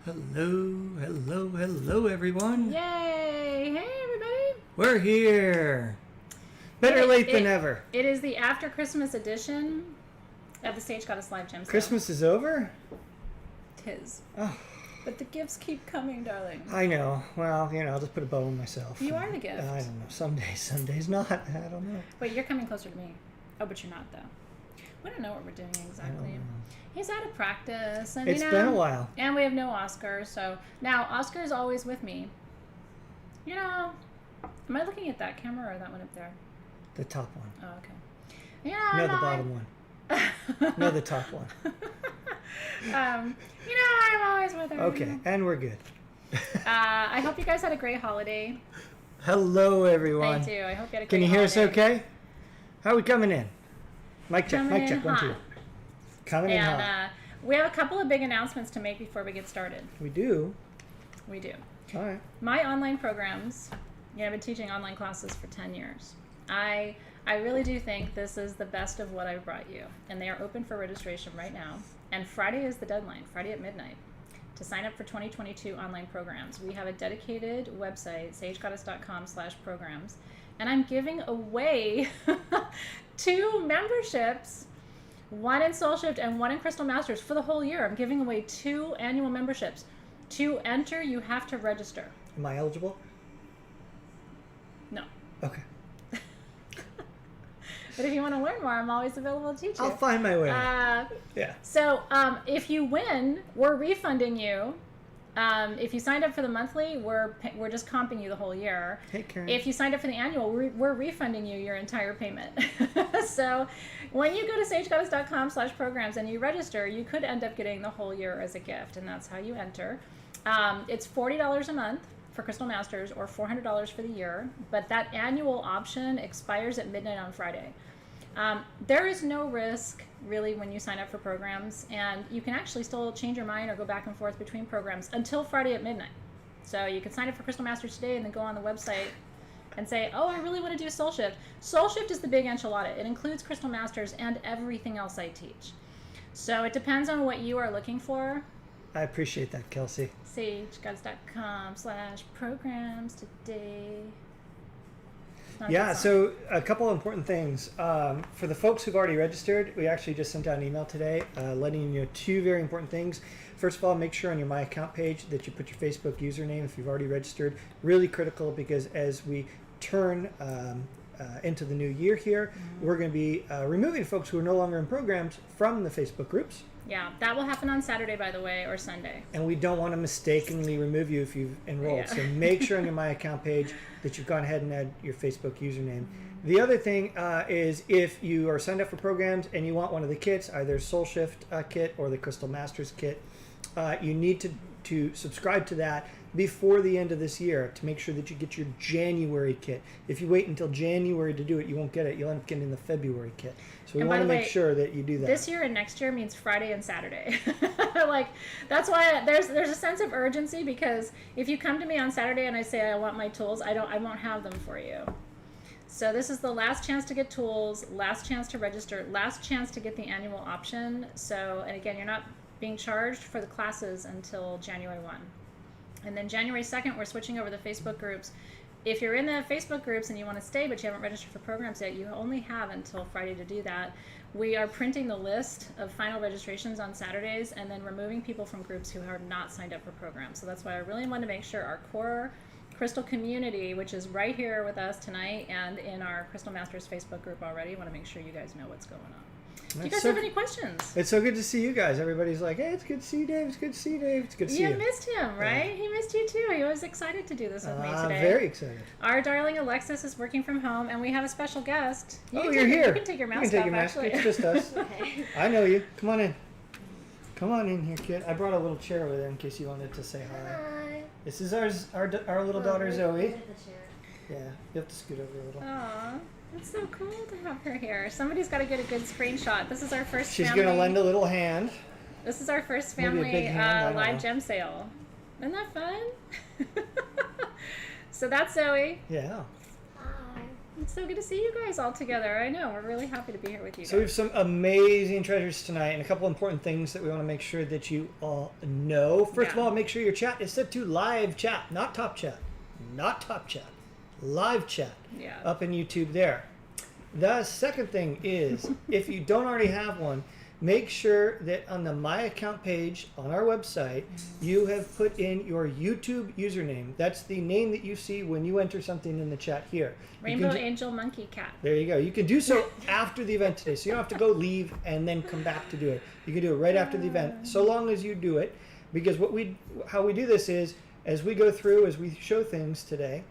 Hello, everyone. Yay! Hey, everybody. We're here. Better late than ever. It is the after Christmas edition of the Sage Goddess Live Gemstone. Christmas is over? 'Tis. Oh. But the gifts keep coming, darling. I know. Well, I'll just put a bow on myself. You are the gift. I don't know. Some days not. I don't know. Wait, you're coming closer to me. Oh, but you're not, though. We don't know what we're doing exactly. He's out of practice. And, It's been a while. And we have no Oscar, so... Now, Oscar's always with me. Am I looking at that camera or that one up there? The top one. Oh, okay. No, the bottom one. No, the top one. I'm always with her. Okay, and we're good. I hope you guys had a great holiday. Hello, everyone. I do. I hope you had a great holiday. Can you hear us okay? How are we coming in? Mic check, Coming mic check. in 1, hot. 2. Coming in hot. And we have a couple of big announcements to make before we get started. We do? We do. All right. My online programs, I've been teaching online classes for 10 years. I really do think this is the best of what I've brought you. And they are open for registration right now. And Friday is the deadline, Friday at midnight, to sign up for 2022 online programs. We have a dedicated website, sagegoddess.com/programs. And I'm giving away 2 memberships, one in Soul Shift and one in Crystal Masters for the whole year. I'm giving away 2 annual memberships. To enter, you have to register. Am I eligible? No. Okay. But if you want to learn more, I'm always available to teach you. I'll find my way. Yeah. So if you win, we're refunding you. If you signed up for the monthly, we're just comping you the whole year. Hey, Karen. If you signed up for the annual, we're refunding you your entire payment. So when you go to sagegoddess.com/programs and you register, you could end up getting the whole year as a gift, and that's how you enter. It's $40 a month for Crystal Masters or $400 for the year, but that annual option expires at midnight on Friday. There is no risk really when you sign up for programs, and you can actually still change your mind or go back and forth between programs until Friday at midnight. So you can sign up for Crystal Masters today and then go on the website and say, oh, I really want to do Soul Shift. Soul Shift is the big enchilada. It includes Crystal Masters and everything else I teach. So it depends on what you are looking for. I appreciate that, Kelsey. sagegoddess.com/programs today. Yeah, so a couple of important things. For the folks who've already registered, we actually just sent out an email today letting you know 2 very important things. First of all, make sure on your My Account page that you put your Facebook username if you've already registered. Really critical, because as we turn into the new year here, we're going to be removing folks who are no longer in programs from the Facebook groups. Yeah, that will happen on Saturday, by the way, or Sunday. And we don't want to mistakenly remove you if you've enrolled. Yeah. So make sure on your My Account page that you've gone ahead and add your Facebook username. The other thing is if you are signed up for programs and you want one of the kits, either Soul Shift kit or the Crystal Masters kit, you need to subscribe to that before the end of this year to make sure that you get your January kit. If you wait until January to do it, you won't get it. You'll end up getting the February kit. So we want to make sure that you do that. This year and next year means Friday and Saturday. That's why there's a sense of urgency, because if you come to me on Saturday and I say I want my tools, I won't have them for you. So this is the last chance to get tools, last chance to register, last chance to get the annual option. So, and again, you're not being charged for the classes until January 1. And then January 2nd, we're switching over the Facebook groups. If you're in the Facebook groups and you want to stay but you haven't registered for programs yet, you only have until Friday to do that. We are printing the list of final registrations on Saturdays and then removing people from groups who are not signed up for programs. So that's why I really want to make sure our core Crystal community, which is right here with us tonight and in our Crystal Masters Facebook group already, I want to make sure you guys know what's going on. Do you guys have any questions? It's so good to see you guys. Everybody's like, hey, it's good to see you, Dave. It's good to see you, Dave. It's good to see you. You missed him, right? Yeah. He missed you too. He was excited to do this with me today. Very excited. Our darling Alexys is working from home, and we have a special guest. You're here. You can take your mask off, actually. It's just us. Okay. I know you. Come on in. Come on in here, kid. I brought a little chair over there in case you wanted to say hi. Hi. This is our little daughter, Zoe. Yeah, you have to scoot over a little. Aww. It's so cool to have her here. Somebody's got to get a good screenshot. This is our first She's family. going to lend a little hand. This is our first family live gem sale. Isn't that fun? So that's Zoe. Yeah. Hi. It's so good to see you guys all together. I know, we're really happy to be here with you So we have guys. some amazing treasures tonight and a couple important things that we want to make sure that you all know. First of Yeah. all, make sure your chat is set to live chat, not top chat. Not top chat. Live chat. Yeah. Up in YouTube there. The second thing is, if you don't already have one, make sure that on the My Account page on our website, you have put in your YouTube username. That's the name that you see when you enter something in the chat here. You Rainbow can Angel Monkey Cat. There you go. You can do so after the event today. So you don't have to go leave and then come back to do it. You can do it right after the event, so long as you do it. Because how we do this is, as we go through, as we show things today,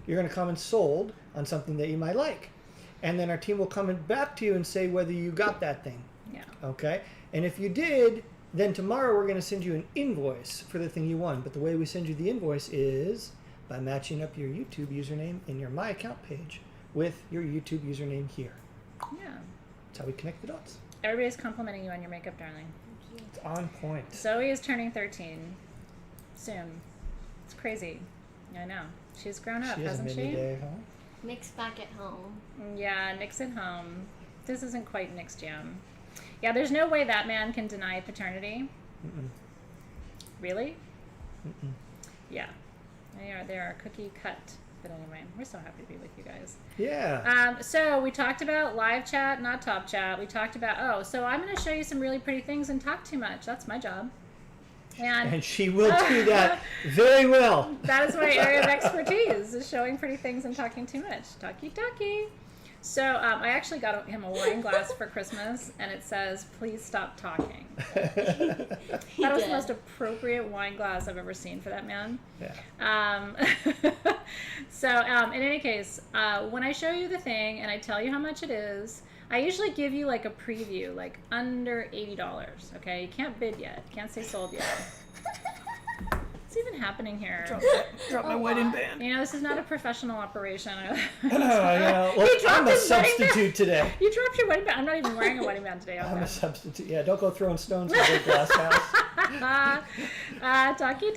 you're going to comment sold on something that you might like. And then our team will comment back to you and say whether you got that thing. Yeah. Okay? And if you did, then tomorrow we're going to send you an invoice for the thing you won. But the way we send you the invoice is by matching up your YouTube username in your My Account page with your YouTube username here. Yeah. That's how we connect the dots. Everybody's complimenting you on your makeup, darling. It's on point. Zoe is turning 13 soon. It's crazy. I know. She's grown up, She has a hasn't mini she? day, huh? Nick's back at home. Yeah, Nick's at home. This isn't quite Nick's jam. Yeah, there's no way that man can deny paternity. Mm-mm. Really? Mm-mm. Yeah. They are cookie cut. But anyway, we're so happy to be with you guys. Yeah. So we talked about live chat, not top chat. We talked about, so I'm going to show you some really pretty things and talk too much. That's my job. And she will do that very well. That is my area of expertise, is showing pretty things and talking too much. Talky. So I actually got him a wine glass for Christmas, and it says, "Please stop talking." That was the most appropriate wine glass I've ever seen for that man. Yeah. In any case, when I show you the thing and I tell you how much it is, I usually give you like a preview, like under $80. Okay, you can't bid yet. Can't say sold yet. What's even happening here? Drop my wedding band. You know, this is not a professional operation. Look, I'm a substitute today. You dropped your wedding band. I'm not even wearing a wedding band today. I'm a substitute. Yeah, don't go throwing stones in the glass house. Talky.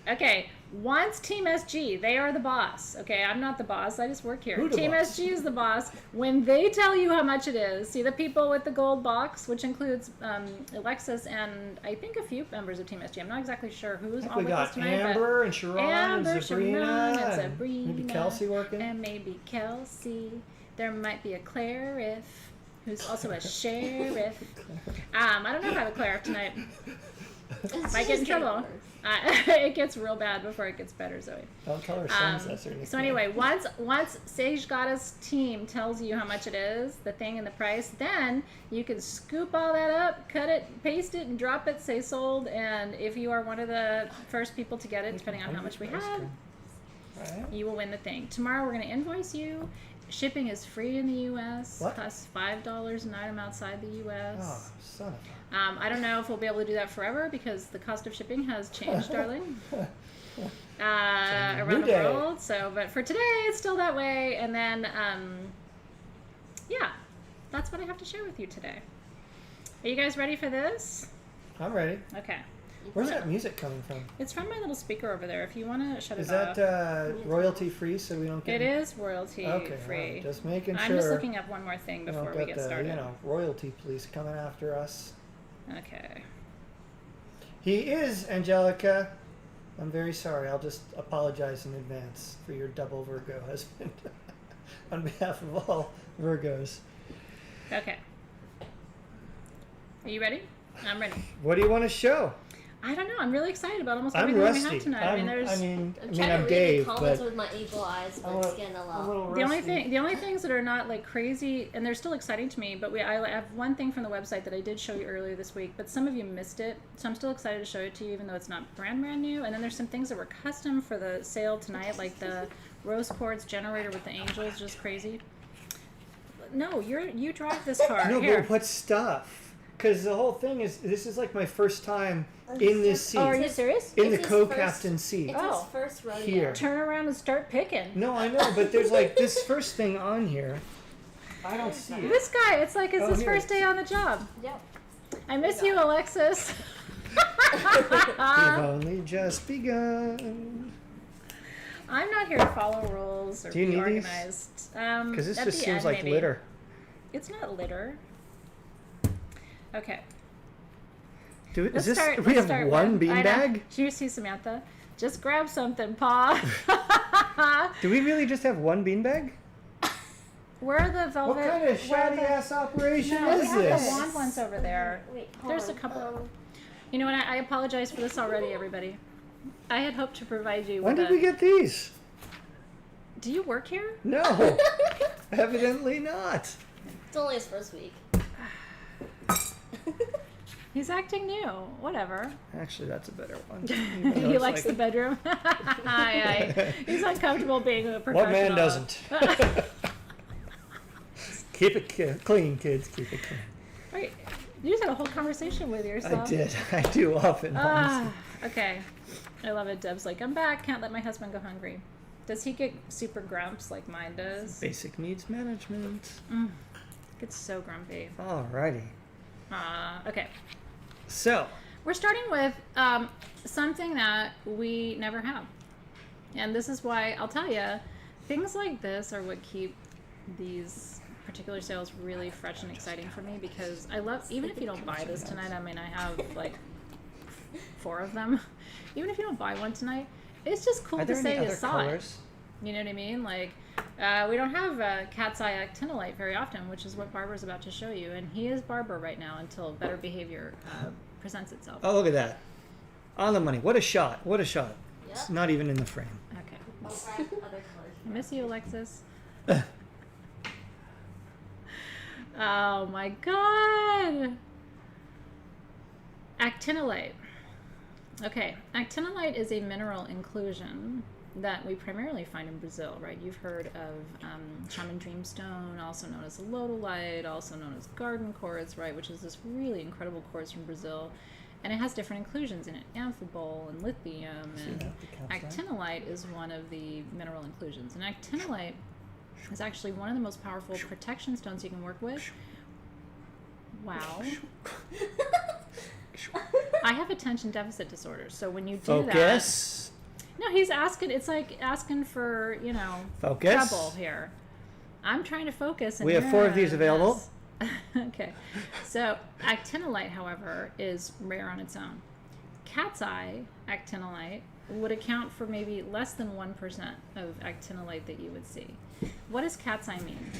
Okay, once Team SG, they are the boss. Okay, I'm not the boss. I just work here. Who the Team boss? SG is the boss. When they tell you how much it is, see the people with the gold box, which includes Alexys and I think a few members of Team SG. I'm not exactly sure who's I think all we with us got tonight. Amber and Sharon Amber, and Sabrina, Sharon, and and Sabrina, maybe Kelsey working. and maybe Kelsey. There might be a Clariff, who's also a sheriff. I don't know if I have a Clariff tonight. Might get in trouble. It gets real bad before it gets better, Zoe. Don't tell her sons that's her So nickname. anyway, once Sage Goddess team tells you how much it is, the thing and the price, then you can scoop all that up, cut it, paste it, and drop it, say sold, and if you are one of the first people to get it, depending on how much we have, Right. you will win the thing. Tomorrow we're going to invoice you. Shipping is free in the U.S. What? Costs $5 an item outside the U.S. Oh, son of a... I don't know if we'll be able to do that forever because the cost of shipping has changed, darling, around the day. world. So, but for today, it's still that way. And then, yeah, that's what I have to share with you today. Are you guys ready for this? I'm ready. Okay. Where's that music coming from? It's from my little speaker over there. If you want to shut Is it off. that royalty free so we don't get... It is royalty Okay, free. right. Just making I'm sure just looking up one more thing we don't before we get the, started. royalty police coming after us. Okay. He is, Angelica. I'm very sorry. I'll just apologize in advance for your double Virgo husband on behalf of all Virgos. Okay. Are you ready? I'm ready. What do you want to show? I don't know. I'm really excited about almost I'm everything we rusty. have tonight. I'm there's I'm trying to I'm read Dave, the comments but with my evil eyes, but I'm it's getting a lot. little the only rusty. things that are not like crazy, and they're still exciting to me. But I have one thing from the website that I did show you earlier this week, but some of you missed it, so I'm still excited to show it to you, even though it's not brand new. And then there's some things that were custom for the sale tonight, like the rose quartz generator with the angels, just crazy. No, you drive this car. No, Here. but what stuff? Because the whole thing is, this is like my first time in this seat. Oh, are you serious? in the It's his co-captain seat. It's Oh. his first rodeo. Here. Turn around and start picking. No, I know, but there's like this first thing on here. I don't see it. This guy, it's like it's Oh, his here. first day on the job. Yep. I miss you, Alexys. We've only just begun. I'm not here to follow rules or Do you be need these? organized. Because this at just the seems end, like maybe. litter. It's not litter. Okay. Is this? Let's We have start one with- I know. beanbag. Do you see Samantha? Just grab something, Pa. Do we really just have one beanbag? Where are the What velvet? kind of where are shoddy the- ass operation No, we is have this? the wand ones over there. Wait, There's a couple. You know what? I apologize for this already, everybody. I had hoped to provide you When with did we get these? Do you work here? No, evidently not. It's only his first week. He's acting new. Whatever. Actually, that's a better one. He likes the bedroom. Aye. He's uncomfortable being a professional. What man doesn't? Keep it clean, kids. Keep it clean. Right. You just had a whole conversation with yourself. I did. I do often. honestly. Okay. I love it. Deb's like, I'm back. Can't let my husband go hungry. Does he get super grumps like mine does? Basic needs management. Gets so grumpy. Alrighty. Okay. So, We're starting with something that we never have. And this is why, I'll tell you, things like this are what keep these particular sales really fresh and exciting for me, because I love, even if you don't buy this tonight, I mean, I have like 4 of them. Even if you don't buy one tonight, it's just cool are to there say any you other saw colors? it. You know what I mean? Like, we don't have cat's eye actinolite very often, which is what Barbara's about to show you. And he is Barbara right now until better behavior presents itself. Oh, look at that. On the money. What a shot. What a shot. Yep. It's not even in the frame. Okay. I'll grab other colors. I miss you, Alexis. Oh my god! Actinolite. Okay, actinolite is a mineral inclusion that we primarily find in Brazil, right? You've heard of shaman dreamstone, also known as lepidolite, also known as garden quartz, right? Which is this really incredible quartz from Brazil. And it has different inclusions in it, amphibole and lithium, and actinolite is one of the mineral inclusions. And actinolite is actually one of the most powerful protection stones you can work with. Wow. I have attention deficit disorder, so when you do Focus. that... No, he's asking, it's like asking for, you know, Focus. trouble here. I'm trying to focus. And We have you're 4 of these a available. mess. Okay. So actinolite, however, is rare on its own. Cat's eye actinolite would account for maybe less than 1% of actinolite that you would see. What does cat's eye mean?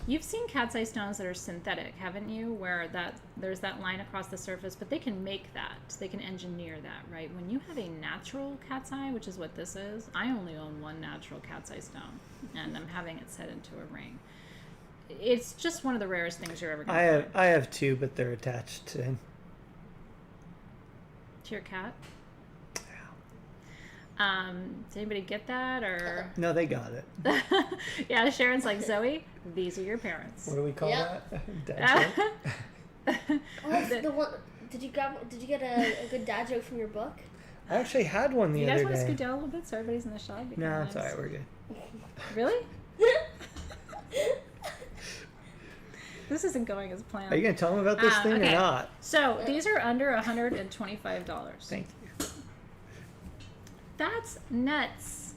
You've seen cat's eye stones that are synthetic, haven't you? Where there's that line across the surface, but they can make that. They can engineer that, right? When you have a natural cat's eye, which is what this is, I only own 1 natural cat's eye stone, and I'm having it set into a ring. It's just one of the rarest things you're ever going to find. I have 2, but they're attached to him. To your cat? Does anybody get that, or? No, they got it. Yeah, Sharon's like, Zoe, these are your parents. What do we call Yep. that? Dad joke? Oh, it's the one. Did you get a good dad joke from your book? I actually had one the You guys other want to day. scoot down a little bit so everybody's in the shot? No, it's alright. We're good. Really? This isn't going as planned. Are you going to tell them about this thing okay. or not? So these are under $125. Thank you. That's nuts.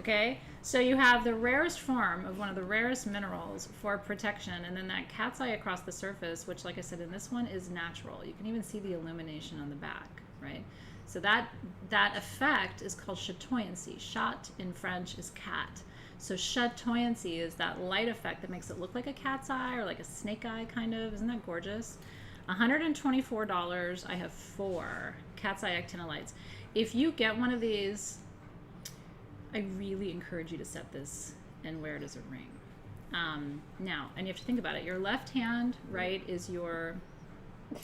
Okay? So you have the rarest form of one of the rarest minerals for protection, and then that cat's eye across the surface, which, like I said, in this one is natural. You can even see the illumination on the back, right? So that effect is called chatoyancy. Chat in French is cat. So chatoyancy is that light effect that makes it look like a cat's eye or like a snake eye, kind of. Isn't that gorgeous? $124. I have 4 cat's eye actinolites. If you get one of these, I really encourage you to set this and wear it as a ring. Now, and you have to think about it. Your left hand, right, is your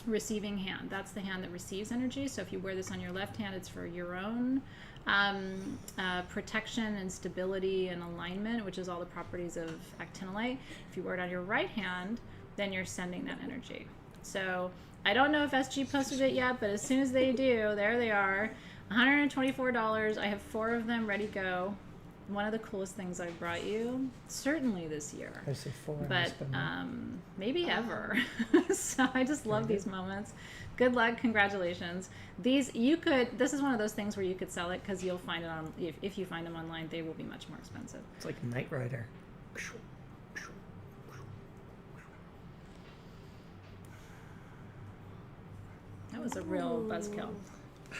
receiving hand. That's the hand that receives energy. So if you wear this on your left hand, it's for your own protection and stability and alignment, which is all the properties of actinolite. If you wear it on your right hand, then you're sending that energy. So I don't know if SG posted it yet, but as soon as they do, there they are. $124. I have 4 of them ready to go. one of the coolest things I brought you, certainly this year, I say 4. but maybe ever. So I just love these moments. Good luck, congratulations. This is one of those things where you could sell it because you'll find it on, if you find them online, they will be much more expensive. It's like Knight Rider. That was a real buzzkill.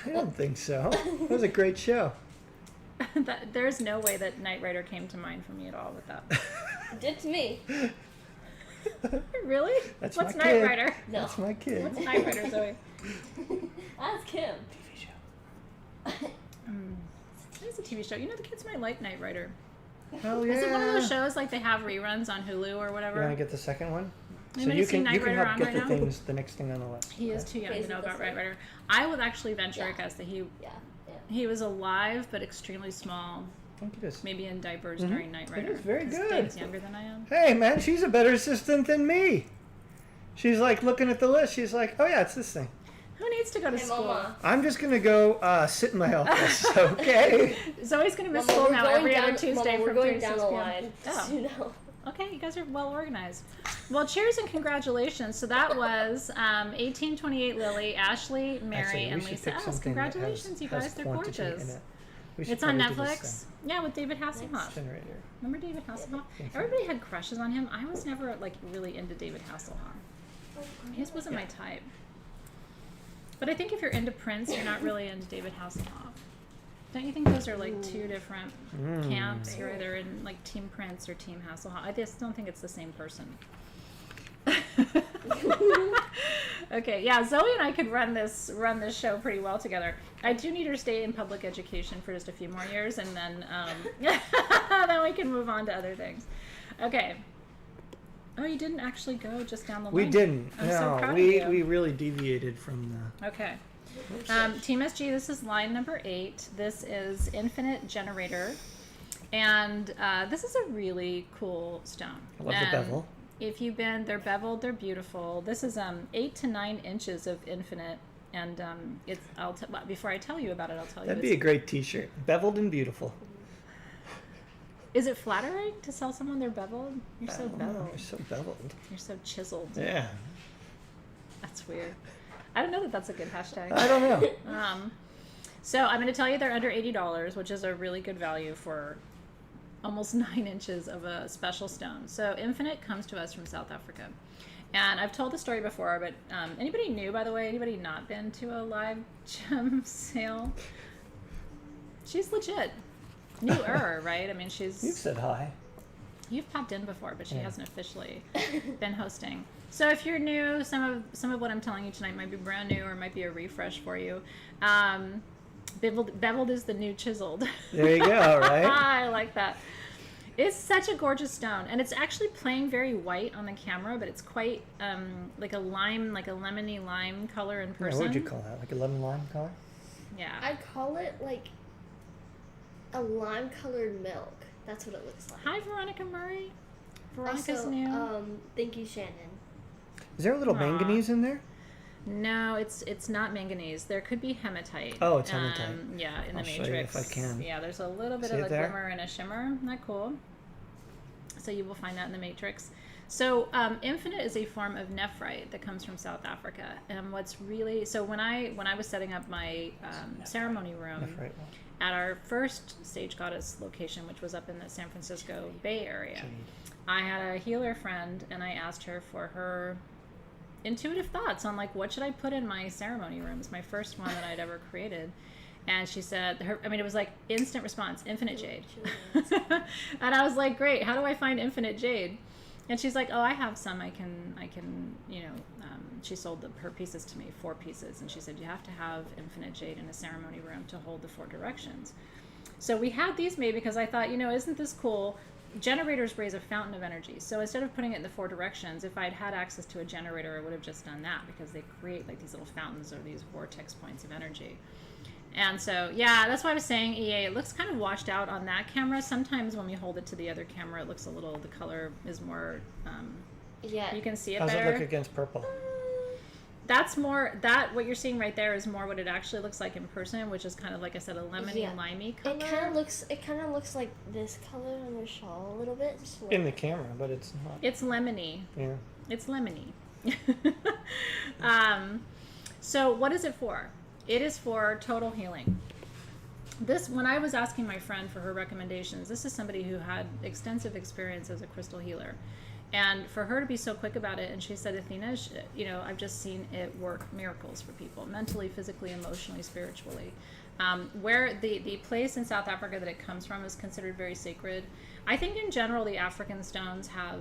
I don't think so. That was a great show. There's no way that Knight Rider came to mind for me at all with that. It did to me. Really? That's What's my Knight kid. Rider? No. That's my kid. What's Knight Rider, Zoe? Ask him. TV show. It's a TV show. You know, the kids might like Knight Rider. Oh yeah. Is it one of those shows like they have reruns on Hulu or You whatever? want to get the second one? Anybody see Knight Rider help on get right the now? the next thing on the list. He is too young to Crazy know about this Knight way. Rider. I would actually venture a guess that Yeah. he was alive but extremely small, I think it is. maybe in diapers during Knight Rider. It is very 'cause good. Dave's younger than I am. Hey man, she's a better assistant than me. She's like looking at the list. She's like, oh yeah, it's this thing. Who needs to go to Hey, school? Mama. I'm just gonna go sit in my office. Okay. Zoe's going to miss Mama, school we're now going every down, other Tuesday Mama, we're from going 3 to down 6 the p.m. line. Oh. Just so you know. Okay, you guys are well organized. Well, cheers and congratulations. So that was 1828 Lily, Ashley, Mary, Actually, we and should Lisa pick S. something that Congratulations, you has guys. They're quantity in gorgeous. it. We should It's on probably do this Netflix. Yeah, with David Hasselhoff. Generator. Remember David Hasselhoff? Yeah. Everybody had crushes on him. I was never like really into David Hasselhoff. His wasn't my type. But I think if you're into Prince, you're not really into David Hasselhoff. Don't you think those are like two different camps? You're either in like Team Prince or Team Hasselhoff. I just don't think it's the same person. Okay, yeah, Zoe and I could run this show pretty well together. I do need her to stay in public education for just a few more years, and then then we can move on to other things. Okay. Oh, you didn't actually go just down the line. We didn't. I'm so proud of we you. we really deviated from the. Okay. Team SG, this is line number 8. This is Infinite Generator. And this is a really cool stone. I love the bevel. If you've been, they're beveled, they're beautiful. This is 8 to 9 inches of infinite. And it's, before I tell you about it, I'll tell you. That'd be a great T-shirt. Beveled and beautiful. Is it flattering to sell someone they're beveled? You're so beveled. You're so beveled. You're so chiseled. Yeah. That's weird. I don't know that that's a good hashtag. I don't know. So I'm going to tell you they're under $80, which is a really good value for almost 9 inches of a special stone. So Infinite comes to us from South Africa. And I've told the story before, but anybody new, by the way? Anybody not been to a live gem sale? She's legit. Newer, right? I mean, You've said hi. You've popped in before, but she hasn't officially been hosting. So if you're new, some of what I'm telling you tonight might be brand new or might be a refresh for you. Beveled is the new chiseled. There you go, right? I like that. It's such a gorgeous stone, and it's actually playing very white on the camera, but it's quite like a lemony lime color in person. Yeah, what would you call that? Like a lemon lime color? Yeah. I'd call it like a lime-colored milk. That's what it looks like. Hi, Veronica Murray. Veronica's Also, new. thank you, Shannon. Is there a little manganese in there? No, it's not manganese. There could be hematite. Oh, it's hematite. Yeah, in the I'll show matrix. you if I can. Yeah, there's a little bit See of it a there? glimmer and a shimmer. Isn't that cool? So you will find that in the matrix. So Infinite is a form of nephrite that comes from South Africa. And what's really when I was setting up my ceremony room Nephrite one. at our first Sage Goddess location, which was up in the San Francisco Bay Area, I had a healer friend, and I asked her for her intuitive thoughts on like what should I put in my ceremony rooms, my first one that I'd ever created. And she said, it was like instant response, infinite jade. And I was like, great, how do I find infinite jade? And she's like, oh, I have some, I can, she sold her pieces to me, 4 pieces. And she said, you have to have infinite jade in a ceremony room to hold the 4 directions. So we had these made because I thought, isn't this cool? Generators raise a fountain of energy. So instead of putting it in the 4 directions, if I'd had access to a generator, I would have just done that because they create like these little fountains or these vortex points of energy. And so, yeah, that's why I was saying, EA, it looks kind of washed out on that camera. Sometimes when we hold it to the other camera, it looks a little, the color is more, Yeah. you can see it How's better. it look against purple? that's more, what you're seeing right there is more what it actually looks like in person, which is kind of, like I said, a lemony, limey color. It kind of looks like this color on your shawl a little bit. In the camera, but it's not. It's lemony. Yeah. It's lemony. So what is it for? It is for total healing. When I was asking my friend for her recommendations, this is somebody who had extensive experience as a crystal healer. And for her to be so quick about it, and she said, Athena, I've just seen it work miracles for people, mentally, physically, emotionally, spiritually. Where the place in South Africa that it comes from is considered very sacred. I think in general, the African stones have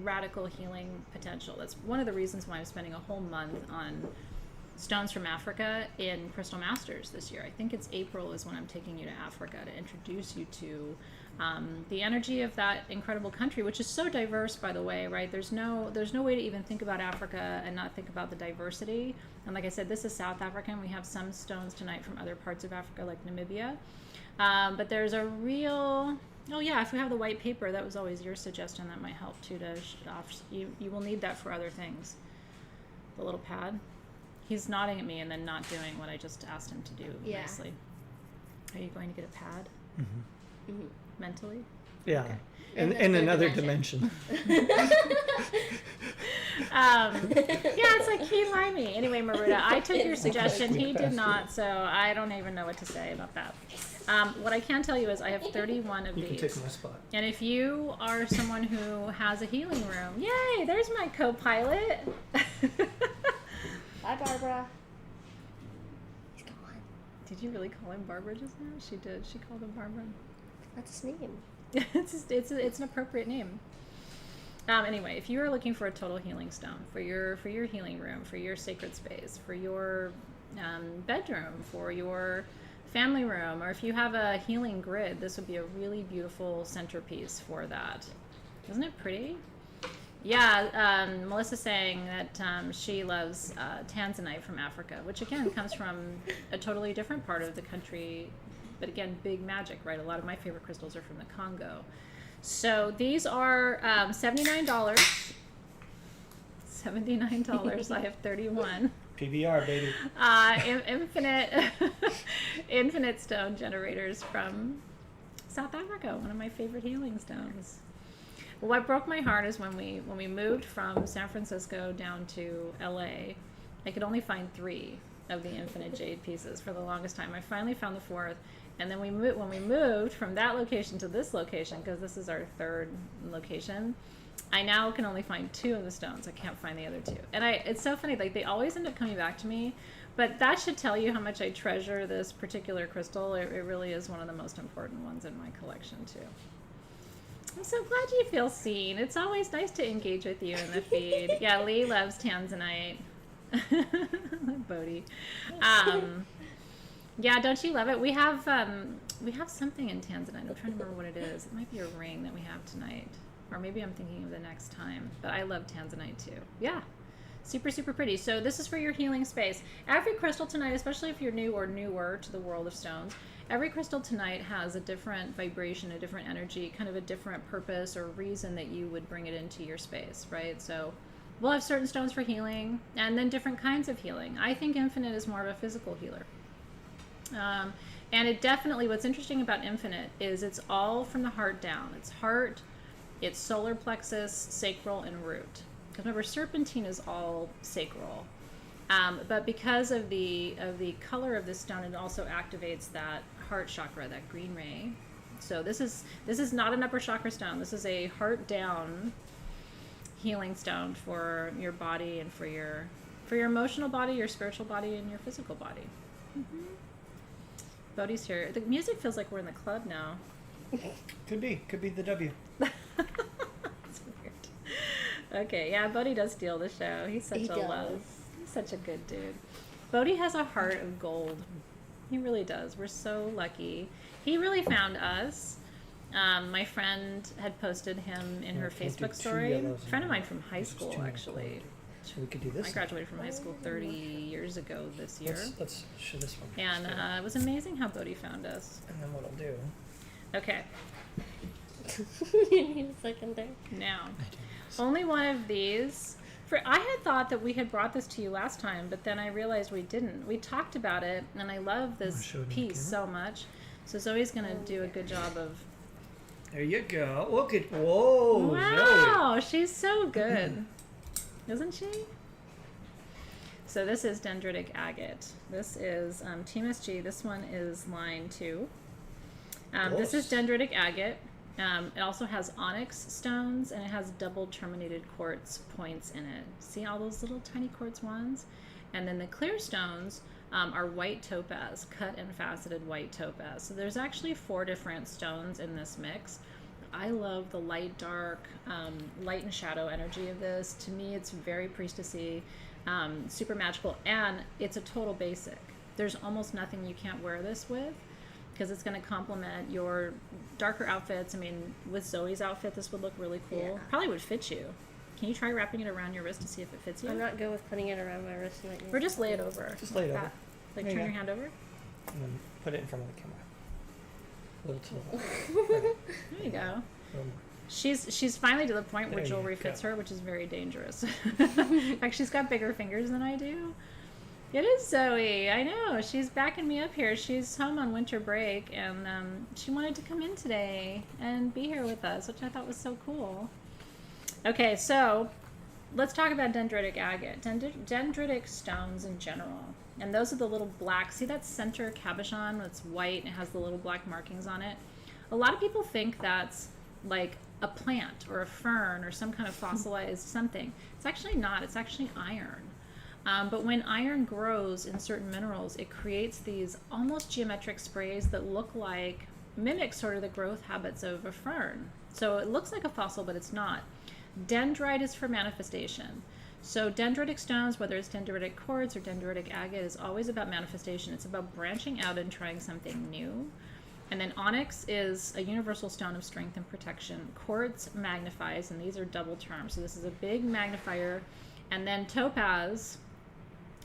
radical healing potential. That's one of the reasons why I'm spending a whole month on stones from Africa in Crystal Masters this year. I think it's April is when I'm taking you to Africa to introduce you to the energy of that incredible country, which is so diverse, by the way, right? There's no way to even think about Africa and not think about the diversity. And like I said, this is South African. We have some stones tonight from other parts of Africa, like Namibia. But there's a real... Oh yeah, if we have the white paper, that was always your suggestion. That might help too. You will need that for other things. The little pad. He's nodding at me and then not doing what I just asked him to do nicely. Are you going to get a pad? Mm-hmm. Mentally? Yeah. Okay. In another dimension. It's like key limey. Anyway, Maruta, I took your suggestion. He did not, so I don't even know what to say about that. What I can tell you is I have 31 of these. You can take my spot. And if you are someone who has a healing room, yay, there's my co-pilot. Bye, Barbara. He's gone. Did you really call him Barbara just now? She did. She called him Barbara. That's his name. it's an appropriate name. Anyway, if you are looking for a total healing stone for your healing room, for your sacred space, for your bedroom, for your family room, or if you have a healing grid, this would be a really beautiful centerpiece for that. Isn't it pretty? Yeah, Melissa's saying that she loves tanzanite from Africa, which again comes from a totally different part of the country, but again, big magic, right? A lot of my favorite crystals are from the Congo. So these are $79. $79. I have 31. PBR, baby. Infinite stone generators from South Africa, one of my favorite healing stones. What broke my heart is when we moved from San Francisco down to LA, I could only find 3 of the infinite jade pieces for the longest time. I finally found the 4th, and then when we moved from that location to this location, because this is our 3rd location, I now can only find 2 of the stones. I can't find the other 2. And it's so funny, like they always end up coming back to me, but that should tell you how much I treasure this particular crystal. It really is one of the most important ones in my collection too. I'm so glad you feel seen. It's always nice to engage with you in the feed. Yeah, Lee loves tanzanite. Bodhi. Yeah, don't you love it? We have something in tanzanite. I'm trying to remember what it is. It might be a ring that we have tonight. Or maybe I'm thinking of the next time. But I love tanzanite too. Yeah. Super, super pretty. So this is for your healing space. Every crystal tonight, especially if you're new or newer to the world of stones, every crystal tonight has a different vibration, a different energy, kind of a different purpose or reason that you would bring it into your space, right? So we'll have certain stones for healing and then different kinds of healing. I think Infinite is more of a physical healer. And it definitely, what's interesting about Infinite is it's all from the heart down. It's heart, it's solar plexus, sacral, and root. Because remember, serpentine is all sacral. But because of the color of this stone, it also activates that heart chakra, that green ray. So this is not an upper chakra stone. This is a heart down healing stone for your body and for your emotional body, your spiritual body, and your physical body. Mm-hmm. Bodhi's here. The music feels like we're in the club now. Could be the W. That's weird. Okay, yeah, Bodhi does steal the show. He's such a love. He's such a good dude. Bodhi has a heart of gold. He really does. We're so lucky. He really found us. My friend had posted him in her Facebook story. A friend of mine from high school, actually. So we could do this. I graduated from high school 30 years ago this year. Let's show this one. And it was amazing how Bodhi found us. And then what I'll do. Okay. You need a second there. Now, only one of these I had thought that we had brought this to you last time, but then I realized we didn't. We talked about it, and I love this show it on the piece so much. So Zoe's going to do a good job of... There you go. Look at... Whoa, Wow, she's so good. Isn't she? So this is Dendritic agate. This is Team SG. This one is line 2. This is Dendritic agate. It also has onyx stones, and it has double terminated quartz points in it. See all those little tiny quartz ones? And then the clear stones are white topaz, cut and faceted white topaz. So there's actually 4 different stones in this mix. I love the light, dark, light and shadow energy of this. To me, it's very priestessy, super magical, and it's a total basic. There's almost nothing you can't wear this with, because it's going to complement your darker outfits. I mean, with Zoe's outfit, this would look really cool. Yeah. Probably would fit you. Can you try wrapping it around your wrist to see if it fits you? I'm not good with putting it around my wrist right now. Or just lay it over. Just lay it over. That. Like There you turn go. your hand over. And then put it in front of the camera. A little to the left. There you go. A little more. She's finally to the point where There you jewelry go. fits her, which is very dangerous. In fact, she's got bigger fingers than I do. It is Zoe. I know. She's backing me up here. She's home on winter break, and she wanted to come in today and be here with us, which I thought was so cool. Okay, so let's talk about dendritic agate. Dendritic stones in general. And those are the little black, see that center cabochon that's white and it has the little black markings on it? A lot of people think that's like a plant or a fern or some kind of fossilized something. It's actually not. It's actually iron. But when iron grows in certain minerals, it creates these almost geometric sprays that mimic sort of the growth habits of a fern. So it looks like a fossil, but it's not. Dendrite is for manifestation. So dendritic stones, whether it's dendritic quartz or dendritic agate, is always about manifestation. It's about branching out and trying something new. And then onyx is a universal stone of strength and protection. Quartz magnifies, and these are double terms. So this is a big magnifier. And then topaz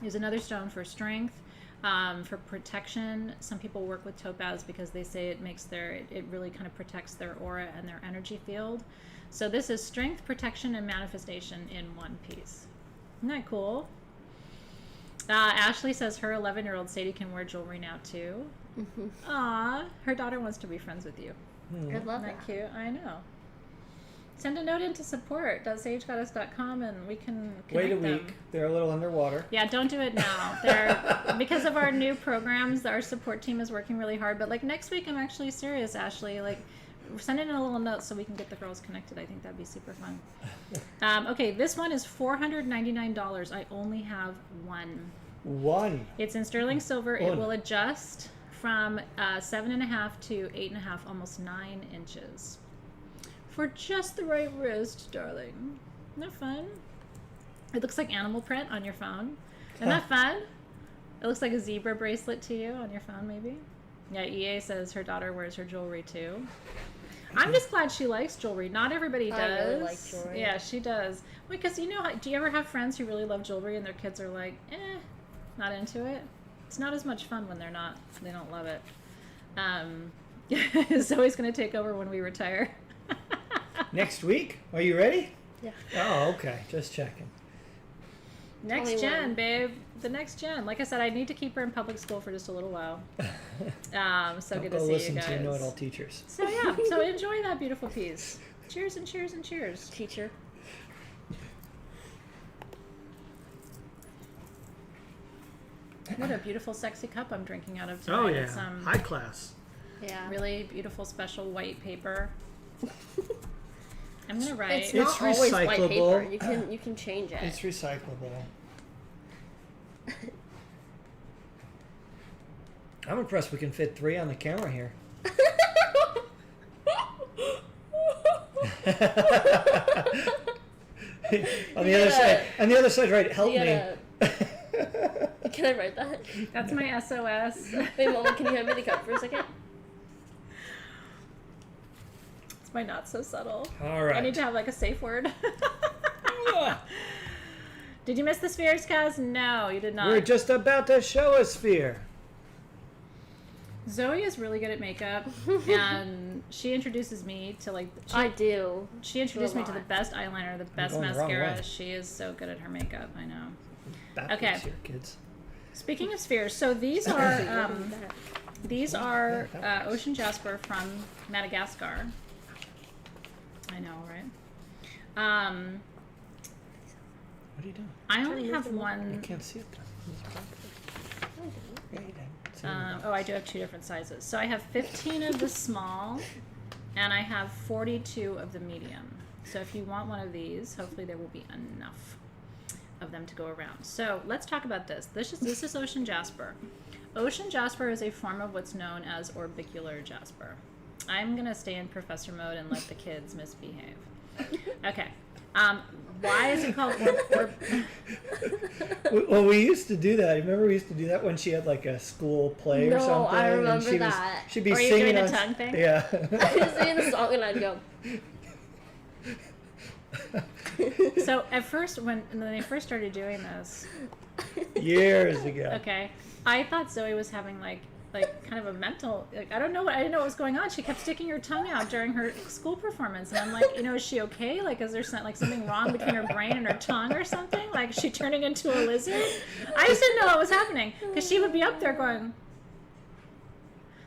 is another stone for strength, for protection. Some people work with topaz because they say it really kind of protects their aura and their energy field. So this is strength, protection, and manifestation in one piece. Isn't that cool? Ashley says her 11-year-old Sadie can wear jewelry now too. Mm-hmm. Aw, her daughter wants to be friends with you. I love Isn't that. that cute? I know. Send a note into support.sagegoddess.com and we can connect Wait a them. week. They're a little underwater. Yeah, don't do it now. They're because of our new programs, our support team is working really hard. But like next week, I'm actually serious, Ashley. Like, send in a little note so we can get the girls connected. I think that'd be super fun. Okay, this one is $499. I only have one. One. It's in sterling silver. One. It will adjust from 7.5 to 8.5, almost 9 inches. For just the right wrist, darling. Isn't that fun? It looks like animal print on your phone. Isn't that fun? It looks like a zebra bracelet to you on your phone, maybe. Yeah, EA says her daughter wears her jewelry too. I'm just glad she likes jewelry. Not everybody does. I really like jewelry. Yeah, she does. Because you know, do you ever have friends who really love jewelry and their kids are like, not into it? It's not as much fun when they don't love it. Zoe's going to take over when we retire. Next week? Are you ready? Yeah. Oh, okay. Just checking. Next Only gen, one. babe. The next gen. Like I said, I need to keep her in public school for just a little while. So Don't good go to see you listen guys. to know-it-all teachers. So yeah, so enjoy that beautiful piece. Cheers and cheers and cheers. Teacher. What a beautiful, sexy cup I'm drinking out of tonight. Oh, yeah. It's High class. Yeah. really beautiful, special white paper. I'm gonna write. It's It's not always white paper. recyclable. You can change it. It's recyclable. I'm impressed we can fit 3 on the camera here. on the other side, right? Help me. Can I write that? That's my SOS. Wait, Mama, can you hand me the cup for a second? It's my not so subtle. All right. I need to have like a safe word. Did you miss the spheres, Kaz? No, you did not. We're just about to show a sphere. Zoe is really good at makeup, and she introduces me to like. I do. She introduced A me to the lot. best eyeliner, the best going the wrong mascara. way. She is so good at her makeup. I know. Backwards Okay. here, kids. Speaking of spheres, so these are ocean jasper from Madagascar. I know, right? What are you doing? I only have I one. can't see it. Yeah, you did. See it. Oh, I do have 2 different sizes. So I have 15 of the small, and I have 42 of the medium. So if you want one of these, hopefully there will be enough of them to go around. So let's talk about this. This is ocean jasper. Ocean jasper is a form of what's known as orbicular jasper. I'm gonna stay in professor mode and let the kids misbehave. Okay. Why is it called Well, we used to do that. Remember, we used to do that when she had like a school play or No, something. I and remember that. She'd be Were you singing doing the on tongue thing? Yeah. I was singing the song and I'd go. So at first, when they first started doing this, Years ago. okay, I thought Zoe was having like kind of a mental, like, I didn't know what was going on. She kept sticking her tongue out during her school performance, and I'm like, is she okay? Like, is there something wrong between her brain and her tongue or something? Like, is she turning into a lizard? I just didn't know what was happening, because she would be up there going,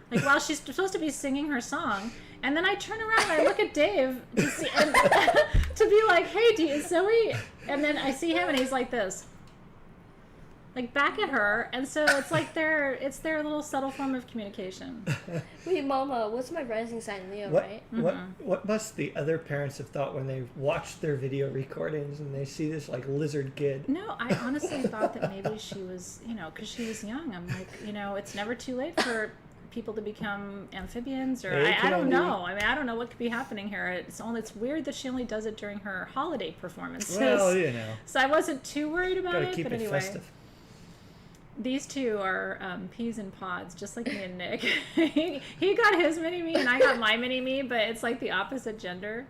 like, while she's supposed to be singing her song, and then I turn around and I look at Dave to see, and, to be like, hey, is Zoe? And then I see him, and he's like this. Like back at her, and so it's like it's their little subtle form of communication. Wait, Mama, what's my rising sign? Leo, What, right? what must the other parents have thought when they watched their video recordings and they see this like lizard kid? No, I honestly thought that maybe she was, because she was young. I'm like, it's never too late for people to become amphibians, or I don't know. I mean, I don't know what could be happening here. It's weird that she only does it during her holiday performances. Well, So I wasn't too worried about gotta it. keep But it anyway. festive. These two are peas in pods, just like me and Nick. He got his mini-me and I got my mini-me, but it's like the opposite gender.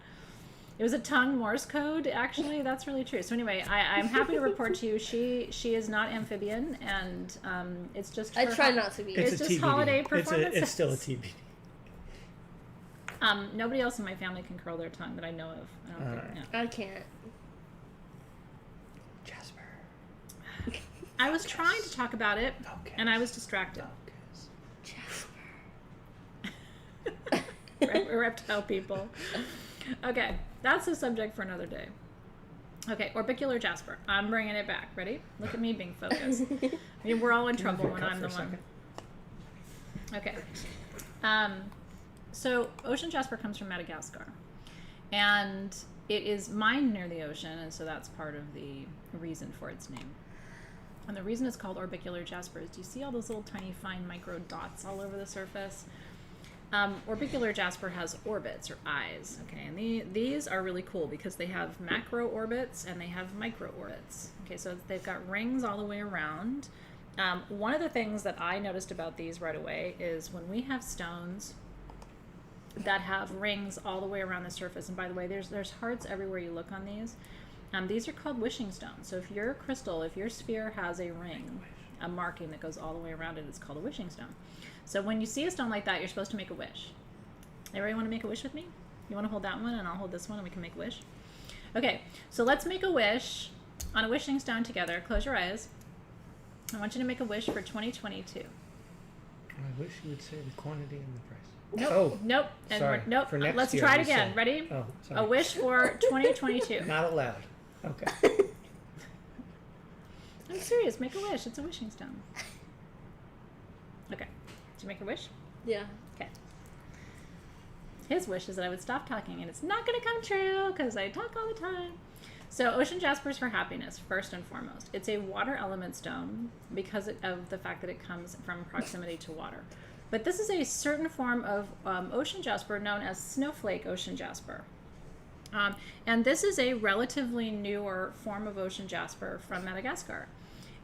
It was a tongue Morse code, actually. That's really true. So anyway, I'm happy to report to you, she is not amphibian, and it's just I try not to be. It's a just TBD. holiday performances. It's still a TBD. Nobody else in my family can curl their tongue that I know of. I don't think, Alright. yeah. I can't. Jasper. I was trying to talk about it, Focus. and I was distracted. Jasper. Reptile people. Okay, that's the subject for another day. Okay, orbicular jasper. I'm bringing it back. Ready? Look at me being focused. I mean, we're all in trouble when I'm the one. Okay. So ocean jasper comes from Madagascar, and it is mined near the ocean, and so that's part of the reason for its name. And the reason it's called orbicular jasper is, do you see all those little tiny fine micro dots all over the surface? Orbicular jasper has orbits, or eyes, okay, and these are really cool because they have macro orbits and they have micro orbits. Okay, so they've got rings all the way around. One of the things that I noticed about these right away is when we have stones that have rings all the way around the surface, and by the way, there's hearts everywhere you look on these. These are called wishing stones. So if your crystal, if your sphere has a ring, a marking that goes all the way around it, it's called a wishing stone. So when you see a stone like that, you're supposed to make a wish. Everybody want to make a wish with me? You want to hold that one, and I'll hold this one, and we can make a wish? Okay, so let's make a wish on a wishing stone together. Close your eyes. I want you to make a wish for 2022. I wish you would say the quantity and the price. Nope. Oh, nope. And sorry. nope. For next Let's year, try it you again. said. Ready? Oh, sorry. A wish for 2022. Not allowed. Okay. I'm serious. Make a wish. It's a wishing stone. Okay. Did you make a wish? Yeah. Okay. His wish is that I would stop talking, and it's not going to come true because I talk all the time. So ocean jasper is for happiness, first and foremost. It's a water element stone because of the fact that it comes from proximity to water. But this is a certain form of ocean jasper known as snowflake ocean jasper. And this is a relatively newer form of ocean jasper from Madagascar.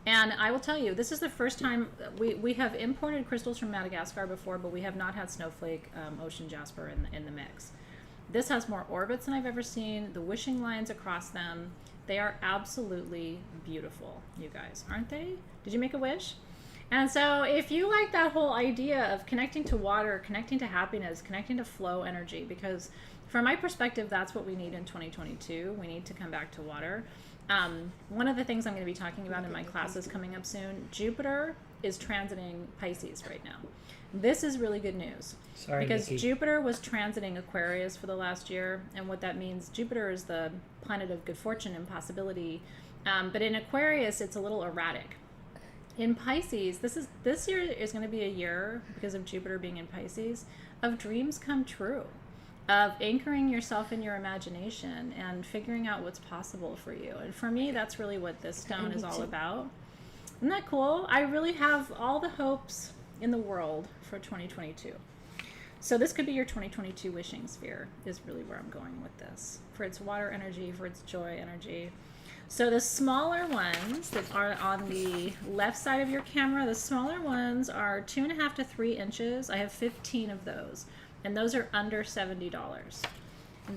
And I will tell you, this is the first time we have imported crystals from Madagascar before, but we have not had snowflake ocean jasper in the mix. This has more orbits than I've ever seen. The wishing lines across them, they are absolutely beautiful, you guys, aren't they? Did you make a wish? And so if you like that whole idea of connecting to water, connecting to happiness, connecting to flow energy, because from my perspective, that's what we need in 2022. We need to come back to water. One of the things I'm going to be talking about in my classes coming up soon, Jupiter is transiting Pisces right now. This is really good news. Sorry, because Nikki. Jupiter was transiting Aquarius for the last year, and what that means, Jupiter is the planet of good fortune and possibility, but in Aquarius, it's a little erratic. In Pisces, this year is going to be a year, because of Jupiter being in Pisces, of dreams come true, of anchoring yourself in your imagination and figuring out what's possible for you. And for me, that's really what this stone is all about. Isn't that cool? I really have all the hopes in the world for 2022. So this could be your 2022 wishing sphere, is really where I'm going with this, for its water energy, for its joy energy. So the smaller ones that are on the left side of your camera, the smaller ones are 2.5 to 3 inches. I have 15 of those, and those are under $70.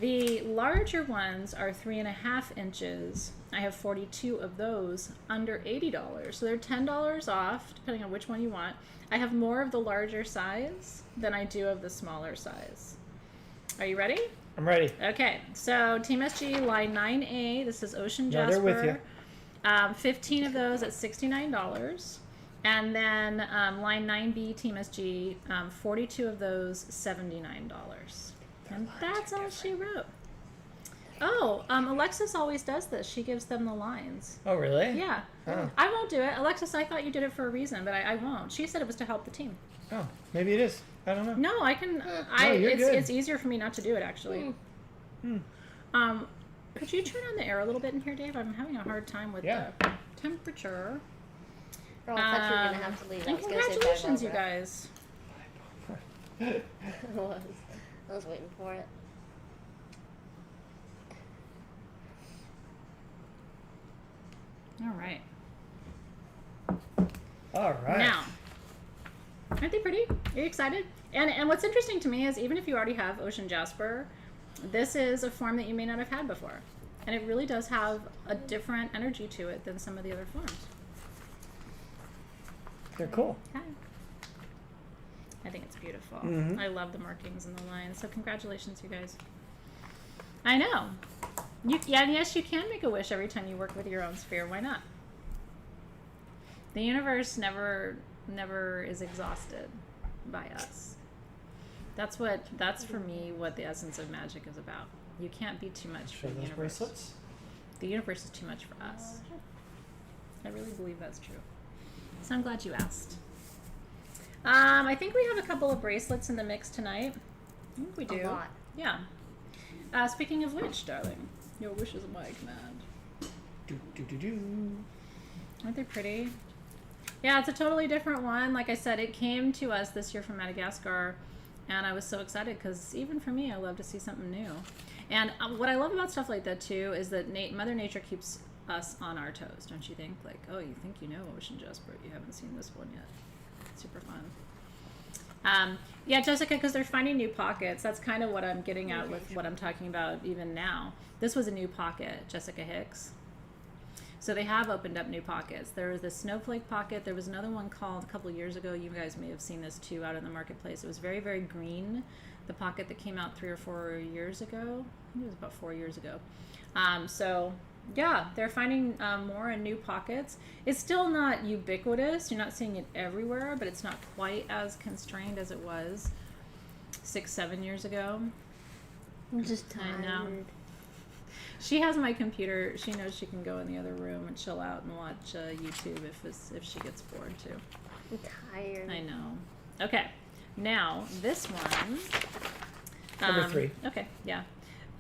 The larger ones are 3.5 inches. I have 42 of those under $80. So they're $10 off, depending on which one you want. I have more of the larger size than I do of the smaller size. Are you ready? I'm ready. Okay, so Team SG line 9A, this is Ocean Yeah, Jasper. they're with you. 15 of those at $69. And then line 9B, Team SG, 42 of those, $79. And that's all she wrote. Oh, Alexys always does this. She gives them the lines. Oh, really? Yeah. Oh. I won't do it. Alexys, I thought you did it for a reason, but I won't. She said it was to help the team. Oh, maybe it is. I don't know. No, I can. you're good. It's easier for me not to do it, actually. Could you turn on the air a little bit in here, Dave? I'm having a hard time with the temperature. Oh, I thought you were gonna have to leave. I And was gonna say bye, congratulations, you Barbara. guys. I was waiting for it. All right. All right. Now, aren't they pretty? Are you excited? And what's interesting to me is, even if you already have Ocean Jasper, this is a form that you may not have had before. And it really does have a different energy to it than some of the other forms. They're cool. Okay. I think it's beautiful. Mhm. I love the markings and the lines. So congratulations, you guys. I know. Yes, you can make a wish every time you work with your own sphere. Why not? The universe never is exhausted by us. That's for me what the essence of magic is about. You can't be too much for Show the those universe. bracelets. The universe is too much for us. I really believe that's true. So I'm glad you asked. I think we have a couple of bracelets in the mix tonight. I think we do. A lot. Yeah. Speaking of which, darling, your wish is my command. Do, do, do, do. Aren't they pretty? Yeah, it's a totally different one. Like I said, it came to us this year from Madagascar, and I was so excited because even for me, I love to see something new. And what I love about stuff like that too is that Mother Nature keeps us on our toes, don't you think? Like, oh, you think you know Ocean Jasper, you haven't seen this one yet. Super fun. Yeah, Jessica, because they're finding new pockets. That's kind of what I'm getting at with what I'm talking about even now. This was a new pocket, Jessica Hicks. So they have opened up new pockets. There was the snowflake pocket. There was another one called a couple years ago. You guys may have seen this too out in the marketplace. It was very, very green. The pocket that came out 3 or 4 years ago. I think it was about 4 years ago. So yeah, they're finding more and new pockets. It's still not ubiquitous. You're not seeing it everywhere, but it's not quite as constrained as it was 6, 7 years ago. I'm just tired. I know. She has my computer. She knows she can go in the other room and chill out and watch YouTube if she gets bored too. I'm tired. I know. Okay, now this one. Number 3. Okay, yeah.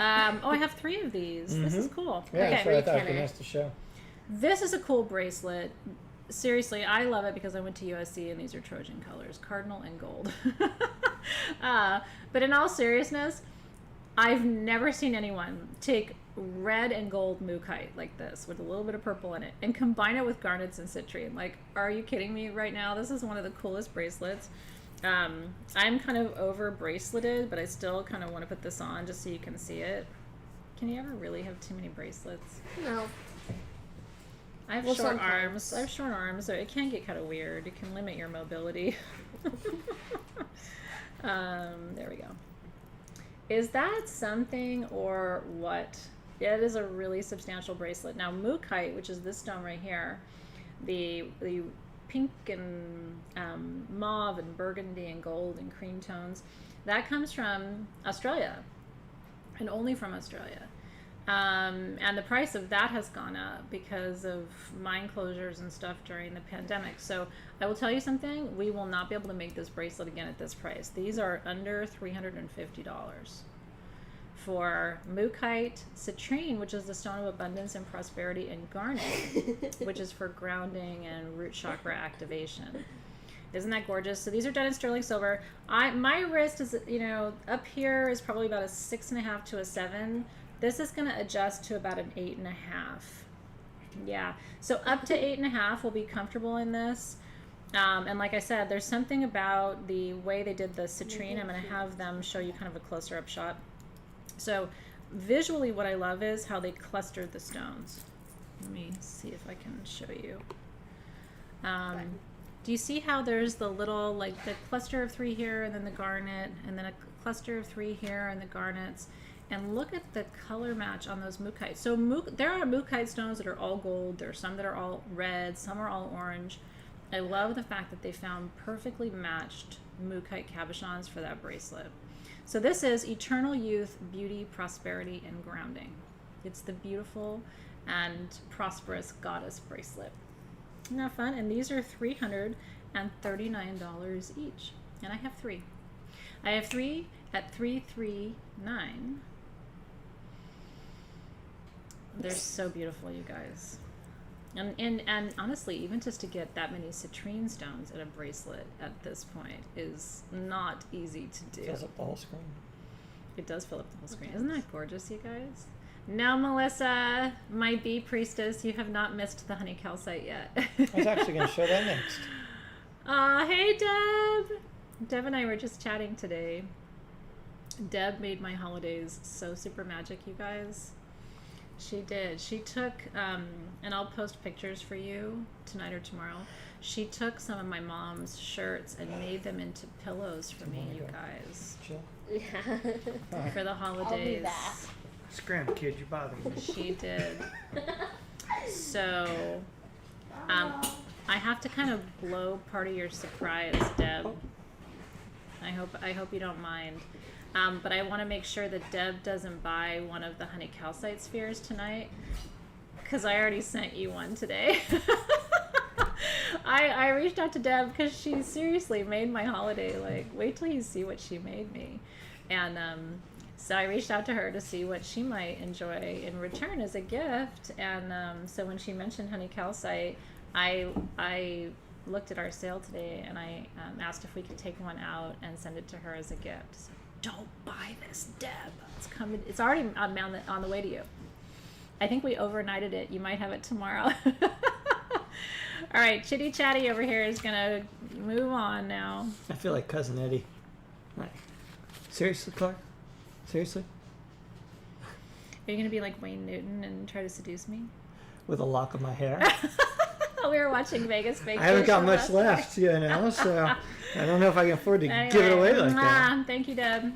I have 3 of these. This is cool. Yeah, okay. that's what I thought Kenner. was nice to show. This is a cool bracelet. Seriously, I love it because I went to USC and these are Trojan colors, cardinal and gold. But in all seriousness, I've never seen anyone take red and gold Mookite like this with a little bit of purple in it and combine it with garnets and citrine. Like, are you kidding me right now? This is one of the coolest bracelets. I'm kind of over braceleted, but I still kind of want to put this on just so you can see it. Can you ever really have too many bracelets? No. I have Well, short sometimes. arms. I have short arms, so it can get kind of weird. It can limit your mobility. There we go. Is that something or what? It is a really substantial bracelet. Now, Mookite, which is this stone right here, the pink and mauve and burgundy and gold and cream tones, that comes from Australia, and only from Australia. And the price of that has gone up because of mine closures and stuff during the pandemic. So I will tell you something, we will not be able to make this bracelet again at this price. These are under $350 for Mookite, citrine, which is the stone of abundance and prosperity, and garnet, which is for grounding and root chakra activation. Isn't that gorgeous? So these are done in sterling silver. My wrist is, up here is probably about a 6.5 to a 7. This is going to adjust to about an 8.5. Yeah. So up to 8.5 will be comfortable in this. And like I said, there's something about the way they did the citrine. I'm going to have them show you kind of a closer up shot. So visually what I love is how they clustered the stones. Let me see if I can show you. Do you see how there's the little, like the cluster of 3 here and then the garnet and then a cluster of 3 here and the garnets? And look at the color match on those Mookites. So there are Mookite stones that are all gold. There are some that are all red. Some are all orange. I love the fact that they found perfectly matched Mookite cabochons for that bracelet. So this is eternal youth, beauty, prosperity, and grounding. It's the beautiful and prosperous goddess bracelet. Isn't that fun? And these are $339 each. And I have 3. I have 3 at $339. They're so beautiful, you guys. And honestly, even just to get that many citrine stones in a bracelet at this point is not easy to do. Fills up the whole screen. It does fill up the whole screen. Isn't that gorgeous, you guys? No, Melissa, my bee priestess, you have not missed the honey calcite yet. I was actually going to show that next. Hey, Deb. Deb and I were just chatting today. Deb made my holidays so super magic, you guys. She did. She took, and I'll post pictures for you tonight or tomorrow. She took some of my mom's shirts and made them into pillows for me, you guys. Chill. Yeah. For the holidays. I'll do that. Scram, kid, you're bothering me. She did. So, I have to kind of blow part of your surprise, Deb. I hope you don't mind. But I want to make sure that Deb doesn't buy one of the honey calcite spheres tonight, because I already sent you one today. I reached out to Deb because she seriously made my holiday. Like, wait till you see what she made me. And so I reached out to her to see what she might enjoy in return as a gift. And so when she mentioned honey calcite, I looked at our sale today and I asked if we could take one out and send it to her as a gift. So, don't buy this, Deb. It's coming. It's already on the way to you. I think we overnighted it. You might have it tomorrow. All right, Chitty Chatty over here is gonna move on now. I feel like Cousin Eddie. Like, seriously, Clark? Seriously? Are you gonna be like Wayne Newton and try to seduce me? With a lock of my hair? We were watching Vegas Vacation. I haven't got much last night. left, so I don't know if I can afford to give it away like that. Thank you, Deb.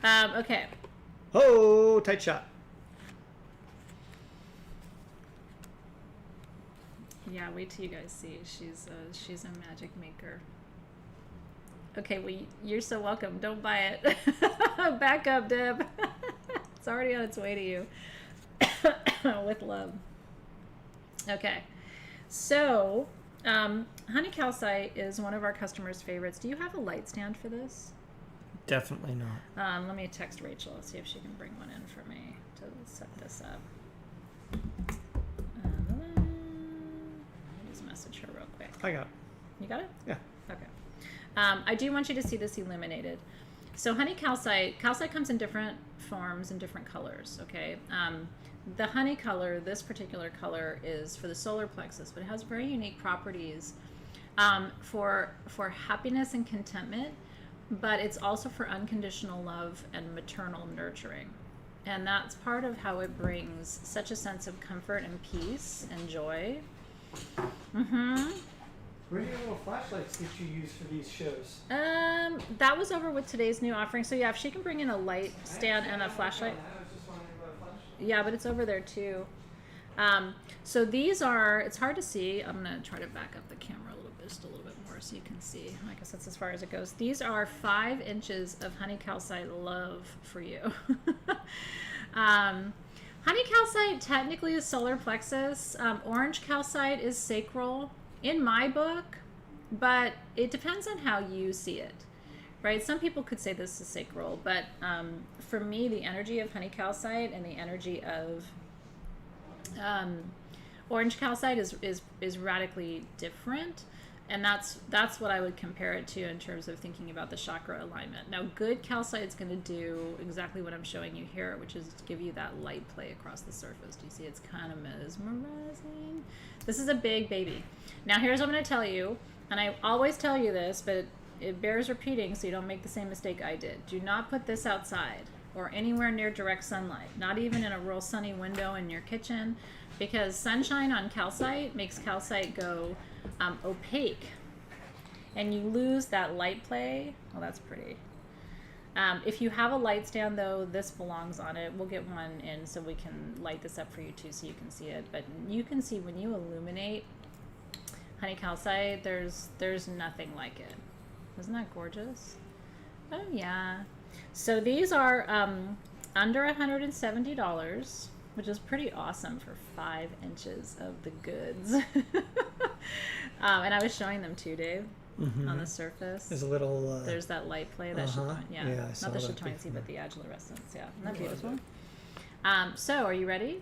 Okay. Oh, tight shot. Yeah, wait till you guys see. She's a magic maker. Okay, well, you're so welcome. Don't buy it. Back up, Deb. It's already on its way to you. With love. Okay, so honey calcite is one of our customers' favorites. Do you have a light stand for this? Definitely not. Let me text Rachel, see if she can bring one in for me to set this up. Let me just message her real quick. I got it. You got it? Yeah. Okay. I do want you to see this illuminated. So honey calcite comes in different forms and different colors, okay? The honey color, this particular color, is for the solar plexus, but it has very unique properties for happiness and contentment, but it's also for unconditional love and maternal nurturing. And that's part of how it brings such a sense of comfort and peace and joy. Mm-hmm. Where are your little flashlights that you use for these shows? That was over with today's new offering. So yeah, if she can bring in a light stand and a flashlight. I was just wondering about a flashlight. Yeah, but it's over there too. So these are, it's hard to see. I'm going to try to back up the camera just a little bit more so you can see. I guess that's as far as it goes. These are 5 inches of honey calcite love for you. Honey calcite technically is solar plexus. Orange calcite is sacral in my book, but it depends on how you see it, right? Some people could say this is sacral, but for me, the energy of honey calcite and the energy of orange calcite is radically different, and that's what I would compare it to in terms of thinking about the chakra alignment. Now, good calcite is going to do exactly what I'm showing you here, which is to give you that light play across the surface. Do you see? It's kind of mesmerizing. This is a big baby. Now, here's what I'm going to tell you, and I always tell you this, but it bears repeating so you don't make the same mistake I did. Do not put this outside or anywhere near direct sunlight, not even in a real sunny window in your kitchen, because sunshine on calcite makes calcite go opaque, and you lose that light play. Well, that's pretty. If you have a light stand, though, this belongs on it. We'll get one in so we can light this up for you too, so you can see it. But you can see when you illuminate honey calcite, there's nothing like it. Isn't that gorgeous? Oh yeah. So these are under $170, which is pretty awesome for 5 inches of the goods. And I was showing them too, Dave, on the surface. There's a little... There's that light play, that yeah, I saw not the that chatoyancy, before. but the agilurescence. Yeah, isn't that beautiful? So, are you ready?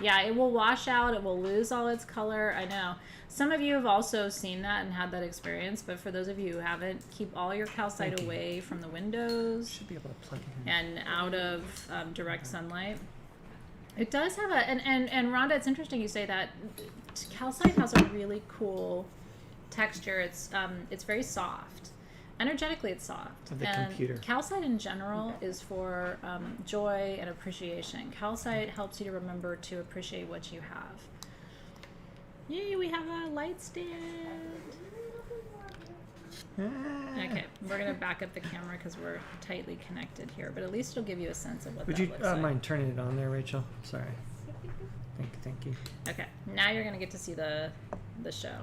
Yeah, it will wash out. It will lose all its color. I know. Some of you have also seen that and had that experience, but for those of you who haven't, keep all your calcite away from the windows. Should be able to plug it in. And out of direct sunlight. It does have a, and Rhonda, it's interesting you say that. Calcite has a really cool texture. It's very soft. Energetically, it's soft. Of the and computer. Calcite in general is for joy and appreciation. Calcite helps you to remember to appreciate what you have. Yay, we have a light stand. Okay, we're going to back up the camera because we're tightly connected here, but at least it'll give you a sense of what Would that you looks like. mind turning it on there, Rachel? Sorry. Thank you. Okay, now you're going to get to see the show.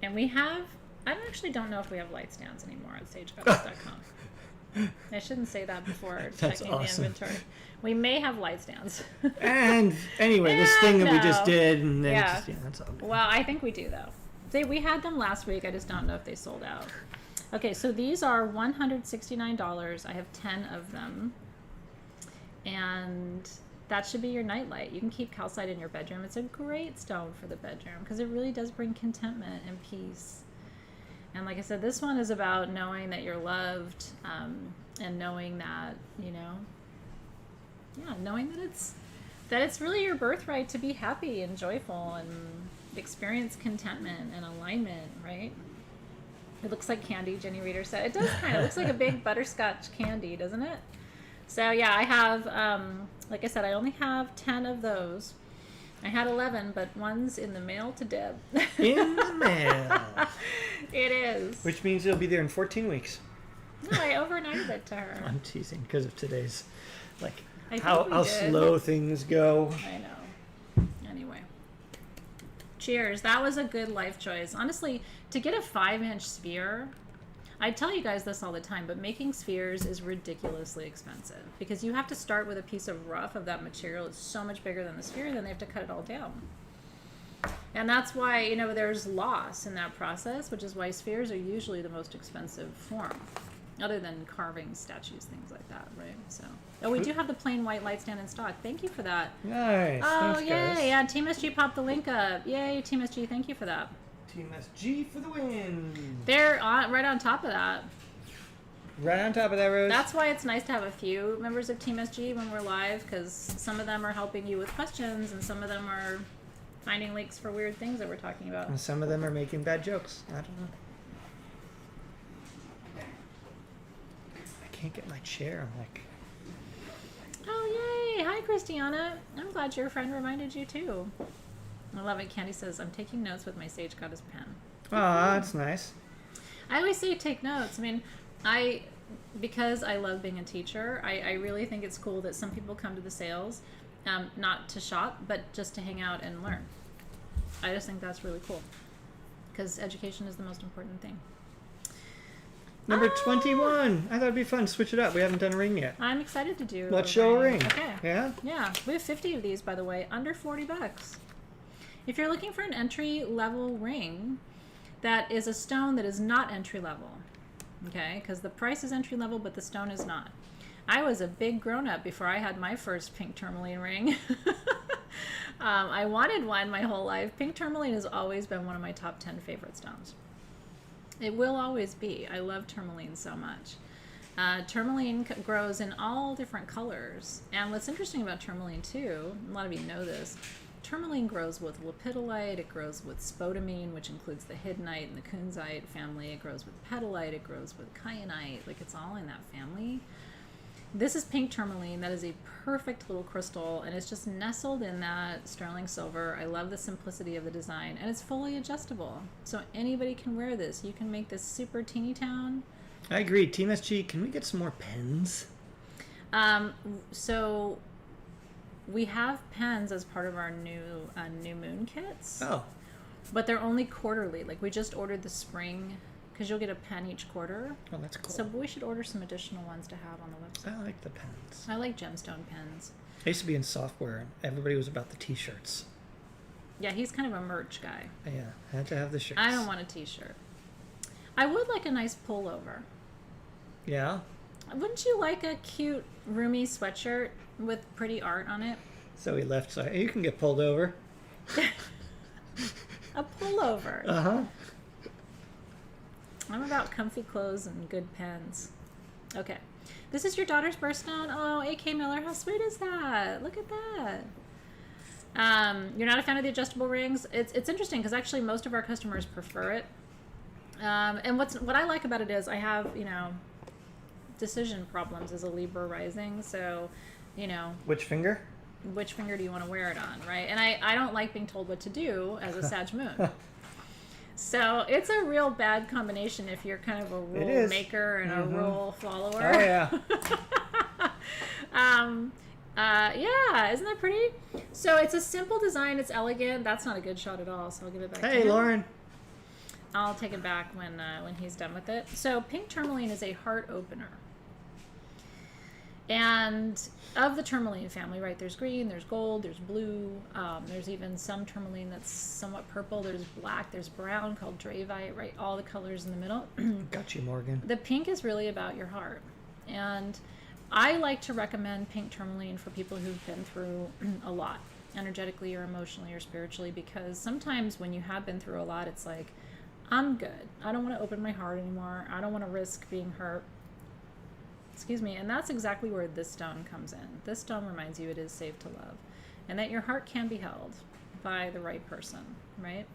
And we have, I actually don't know if we have light stands anymore at sagegoddess.com. I shouldn't say that before That's checking awesome. the inventory. We may have light stands. And anyway, this thing that we just did, and then Yeah. that's all good. Well, I think we do though. We had them last week. I just don't know if they sold out. Okay, so these are $169. I have 10 of them. And that should be your nightlight. You can keep calcite in your bedroom. It's a great stone for the bedroom because it really does bring contentment and peace. And like I said, this one is about knowing that you're loved, and knowing that, knowing that it's really your birthright to be happy and joyful and experience contentment and alignment, right? It looks like candy, Jenny Reader said. It does kind of. Looks like a big butterscotch candy, doesn't it? So yeah, I have, like I said, I only have 10 of those. I had 11, but one's in the mail to Deb. In the mail. It is. Which means it'll be there in 14 weeks. No, I overnighted it to her. I'm teasing because of today's, I think how we did. slow things go. I know. Anyway. Cheers. That was a good life choice. Honestly, to get a 5-inch sphere, I tell you guys this all the time, but making spheres is ridiculously expensive because you have to start with a piece of rough of that material. It's so much bigger than the sphere, then they have to cut it all down. And that's why, there's loss in that process, which is why spheres are usually the most expensive form, other than carving statues, things like that, right? So, we do have the plain white light stand in stock. Thank you for that. Nice. Oh, Thanks, yay. guys. Yeah, Team SG popped the link up. Yay, Team SG. Thank you for that. Team SG for the win. They're right on top of that. Right on top of that, Rose. That's why it's nice to have a few members of Team SG when we're live, because some of them are helping you with questions, and some of them are finding links for weird things that we're talking about. And some of them are making bad jokes. I don't know. I can't get my chair. I'm like, Oh, yay. Hi, Christiana. I'm glad your friend reminded you, too. I love it. Candy says, I'm taking notes with my Sage Goddess pen. oh, that's nice. I always say take notes. I mean, because I love being a teacher, I really think it's cool that some people come to the sales, not to shop, but just to hang out and learn. I just think that's really cool because education is the most important thing. Number 21. I thought it'd be fun to switch it up. We haven't done a ring yet. I'm excited to do Let's show a ring. Okay. Yeah? Yeah. We have 50 of these, by the way, under $40. If you're looking for an entry-level ring that is a stone that is not entry-level, okay, because the price is entry-level, but the stone is not. I was a big grown-up before I had my first pink tourmaline ring. I wanted one my whole life. Pink tourmaline has always been one of my top 10 favorite stones. It will always be. I love tourmaline so much. Tourmaline grows in all different colors. And what's interesting about tourmaline too, a lot of you know this, tourmaline grows with lepidolite, it grows with spodumene, which includes the hiddenite and the kunzite family, it grows with pedalite, it grows with kyanite, like it's all in that family. This is pink tourmaline. That is a perfect little crystal, and it's just nestled in that sterling silver. I love the simplicity of the design, and it's fully adjustable. So anybody can wear this. You can make this super teeny town. I agree. Team SG, can we get some more pens? So we have pens as part of our new moon kits. Oh. But they're only quarterly. Like we just ordered the spring, because you'll get a pen each quarter. Oh, that's cool. So we should order some additional ones to have on the website. I like the pens. I like gemstone pens. I used to be in software, and everybody was about the t-shirts. Yeah, he's kind of a merch guy. Yeah, had to have the shirts. I don't want a t-shirt. I would like a nice pullover. Yeah? Wouldn't you like a cute, roomy sweatshirt with pretty art on it? So he left, so you can get pulled over. A pullover. Uh-huh. I'm about comfy clothes and good pens. Okay. This is your daughter's birthstone. Oh, A.K. Miller, how sweet is that? Look at that. You're not a fan of the adjustable rings? It's interesting because actually most of our customers prefer it. And what I like about it is I have, decision problems as a Libra rising. So, Which finger? which finger do you want to wear it on, right? And I don't like being told what to do as a Sag moon. So it's a real bad combination if you're kind of a rule maker and a rule follower. Oh, yeah. Yeah, isn't that pretty? So it's a simple design. It's elegant. That's not a good shot at all, so I'll give it back to him. Hey, Lauren. I'll take it back when he's done with it. So pink tourmaline is a heart opener. And of the tourmaline family, right, there's green, there's gold, there's blue, there's even some tourmaline that's somewhat purple, there's black, there's brown called Dravite, right, all the colors in the middle. Got you, Morgan. The pink is really about your heart. And I like to recommend pink tourmaline for people who've been through a lot, energetically or emotionally or spiritually, because sometimes when you have been through a lot, it's like, I'm good. I don't want to open my heart anymore. I don't want to risk being hurt. Excuse me, and that's exactly where this stone comes in. This stone reminds you it is safe to love, and that your heart can be held by the right person, right?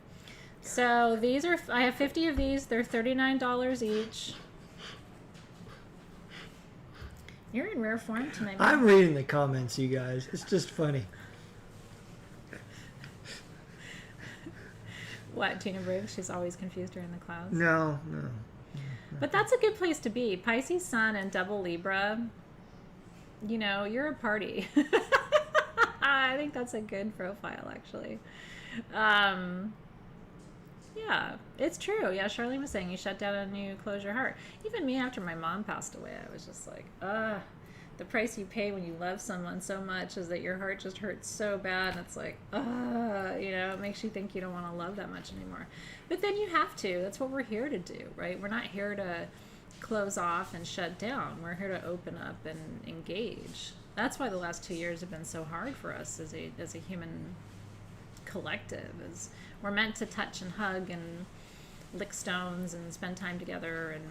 So these are, I have 50 of these. They're $39 each. You're in rare form tonight. I'm reading the comments, you guys. It's just funny. What, Tina Briggs? She's always confused her in the clouds. No. But that's a good place to be. Pisces Sun and double Libra, you're a party. I think that's a good profile, actually. Yeah, it's true. Yeah, Charlene was saying you shut down and you close your heart. Even me, after my mom passed away, I was just like, the price you pay when you love someone so much is that your heart just hurts so bad, and it's like, it makes you think you don't want to love that much anymore. But then you have to. That's what we're here to do, right? We're not here to close off and shut down. We're here to open up and engage. That's why the last 2 years have been so hard for us as a human collective. Is we're meant to touch and hug and lick stones and spend time together, and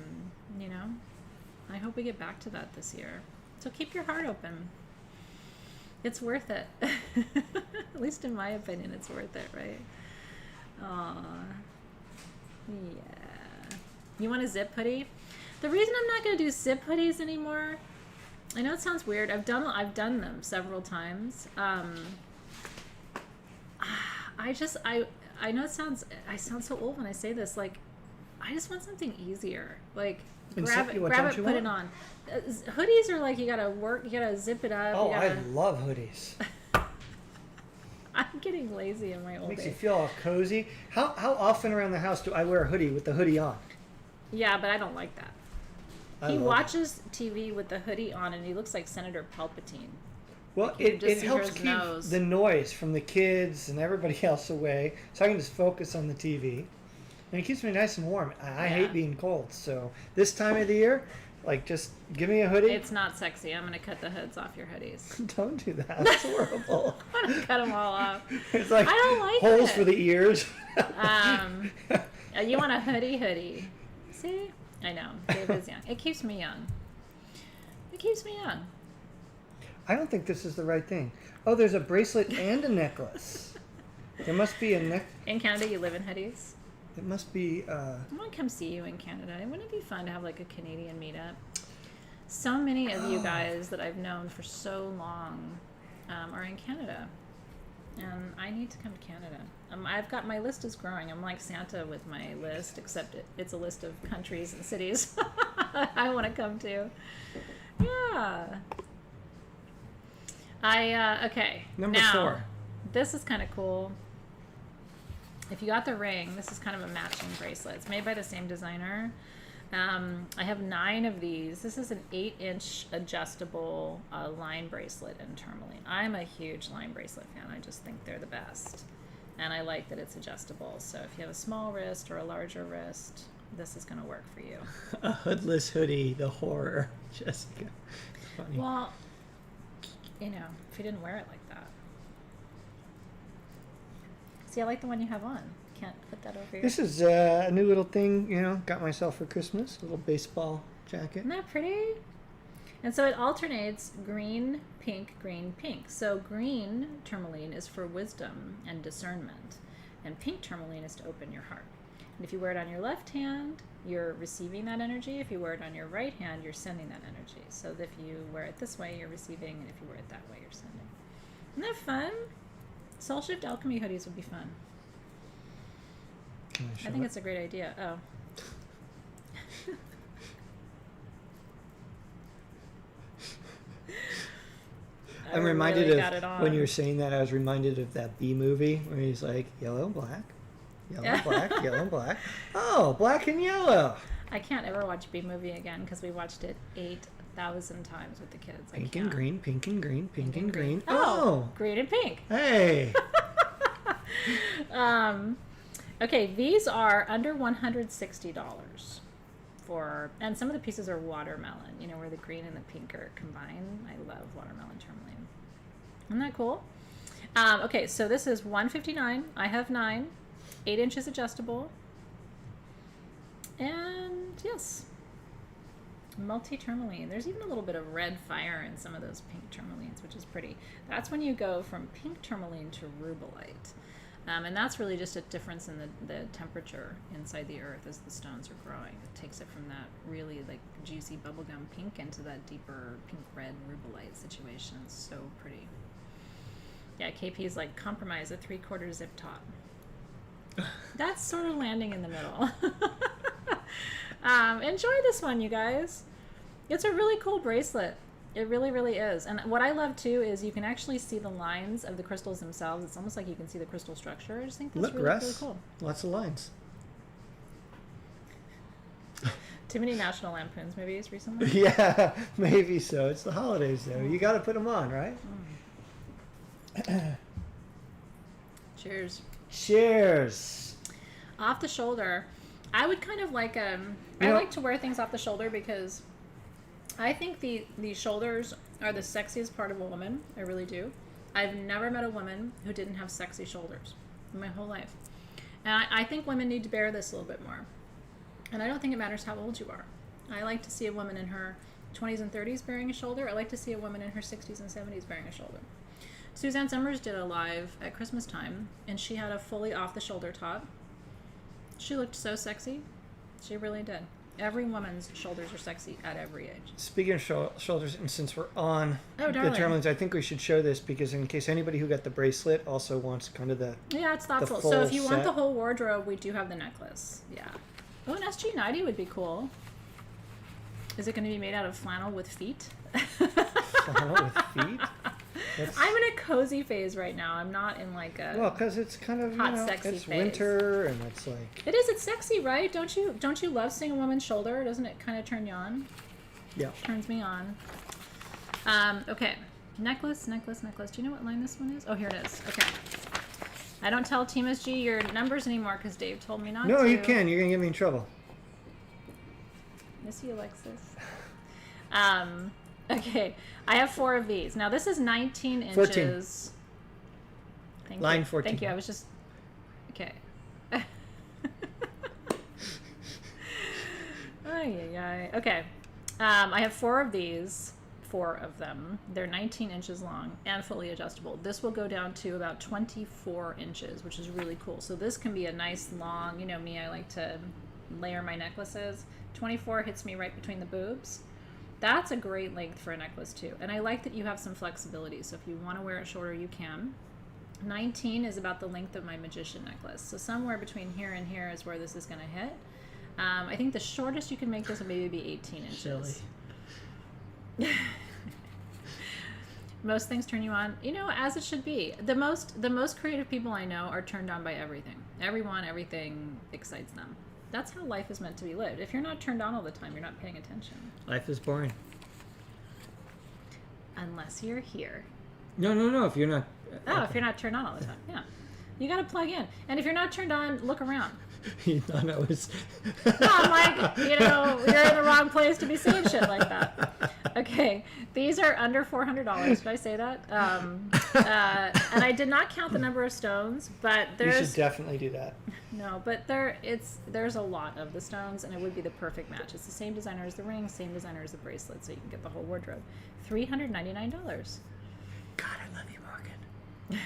I hope we get back to that this year. So keep your heart open. It's worth it. At least in my opinion, it's worth it, right? Aww. Yeah. You want a zip hoodie? The reason I'm not going to do zip hoodies anymore, I know it sounds weird. I've done them several times. I know I sound so old when I say this. Like, I just want something easier. Like, grab it, put it on. Hoodies are like, you gotta zip it up. Oh, I love hoodies. I'm getting lazy in my old age. Makes you feel all cozy. How often around the house do I wear a hoodie with the hoodie on? Yeah, but I don't like that. He watches TV with the hoodie on, and he looks like Senator Palpatine. Well, Like it helps keep the noise from the kids and everybody else away, so I can just focus on the TV. And it keeps me nice and warm. I hate being cold, so this time of the year, like, just give me a hoodie. It's not sexy. I'm going to cut the hoods off your hoodies. Don't do that. That's horrible. I'm going to cut them all off. It's like, I don't like holes it. for the ears. You want a hoodie. See? I know. Dave is young. It keeps me young. I don't think this is the right thing. Oh, there's a bracelet and a necklace. There must be a neck. In Canada, you live in hoodies? It must be. I want to come see you in Canada. Wouldn't it be fun to have like a Canadian meetup? So many of you guys that I've known for so long are in Canada. And I need to come to Canada. I've got, my list is growing. I'm like Santa with my list, except it's a list of countries and cities I want to come to. Yeah. Okay. Number now, 4. This is kind of cool. If you got the ring, this is kind of a matching bracelet. It's made by the same designer. I have 9 of these. This is an 8-inch adjustable line bracelet in tourmaline. I'm a huge line bracelet fan. I just think they're the best. And I like that it's adjustable. So if you have a small wrist or a larger wrist, this is going to work for you. A hoodless hoodie, the horror. Jessica. Funny. Well, you know, if you didn't wear it like that. See, I like the one you have on. Can't put that over here. This is a new little thing, got myself for Christmas. A little baseball jacket. Isn't that pretty? And so it alternates green, pink, green, pink. So green tourmaline is for wisdom and discernment. And pink tourmaline is to open your heart. And if you wear it on your left hand, you're receiving that energy. If you wear it on your right hand, you're sending that energy. So if you wear it this way, you're receiving. And if you wear it that way, you're sending. Isn't that fun? Soul Shift Alchemy hoodies would be fun. I think it's a great idea. Oh. I'm reminded of, when you were saying that, I was reminded of that B movie where he's like, yellow, black, yellow, black. Oh, black and yellow. I can't ever watch B movie again because we watched it 8,000 times with the kids. Pink and green, pink and green, pink and green. Oh, green and pink. Hey. Okay, these are under $160 and some of the pieces are watermelon, where the green and the pink are combined. I love watermelon tourmaline. Isn't that cool? Okay, so this is $159. I have 9, 8 inches adjustable. And yes, multi-tourmaline. There's even a little bit of red fire in some of those pink tourmalines, which is pretty. That's when you go from pink tourmaline to rubelite. And that's really just a difference in the temperature inside the earth as the stones are growing. It takes it from that really like juicy bubblegum pink into that deeper pink-red rubelite situation. It's so pretty. Yeah, KP is like compromise a 3/4 zip top. That's sort of landing in the middle. Enjoy this one, you guys. It's a really cool bracelet. It really, really is. And what I love, too, is you can actually see the lines of the crystals themselves. It's almost like you can see the crystal structure. I just think that's really cool. Lots of lines. Too many National Lampoons movies recently? Yeah, maybe so. It's the holidays, though. You got to put them on, right? Cheers. Cheers. Off the shoulder. I would kind of like, I like to wear things off the shoulder because I think the shoulders are the sexiest part of a woman. I really do. I've never met a woman who didn't have sexy shoulders in my whole life. And I think women need to bear this a little bit more. And I don't think it matters how old you are. I like to see a woman in her 20s and 30s bearing a shoulder. I like to see a woman in her 60s and 70s bearing a shoulder. Suzanne Summers did a live at Christmas time, and she had a fully off-the-shoulder top. She looked so sexy. She really did. Every woman's shoulders are sexy at every age. Speaking of shoulders, and since we're on the darling. tourmalines, I think we should show this because in case anybody who got the bracelet also wants kind of the Yeah, it's thoughtful. full So if you want set. the whole wardrobe, we do have the necklace. Yeah. Oh, an SG90 would be cool. Is it going to be made out of flannel with feet? flannel with feet. I'm in a cozy phase right now. I'm not in like a Well, because it's kind of hot, sexy it's phase. winter and it's like It is. It's sexy, right? Don't you love seeing a woman's shoulder? Doesn't it kind of turn you on? yeah. Turns me on. Okay. Necklace. Do you know what line this one is? Oh, here it is. Okay. I don't tell Team SG your numbers anymore because Dave told me not to. No, you can. You're gonna get me in trouble. Miss you, Alexis. Okay. I have 4 of these. Now, this is 19 inches. 14. Thank Line you. 14. Thank you. I was just... Okay. Okay. I have 4 of these. 4 of them. They're 19 inches long and fully adjustable. This will go down to about 24 inches, which is really cool. So this can be a nice long, you know me, I like to layer my necklaces. 24 hits me right between the boobs. That's a great length for a necklace too. And I like that you have some flexibility. So if you want to wear it shorter, you can. 19 is about the length of my magician necklace. So somewhere between here and here is where this is going to hit. I think the shortest you can make this would maybe be 18 inches. Silly. Most things turn you on, you know, as it should be. The most creative people I know are turned on by everything. Everything excites them. That's how life is meant to be lived. If you're not turned on all the time, you're not paying attention. Life is boring. Unless you're here. No. If you're not. Oh, if you're not turned on all the time, yeah. You got to plug in. And if you're not turned on, look around. You thought I was. No, I'm like, you know, you're in the wrong place to be saying shit like that. Okay, these are under $400. Did I say that? And I did not count the number of stones, but You there's should definitely do that. no, but there's a lot of the stones, and it would be the perfect match. It's the same designer as the ring, same designer as the bracelet, so you can get the whole wardrobe. $399. God, I love you, Morgan.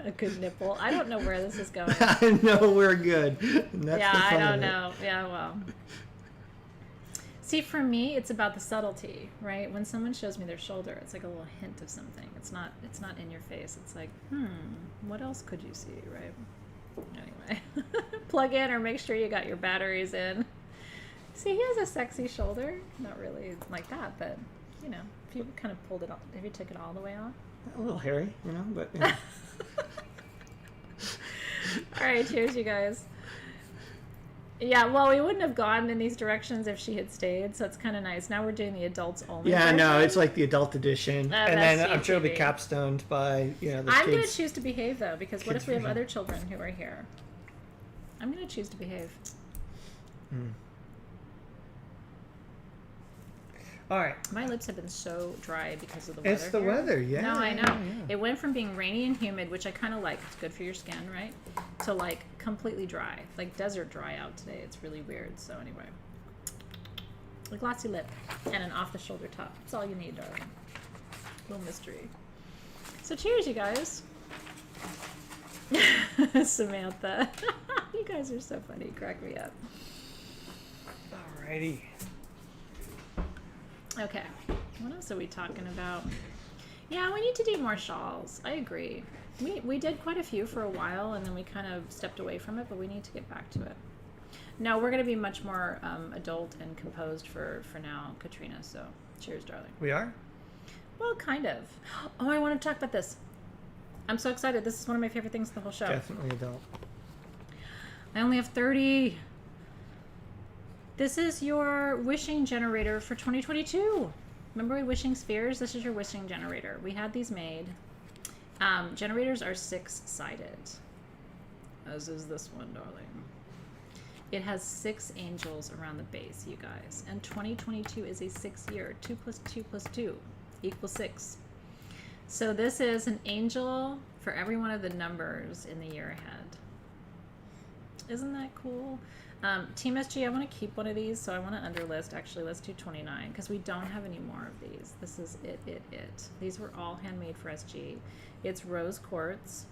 A good nipple. I don't know where this is going. I know we're good. And that's Yeah, the I fun don't of it. know. Yeah, well. See, for me, it's about the subtlety, right? When someone shows me their shoulder, it's like a little hint of something. It's not in your face. It's like, what else could you see, right? Anyway, plug in or make sure you got your batteries in. See, he has a sexy shoulder. Not really like that, but, you know, if you kind of pulled it off, if you took it all the way off. A little hairy, you know, but. You know. All right, cheers, you guys. Yeah, well, we wouldn't have gone in these directions if she had stayed, so it's kind of nice. Now we're doing the adults only. Yeah, no, version. it's like the adult edition, and then I'm sure it'll be SGTV. capstoned by the I'm going to kids. choose to behave, though, because what kids if we have version. other children who are here? I'm going to choose to behave. All right, My lips have been so dry because of the weather. it's the here. weather, yeah. No, I know. yeah. It went from being rainy and humid, which I kind of like. It's good for your skin, right? To like completely dry, like desert dry out today. It's really weird. So anyway, a glossy lip and an off-the-shoulder top. That's all you need, darling. Little mystery. So cheers, you guys. Samantha, you guys are so funny. Crack me up. Alrighty. Okay, what else are we talking about? Yeah, we need to do more shawls. I agree. We did quite a few for a while, and then we kind of stepped away from it, but we need to get back to it. No, we're going to be much more adult and composed for now, Katrina, so cheers, darling. We are? Well, kind of. Oh, I want to talk about this. I'm so excited. This is one of my favorite things of the whole show. Definitely adult. I only have 30. This is your wishing generator for 2022. Remember we had wishing spheres? This is your wishing generator. We had these made. Generators are 6-sided, as is this one, darling. It has 6 angels around the base, you guys. And 2022 is a 6-year. 2 + 2 + 2 = 6. So this is an angel for every one of the numbers in the year ahead. Isn't that cool? Team SG, I want to keep one of these, so I want to underlist. Actually, let's do 29, because we don't have any more of these. This is it. These were all handmade for SG. It's rose quartz,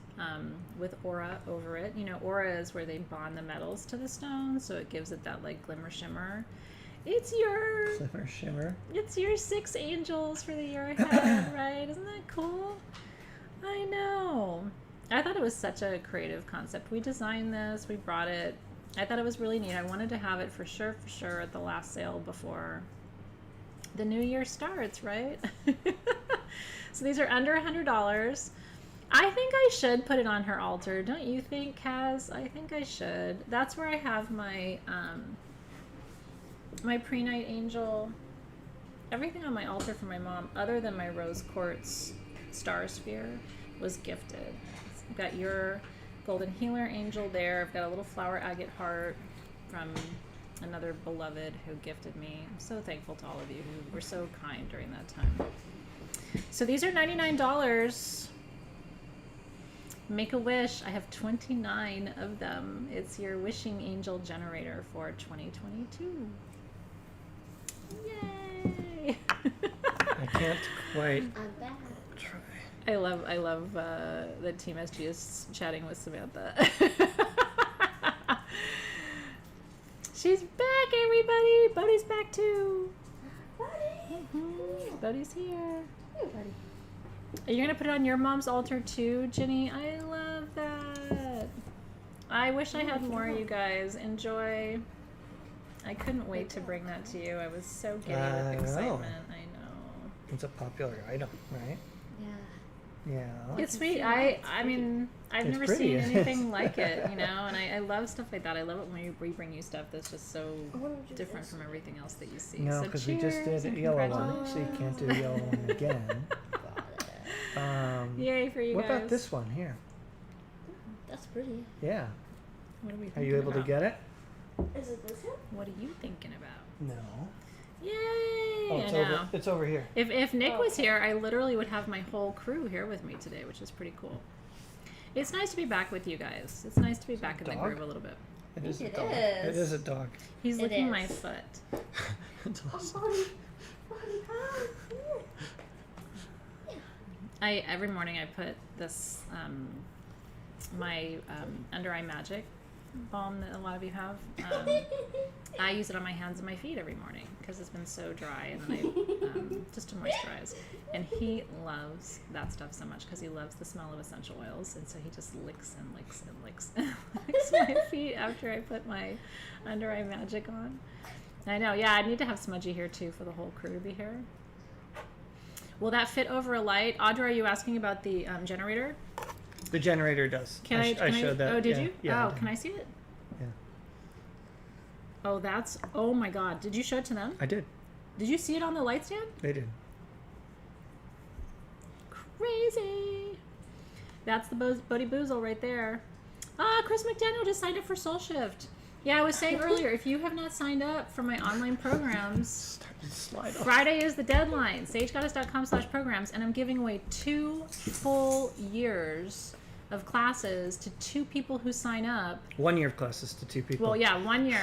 with aura over it. You know, aura is where they bond the metals to the stone, so it gives it that like glimmer shimmer. It's your Glimmer shimmer. It's your 6 angels for the year ahead, right? Isn't that cool? I know. I thought it was such a creative concept. We designed this, we brought it. I thought it was really neat. I wanted to have it for sure at the last sale before the new year starts, right? So these are under $100. I think I should put it on her altar. Don't you think, Kaz? I think I should. That's where I have my my pre-night angel. Everything on my altar for my mom, other than my rose quartz star sphere, was gifted. I've got your golden healer angel there. I've got a little flower agate heart from another beloved who gifted me. I'm so thankful to all of you who were so kind during that time. So these are $99. Make a wish. I have 29 of them. It's your wishing angel generator for 2022. Yay! I can't quite I'm back. try. I love that Team SG is chatting with Samantha. She's back, everybody. Bodhi's back too. Bodhi's here. Buddy. Are you gonna put it on your mom's altar too, Ginny? I love that. I wish I had more, you guys. Enjoy. I couldn't wait to bring that to you. I was so giddy I with know. excitement. I know. It's a popular item, right? Yeah. Yeah. It's sweet. I mean, I've It's never pretty. seen anything like it, you know, and I love stuff like that. I love it when we bring you stuff that's just so I wanna do different this. from everything else that you see. No, So because we just cheers did and a yellow one, congratulations. so you can't do a yellow one again. Got it. Yay for you What guys. about this one here? That's pretty. Yeah. What are we Are thinking you able about? to get it? Is it this one? What are you thinking about? No. Yay! Oh, I it's know. over. It's over here. If Nick Oh, was okay. here, I literally would have my whole crew here with me today, which is pretty cool. It's nice to be back with you guys. It's nice to be back in the Dog? groove a little bit. It is a It dog. is. It is a dog. He's It licking my is. foot. It's awesome. Every morning I put this my under eye magic balm that a lot of you have. I use it on my hands and my feet every morning because it's been so dry, and then I just to moisturize. And he loves that stuff so much because he loves the smell of essential oils, and so he just licks and licks and licks and licks my feet after I put my under eye magic on. I know, yeah, I need to have Smudgy here too for the whole crew to be here. Will that fit over a light? Audra, are you asking about the generator? The generator does. Can I showed that. Oh, did yeah. you? Yeah. Oh, can I see it? Yeah. Oh, that's. Oh my God! Did you show it to them? I did. Did you see it on the light stand? They did. Crazy. That's the Bodhi Boozle right there. Ah, Chris McDaniel just signed up for Soul Shift. Yeah, I was saying earlier, if you have not signed up for my online programs, Started to slide off. Friday is the deadline. SageGoddess.com/programs, and I'm giving away 2 full years of classes to 2 people who sign up. 1 year of classes to 2 people. Well, yeah, 1 year.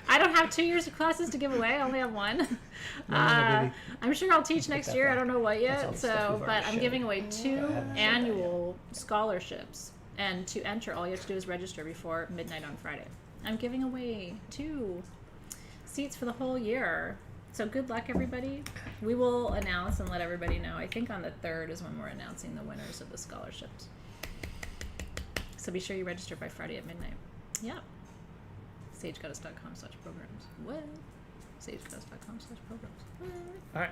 I don't have 2 years of classes to give away. I only have 1. baby. I'm sure I'll teach next that year. I back. don't know what That's all yet. the stuff So, we've but already I'm shown. giving away 2 haven't shown annual scholarships. And to enter, all you have to do is register before midnight on Friday. I'm giving away 2 seats for the whole year. So good luck, everybody. We will announce and let everybody know. I think on the 3rd is when we're announcing the winners of the scholarships. So be sure you register by Friday at midnight. Yeah. SageGoddess.com/programs. What? SageGoddess.com/programs. What? All right.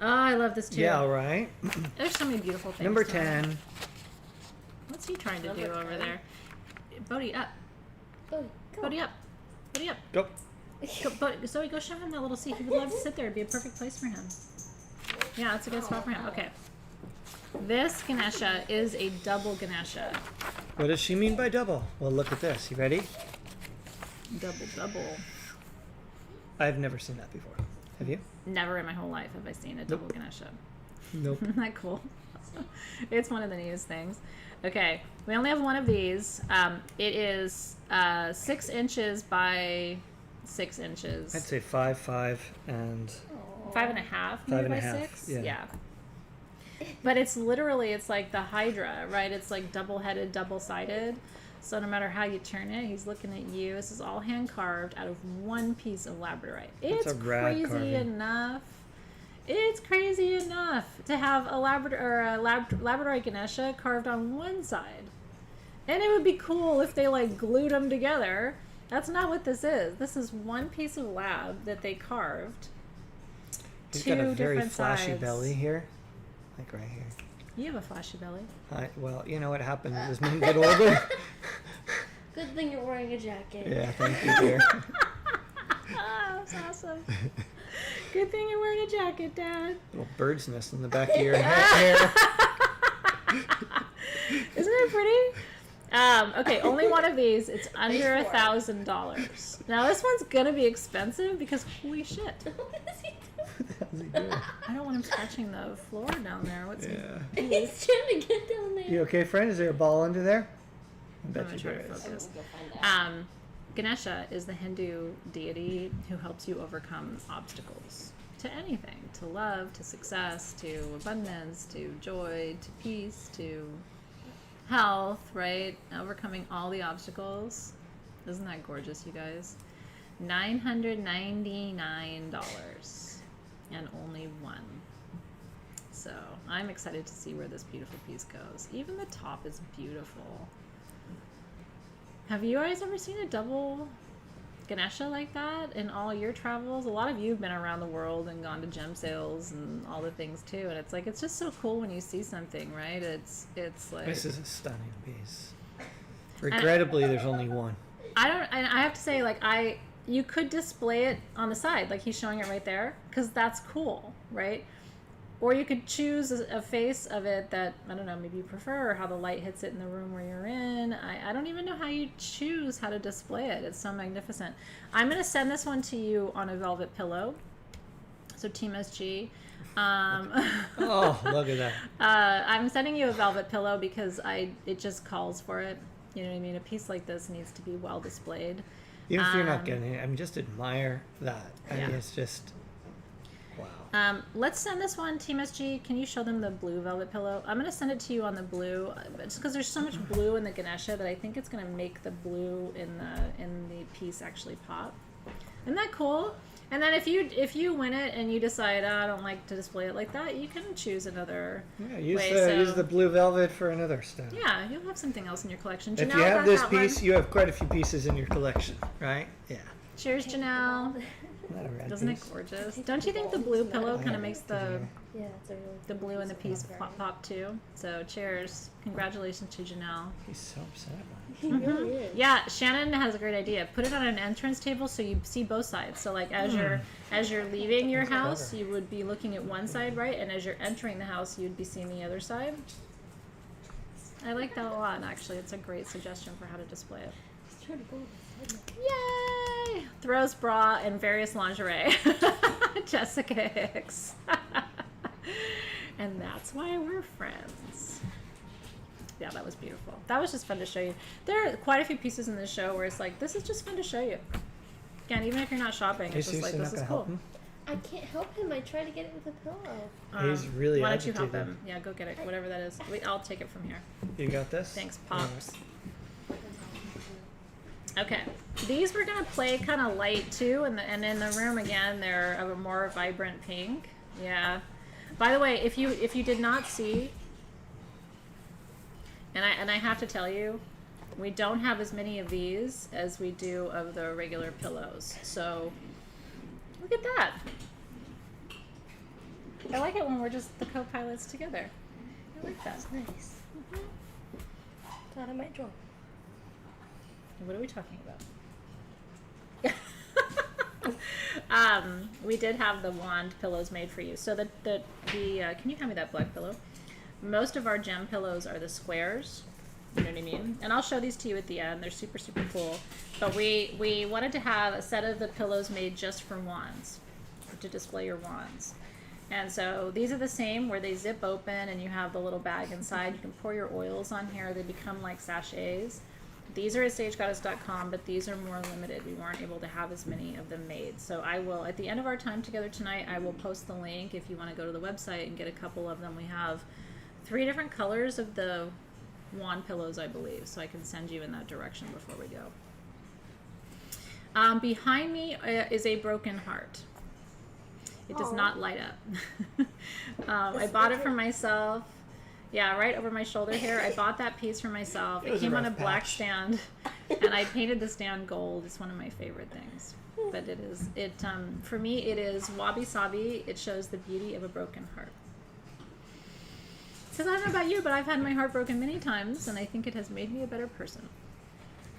Oh, I love this too. Yeah, all right. There's so many beautiful things. Number to it. 10. What's he trying to Number do over 10? there? Bodhi up. Go, go. Bodhi up. Bodhi up. Go. Zoe, go show him that little seat. He would love to sit there. It'd be a perfect place for him. Yeah, it's a good spot for him. Okay. This Ganesha is a double Ganesha. What does she mean by double? Well, look at this. You ready? Double. I've never seen that before. Have you? Never in my whole life have I seen a double Ganesha. Nope. Isn't that cool? It's one of the neatest things. Okay, we only have 1 of these. It is 6 inches by 6 inches. I'd say 5, 5, and 5.5 maybe 5.5, by 6. yeah. But it's literally, it's like the Hydra, right? It's like double-headed, double-sided. So no matter how you turn it, he's looking at you. This is all hand-carved out of one piece of Labradorite. It's crazy enough. It's crazy enough to have a Labradorite Ganesha carved on one side. And it would be cool if they like glued them together. That's not what this is. This is one piece of lab that they carved. He's two got a very different flashy sides. belly here. Like right here. You have a flashy belly. Well, you know what happens as men get older. Good thing you're wearing a jacket. Yeah, thank you, dear. That's awesome. Good thing you're wearing a jacket, Dad. Little bird's nest in the back of your hair. Isn't it pretty? Okay, only one of these. It's under $1,000. Now this one's gonna be expensive because holy shit. What is he doing? How's he doing? I don't want him scratching the floor down there. What's he? He's trying to get down there. You okay, friend? Is there a ball under there? I I'm bet gonna you try there to is. focus. Go find out. Ganesha is the Hindu deity who helps you overcome obstacles to anything, to love, to success, to abundance, to joy, to peace, to health, right? Overcoming all the obstacles. Isn't that gorgeous, you guys? $999 and only one. So I'm excited to see where this beautiful piece goes. Even the top is beautiful. Have you guys ever seen a double Ganesha like that in all your travels? A lot of you have been around the world and gone to gem sales and all the things too, and it's like it's just so cool when you see something, right? It's like This is a stunning piece. Regrettably, there's only one. I have to say, like, you could display it on the side, like he's showing it right there, because that's cool, right? Or you could choose a face of it that, I don't know, maybe you prefer, or how the light hits it in the room where you're in. I don't even know how you choose how to display it. It's so magnificent. I'm going to send this one to you on a velvet pillow. So Team SG. Oh, look at that. I'm sending you a velvet pillow because it just calls for it. You know what I mean? A piece like this needs to be well displayed. Even if you're not getting it, I mean, just admire that. I mean, Yeah. it's just, wow. Let's send this one, Team SG. Can you show them the blue velvet pillow? I'm going to send it to you on the blue, just because there's so much blue in the Ganesha that I think it's going to make the blue in the piece actually pop. Isn't that cool? And then if you win it and you decide, I don't like to display it like that, you can choose another Yeah, use way. use the blue velvet for another stone. Yeah, you'll have something else in your collection. If Janelle you have got this that piece, one. you have quite a few pieces in your collection, right? Yeah. Cheers, Janelle. Not a red Doesn't piece. it gorgeous? Don't you think the blue pillow kind of makes the Yeah, it's a really the blue in the piece pop too? So cheers. Congratulations to Janelle. He's so upset about He really is. Yeah, Shannon has a great idea. Put it on an entrance table so you see both sides. So like as you're leaving your That's house, clever. you would be looking at one side, right? And as you're entering the house, you'd be seeing the other side. I like that a lot, actually. It's a great suggestion for how to display it. He's trying to go. Yay! Throws bra and various lingerie. Jessica Hicks. And that's why we're friends. Yeah, that was beautiful. That was just fun to show you. There are quite a few pieces in this show where it's like, this is just fun to show you. Again, even if you're not shopping, it. it's Are you just like, seriously this not is going to cool. help him? I can't help him. I try to get it with a pillow. He's really Why don't you help agitated. him? Yeah, go get it. Whatever that is. I'll take it from here. You got this? Thanks, Pops. Okay, these we're gonna play kind of light too, and in the room again they're of a more vibrant pink. Yeah. By the way, if you did not see, and I have to tell you, we don't have as many of these as we do of the regular pillows. So look at that. I like it when we're just the co-pilots together. I like that. That's nice. Thought I might draw. What are we talking about? We did have the wand pillows made for you. So can you hand me that black pillow? Most of our gem pillows are the squares. You know what I mean? And I'll show these to you at the end. They're super, super cool. But we wanted to have a set of the pillows made just for wands, to display your wands. And so these are the same, where they zip open and you have the little bag inside. You can pour your oils on here. They become like sachets. These are at sagegoddess.com, but these are more limited. We weren't able to have as many of them made. So I will, at the end of our time together tonight, I will post the link if you want to go to the website and get a couple of them. We have 3 different colors of the wand pillows, I believe, so I can send you in that direction before we go. Behind me is a broken heart. It does not light up. I bought it for myself. Yeah, right over my shoulder here. I bought that piece for myself. It came on a black stand, and I painted the stand gold. It's one of my favorite things. But for me, it is wabi-sabi. It shows the beauty of a broken heart. Because I don't know about you, but I've had my heart broken many times, and I think it has made me a better person.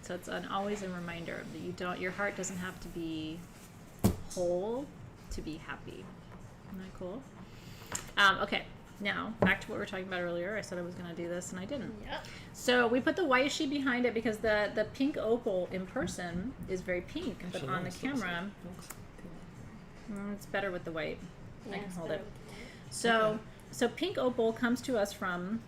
So it's always a reminder that your heart doesn't have to be whole to be happy. Isn't that cool? Okay. Now, back to what we were talking about earlier. I said I was going to do this, and I didn't. Yep. So we put the white sheet behind it because the pink opal in person is very pink, but on the camera, it's better with the white. Yeah, I can it's hold better it. with the white. So pink opal comes to us from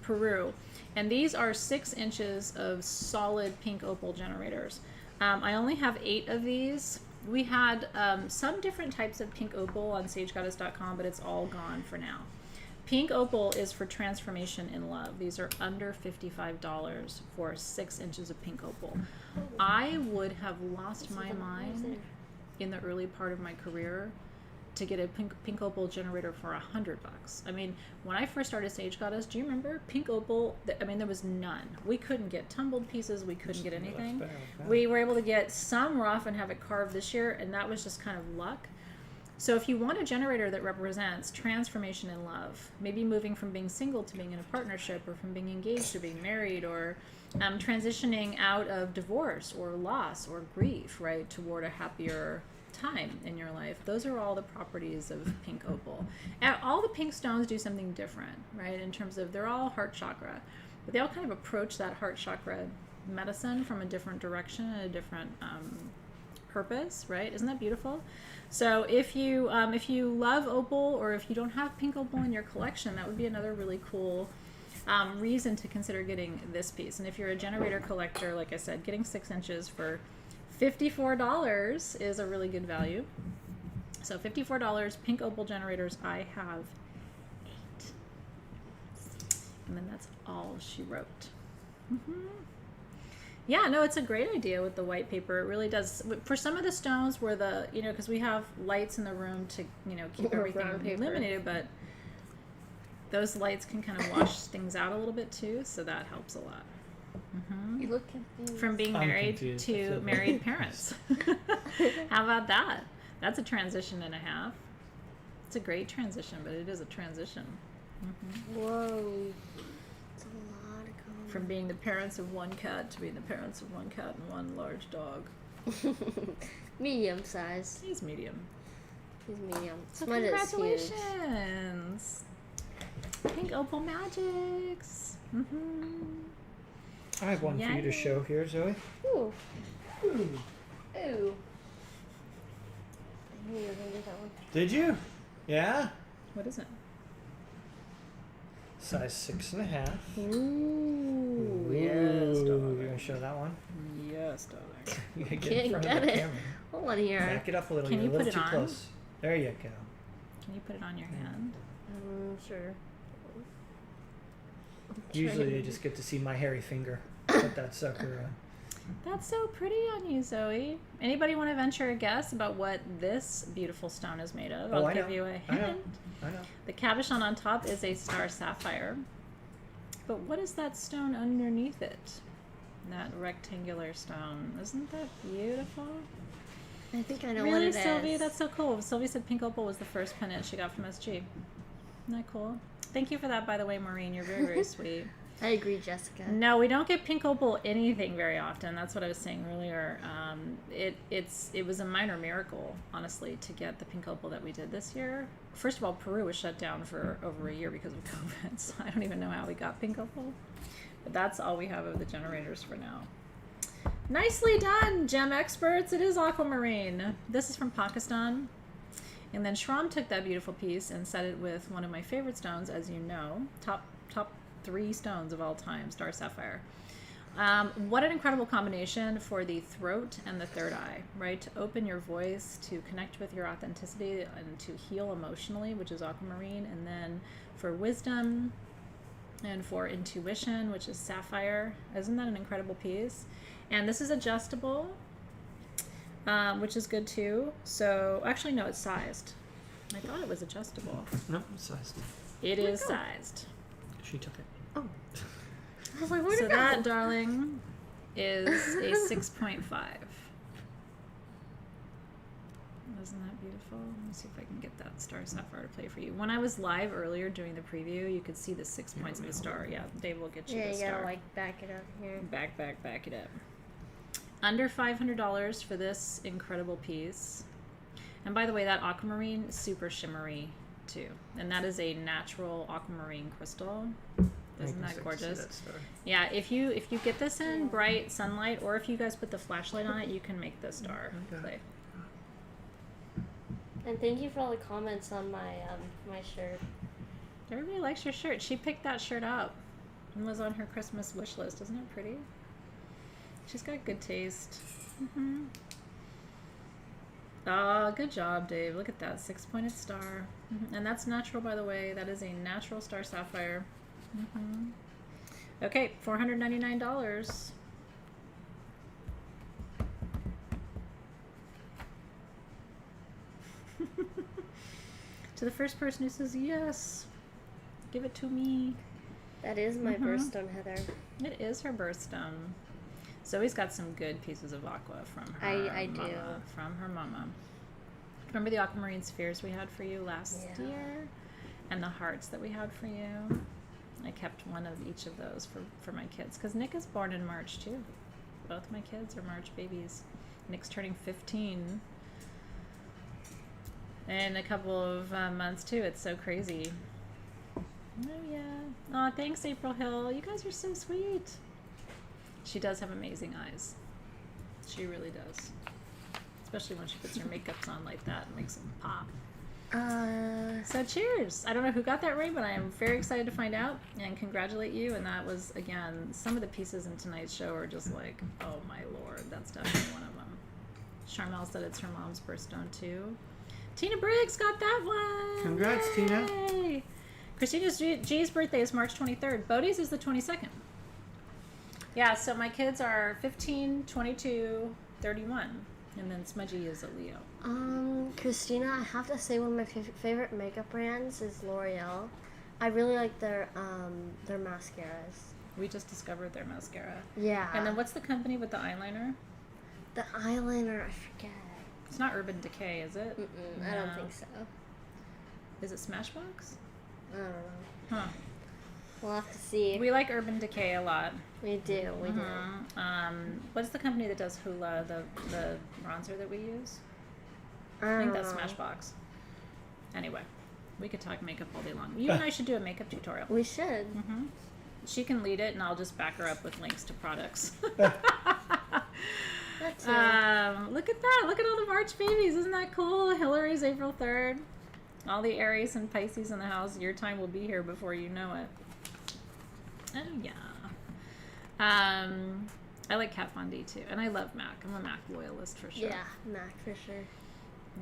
Peru, and these are 6 inches of solid pink opal generators. I only have 8 of these. We had some different types of pink opal on sagegoddess.com, but it's all gone for now. Pink opal is for transformation in love. These are under $55 for 6 inches of pink opal. I would have lost my mind in the early part of my career to get a pink opal generator for $100. I mean, when I first started Sage Goddess, do you remember pink opal? I mean, there was none. We couldn't get tumbled pieces. We couldn't get anything. We were able to get some rough and have it carved this year, and that was just kind of luck. So if you want a generator that represents transformation in love, maybe moving from being single to being in a partnership, or from being engaged to being married, or transitioning out of divorce or loss or grief, right, toward a happier time in your life, those are all the properties of pink opal. And all the pink stones do something different, right, in terms of they're all heart chakra, but they all kind of approach that heart chakra medicine from a different direction and a different purpose, right? Isn't that beautiful? So if you love opal, or if you don't have pink opal in your collection, that would be another really cool reason to consider getting this piece. And if you're a generator collector, like I said, getting 6 inches for $54 is a really good value. So $54, pink opal generators. I have 8. And then that's all she wrote. Yeah, no, it's a great idea with the white paper. It really does. For some of the stones where because we have lights in the room to, keep everything illuminated, but those lights can kind of wash things out a little bit too, so that helps a lot. You look confused. From being married to married parents. How about that? That's a transition and a half. It's a great transition, but it is a transition. Whoa. It's a lot of going. From being the parents of one cat to being the parents of one cat and one large dog. Medium size. He's medium. He's medium. So Mine is huge. congratulations. Pink opal magics. I have one for you to show here, Zoe. Ooh. Ooh. Ooh. I knew you were going to get that one. Did you? Yeah? What is it? Size 6.5. Ooh. Yes, Ooh, darling. you gonna show that one? Yes, darling. You gotta Can't in front get of the it. camera. Hold on here. Back it up a little. Can You're you a put little it too on? close. There you go. Can you put it on your hand? Sure. Usually they just get to see my hairy finger. Put that sucker on. That's so pretty on you, Zoe. Anybody want to venture a guess about what this beautiful stone is made of? I'll give you a hint. I know. The cabochon on top is a star sapphire. But what is that stone underneath it? That rectangular stone. Isn't that beautiful? I think I know Really, what it is. Sylvie? That's so cool. Sylvie said pink opal was the first pendant she got from SG. Isn't that cool? Thank you for that, by the way, Maureen. You're very, very sweet. I agree, Jessica. No, we don't get pink opal anything very often. That's what I was saying earlier. It was a minor miracle, honestly, to get the pink opal that we did this year. First of all, Peru was shut down for over a year because of COVID, so I don't even know how we got pink opal. But that's all we have of the generators for now. Nicely done, gem experts. It is aquamarine. This is from Pakistan. And then Shram took that beautiful piece and set it with one of my favorite stones, as you know, top 3 stones of all time, star sapphire. What an incredible combination for the throat and the third eye, right? To open your voice, to connect with your authenticity, and to heal emotionally, which is Aquamarine. And then for wisdom and for intuition, which is Sapphire. Isn't that an incredible piece? And this is adjustable, which is good too. So, actually, no, it's sized. I thought it was adjustable. No, it's sized. It is sized. She took it. Oh. I was like, where'd So it go? that, darling, is a 6.5. Isn't that beautiful? Let me see if I can get that star sapphire to play for you. When I was live earlier doing the preview, you could see the 6 points of the star. Yeah, Dave will get you Yeah, the you star. gotta like back it up here. Back it up. Under $500 for this incredible piece. And by the way, that aquamarine is super shimmery too. And that is a natural aquamarine crystal. Isn't that gorgeous? Yeah, if you get this in bright sunlight, or if you guys put the flashlight on it, you can make the star play. And thank you for all the comments on my my shirt. Everybody likes your shirt. She picked that shirt up and was on her Christmas wish list. Isn't it pretty? She's got good taste. Mm-hmm. Oh, good job, Dave. Look at that 6-pointed star. Mm-hmm. And that's natural, by the way. That is a natural star sapphire. Mm-hmm. Okay, $499. To the first person who says yes, give it to me. That is my birthstone, Heather. It is her birthstone. Zoe's got some good pieces of aqua from her I mama, do. From her mama. Remember the aquamarine spheres we had for you last year? And the hearts that we had for you? I kept one of each of those for my kids. Because Nick is born in March, too. Both my kids are March babies. Nick's turning 15 in a couple of months, too. It's so crazy. Oh, yeah. Oh, thanks, April Hill. You guys are so sweet. She does have amazing eyes. She really does. Especially when she puts her makeups on like that. It makes them pop. So cheers. I don't know who got that right, but I am very excited to find out and congratulate you. And that was, again, some of the pieces in tonight's show are just like, oh my Lord, that's definitely one of them. Charmel said it's her mom's birthstone too. Tina Briggs got that one. Congrats, Yay! Tina. Christina's G's birthday is March 23rd. Bodhi's is the 22nd. Yeah, so my kids are 15, 22, 31. And then Smudgy is a Leo. Christina, I have to say one of my favorite makeup brands is L'Oreal. I really like their mascaras. We just discovered their mascara. Yeah. And then what's the company with the eyeliner? The eyeliner, I forget. It's not Urban Decay, is it? I don't No. think so. Is it Smashbox? I don't know. Huh. We'll have to see. We like Urban Decay a lot. We do. What's the company that does Hoola, the bronzer that we use? I I think don't that's know. Smashbox. Anyway, we could talk makeup all day long. You and I should do a makeup tutorial. We should. She can lead it, and I'll just back her up with links to products. That too. Look at that. Look at all the March babies. Isn't that cool? Hillary's April 3rd. All the Aries and Pisces in the house. Your time will be here before you know it. Oh, yeah. I like Kat Von D, too. And I love MAC. I'm a MAC loyalist for sure. Yeah, MAC for sure.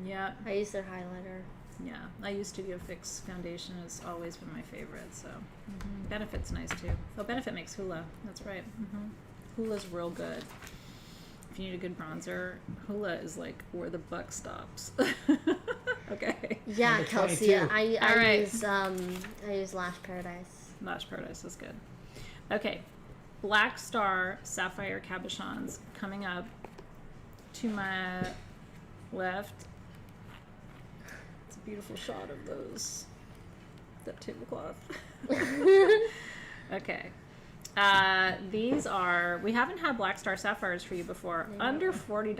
Yeah. I use their highlighter. Yeah. I used Studio Fix foundation. Has always been my favorite, so. Benefit's nice, too. Oh, Benefit makes Hoola. That's right. Hoola's real good. If you need a good bronzer, Hoola is like where the buck stops. Okay. Yeah, Number Kelsey. 22. I use Lash Paradise. Lash Paradise is good. Okay. Black Star Sapphire Cabochons coming up to my left. It's a beautiful shot of those. That tablecloth. Okay. These are, we haven't had Black Star Sapphires for you before. Under $40.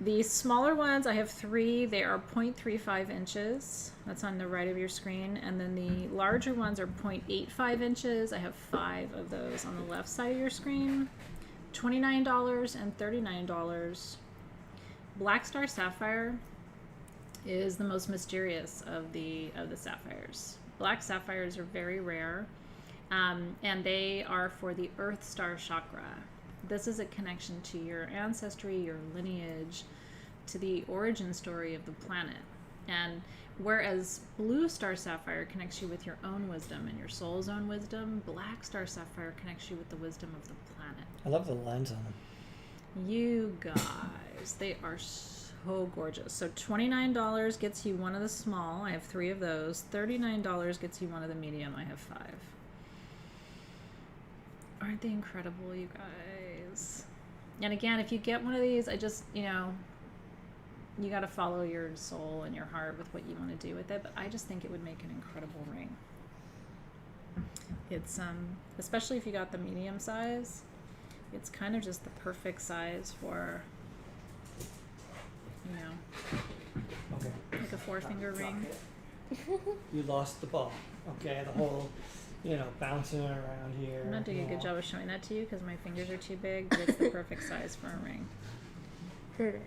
The smaller ones, I have 3. They are 0.35 inches. That's on the right of your screen. And then the larger ones are 0.85 inches. I have 5 of those on the left side of your screen. $29 and $39. Black Star Sapphire is the most mysterious of the sapphires. Black sapphires are very rare, And they are for the Earth Star Chakra. This is a connection to your ancestry, your lineage, to the origin story of the planet. And whereas Blue Star Sapphire connects you with your own wisdom and your soul's own wisdom, Black Star Sapphire connects you with the wisdom of the planet. I love the lens on them. You guys, they are so gorgeous. So $29 gets you one of the small. I have 3 of those. $39 gets you one of the medium. I have 5. Aren't they incredible, you guys? And again, if you get one of these, I just, you got to follow your soul and your heart with what you want to do with it. But I just think it would make an incredible ring. It's, especially if you got the medium size, it's kind of just the perfect size for, Okay. like a 4-finger ring. You lost the ball. Okay, the whole, bouncing around here. I'm not doing a good job of showing that to you because my fingers are too big, but it's the perfect size for a ring. It is.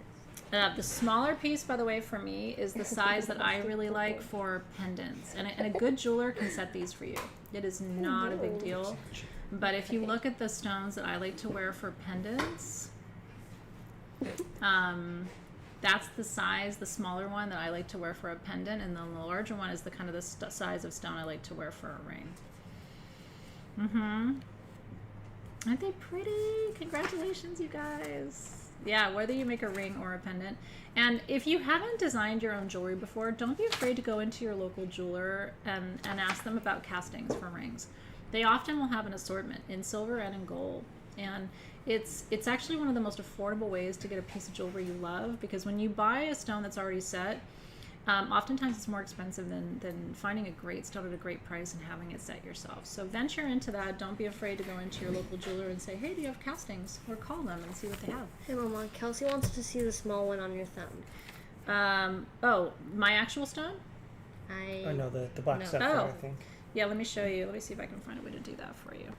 The smaller piece, by the way, for me, is the size that I really like for pendants. And a good jeweler can set these for you. It is not a big deal. But if you look at the stones that I like to wear for pendants, that's the size, the smaller one that I like to wear for a pendant, and then the larger one is the kind of the size of stone I like to wear for a ring. Aren't they pretty? Congratulations, you guys. Yeah, whether you make a ring or a pendant. And if you haven't designed your own jewelry before, don't be afraid to go into your local jeweler and ask them about castings for rings. They often will have an assortment in silver and in gold. And it's actually one of the most affordable ways to get a piece of jewelry you love, because when you buy a stone that's already set, oftentimes it's more expensive than finding a great stone at a great price and having it set yourself. So venture into that. Don't be afraid to go into your local jeweler and say, hey, do you have castings? Or call them and see what they have. Hey, Mama, Kelsey wants to see the small one on your thumb. Oh, my actual stone? I know the black No. sapphire, Oh. I think. Yeah, let me show you. Let me see if I can find a way to do that for you.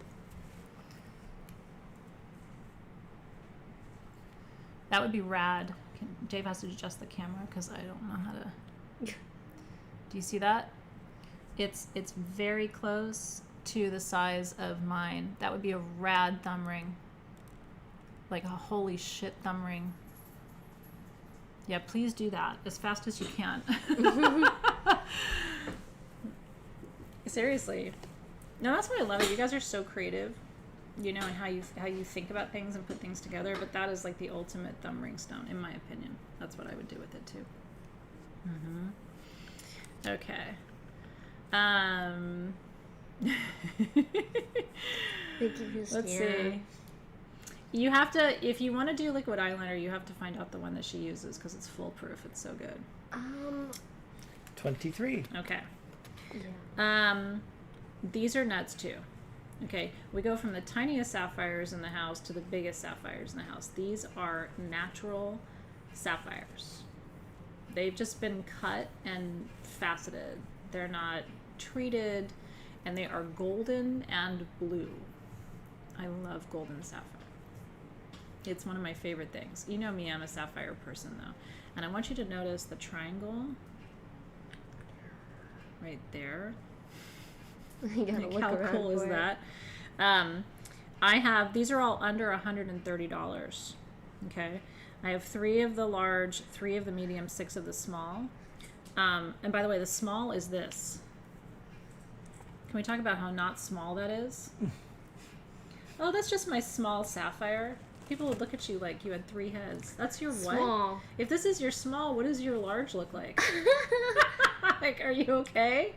That would be rad. Dave has to adjust the camera because I don't know how to. Do you see that? It's very close to the size of mine. That would be a rad thumb ring. Like a holy shit thumb ring. Yeah, please do that as fast as you can. Seriously. No, that's why I love it. You guys are so creative, and how you think about things and put things together. But that is like the ultimate thumb ring stone, in my opinion. That's what I would do with it too. Okay. Thank you, Christina. Let's see. You have to, if you want to do liquid eyeliner, you have to find out the one that she uses because it's foolproof. It's so good. 23. Okay. Yeah. These are nuts too. Okay, we go from the tiniest sapphires in the house to the biggest sapphires in the house. These are natural sapphires. They've just been cut and faceted. They're not treated, and they are golden and blue. I love golden sapphire. It's one of my favorite things. You know me, I'm a sapphire person though. And I want you to notice the triangle right there. You gotta Like, look how around cool is for it. that? I have, these are all under $130. Okay. I have 3 of the large, 3 of the medium, 6 of the small. And by the way, the small is this. Can we talk about how not small that is? Oh, that's just my small sapphire. People would look at you like you had 3 heads. That's your what? Small. If this is your small, what does your large look like? Like, are you okay?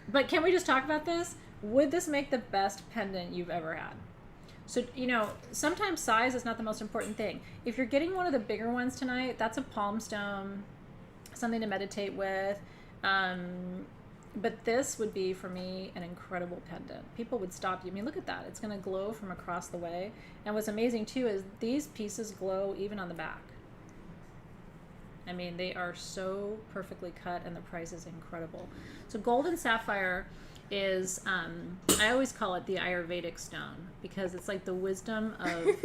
But can we just talk about this? Would this make the best pendant you've ever had? So, sometimes size is not the most important thing. If you're getting one of the bigger ones tonight, that's a palm stone, something to meditate with. But this would be, for me, an incredible pendant. People would stop you. I mean, look at that. It's going to glow from across the way. And what's amazing, too, is these pieces glow even on the back. I mean, they are so perfectly cut, and the price is incredible. So golden sapphire is, I always call it the Ayurvedic stone, because it's like the wisdom of,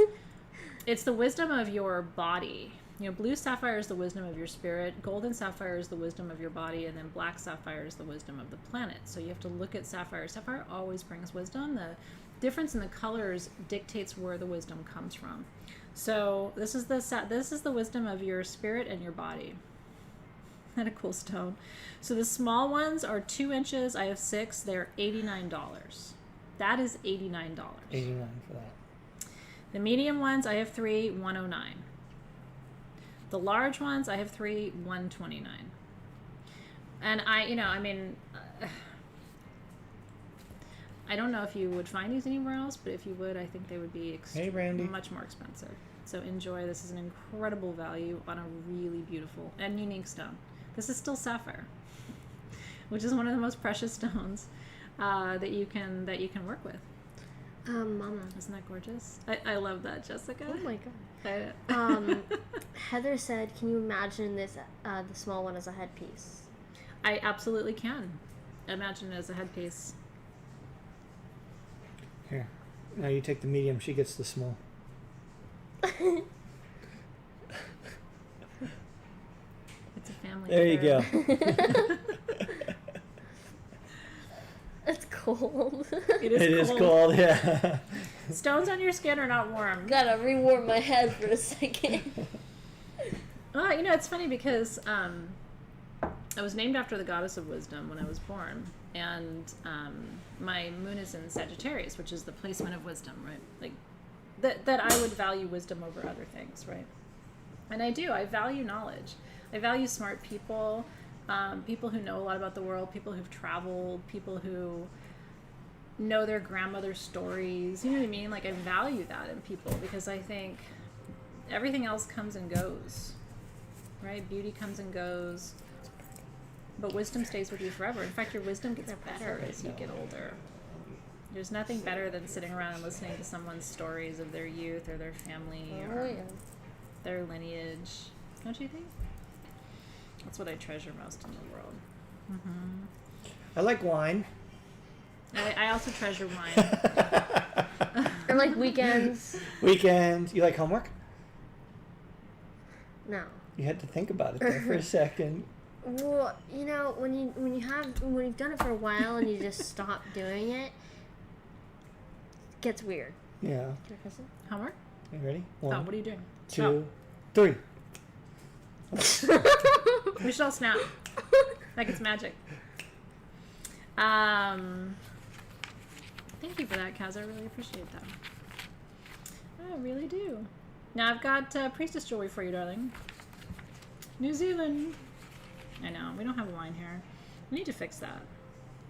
it's the wisdom of your body. blue sapphire is the wisdom of your spirit, golden sapphire is the wisdom of your body, and then black sapphire is the wisdom of the planet. So you have to look at sapphire. Sapphire always brings wisdom. The difference in the colors dictates where the wisdom comes from. So this is the wisdom of your spirit and your body. Isn't that a cool stone? So the small ones are 2 inches. I have 6. They're $89. That is $89. $89 for that. The medium ones, I have 3, $109. The large ones, I have 3, $129. And I don't know if you would find these anywhere else, but if you would, I think they would be much more expensive. So enjoy. This is an incredible value on a really beautiful and unique stone. This is still sapphire, which is one of the most precious stones that you can work with. Mama. Isn't that gorgeous? I love that, Jessica. Oh my god. Heather said, "Can you imagine this, the small one as a headpiece?" I absolutely can imagine it as a headpiece. Here, now you take the medium. She gets the small. It's a family. There you affair. go. It's cold. It Is cold. Yeah. Stones on your skin are not warm. Gotta rewarm my head for a second. It's funny because I was named after the goddess of wisdom when I was born, and my moon is in Sagittarius, which is the placement of wisdom, right? Like that I would value wisdom over other things, right? And I do. I value knowledge. I value smart people, people who know a lot about the world, people who've traveled, people who know their grandmother's stories. You know what I mean? Like, I value that in people because I think everything else comes and goes, right? Beauty comes and goes, but wisdom stays with you forever. In fact, your wisdom gets better as you get older. There's nothing better than sitting around and listening to someone's stories of their youth or their family or their lineage. Don't you think? That's what I treasure most in the world. Mm-hmm. I like wine. I also treasure wine. Or like weekends. Weekends. You like homework? No. You had to think about it there for a second. Well, when you've done it for a while and you just stop doing it, it gets weird. Yeah. Homework? You ready? Oh, 1, what are you doing? 2, 3. We should all snap. Like it's magic. Thank you for that, Kaz. I really appreciate that. I really do. Now I've got priestess jewelry for you, darling. New Zealand. I know. We don't have wine here. We need to fix that.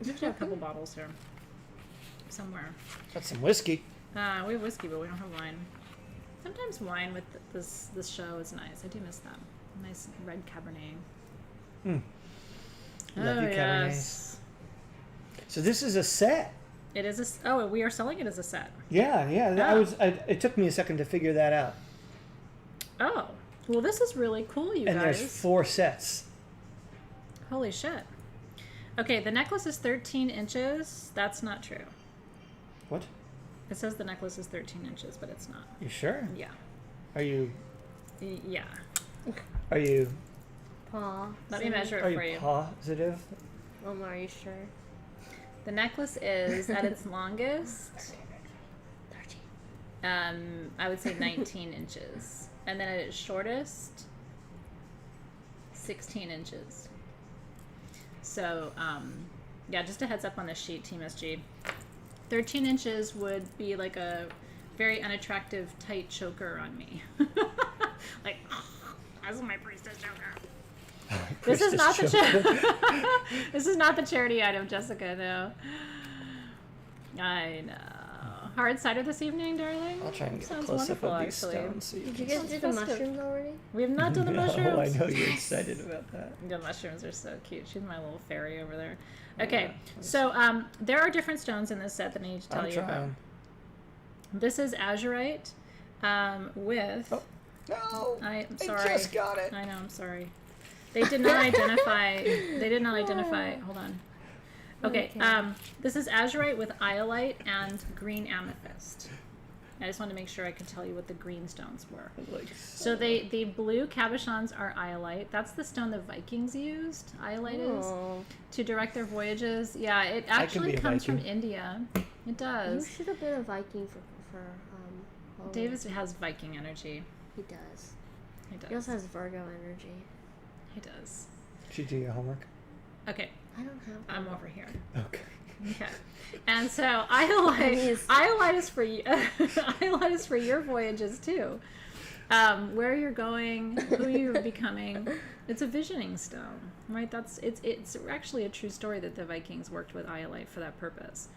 We should have a couple bottles here. Somewhere. Got some whiskey. We have whiskey, but we don't have wine. Sometimes wine with this show is nice. I do miss that. Nice red Cabernet. Love you, Cabernets. Yes. So this is a set. It is we are selling it as a set. Yeah. Oh. It took me a second to figure that out. Oh. Well, this is really cool, you and guys. there's 4 sets. Holy shit. Okay, the necklace is 13 inches. That's not true. What? It says the necklace is 13 inches, but it's not. You sure? Yeah. Are you? Yeah. Are you? Paw. Let me measure it Are for you you. positive? Mama, are you sure? The necklace is at its longest, 13. I would say 19 inches. And then at its shortest, 16 inches. So, yeah, just a heads up on this sheet, Team SG. 13 inches would be like a very unattractive, tight choker on me. Like, this is my priestess choker. This is not this is not the charity item, Jessica, no. I know. Hard cider this evening, darling? I'll try and get a Sounds close-up wonderful, of these actually. stones. So Did you can guys see. do the festive. mushrooms already? We have not done the No, mushrooms. I know you're excited about that. The mushrooms are so cute. She's my little fairy over there. Okay, so there are different stones in this set that I need to tell you about. This is azurite with... Oh, no! I'm I sorry. just got it. I know, I'm sorry. They did not identify... They did not identify... Hold on. Okay, this is azurite with iolite and green amethyst. I just wanted to make sure I could tell you what the green stones were. Like, So the blue cabochons are iolite. That's the stone the Vikings used. Iolite is to direct their voyages. Yeah, it actually comes from India. It You does. should have been a Viking for Halloween. Davis has Viking energy. He does. He does. He also has Virgo energy. He does. Did you do your homework? Okay, I don't have. I'm over here. Okay. Okay. And so iolite is for you. Iolite is for your voyages too. Where you're going, who you're becoming. It's a visioning stone, right? It's actually a true story that the Vikings worked with iolite for that purpose.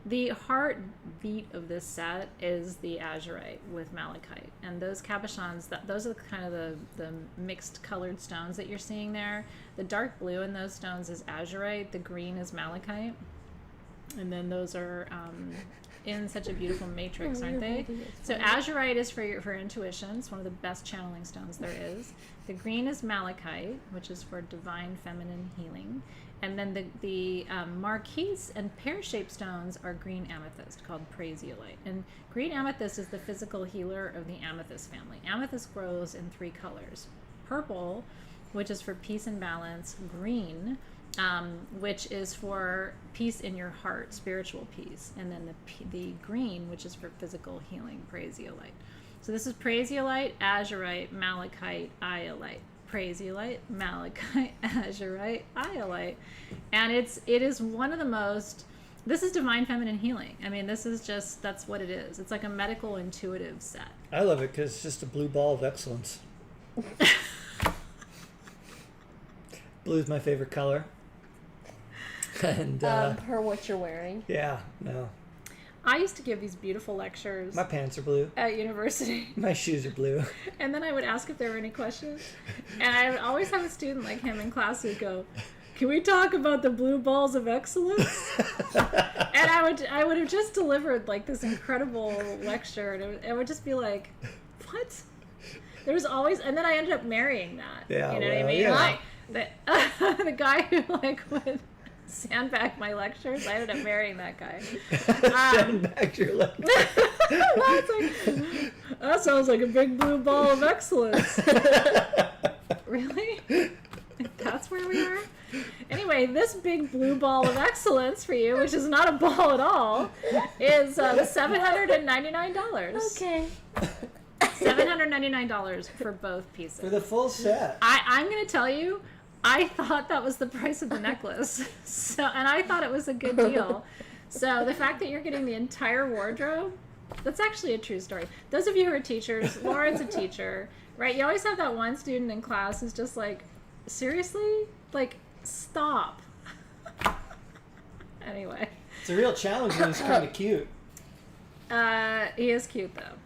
The heartbeat of this set is the azurite with malachite, and those cabochons. Those are kind of the mixed colored stones that you're seeing there. The dark blue in those stones is azurite. The green is malachite. And then those are in such a beautiful matrix, aren't they? So azurite is for intuition. It's one of the best channeling stones there is. The green is malachite, which is for divine feminine healing. And then the marquise and pear-shaped stones are green amethyst, called praesiolite. And green amethyst is the physical healer of the amethyst family. Amethyst grows in 3 colors. Purple, which is for peace and balance. Green, which is for peace in your heart, spiritual peace, and then the green, which is for physical healing, praesiolite. So this is praesiolite, azurite, malachite, iolite. Praesiolite, malachite, azurite, iolite, and it is one of the most. This is divine feminine healing. I mean, this is just that's what it is. It's like a medical intuitive set. I love it because it's just a blue ball of excellence. Blue is my favorite color. And Per what you're wearing. yeah, no. I used to give these beautiful lectures My pants are blue. at university, My shoes are blue. and then I would ask if there were any questions, and I would always have a student like him in class who'd go, "Can we talk about the blue balls of excellence?" And I would have just delivered like this incredible lecture, and it would just be like, "What?" There was always, and then I ended up marrying that. Yeah, you know what I well, mean? yeah. Like the guy who like would sandbag my lectures. I ended up marrying that guy. Send back your leg. That sounds like a big blue ball of excellence. Really? That's where we are? Anyway, this big blue ball of excellence for you, which is not a ball at all, is $799. Okay. $799 for both pieces. For the full set. I'm going to tell you, I thought that was the price of the necklace. And I thought it was a good deal. So the fact that you're getting the entire wardrobe, that's actually a true story. Those of you who are teachers, Lauren's a teacher, right? You always have that one student in class who's just like, seriously? Like, stop. Anyway. It's a real challenge when he's kind of cute. He is cute, though.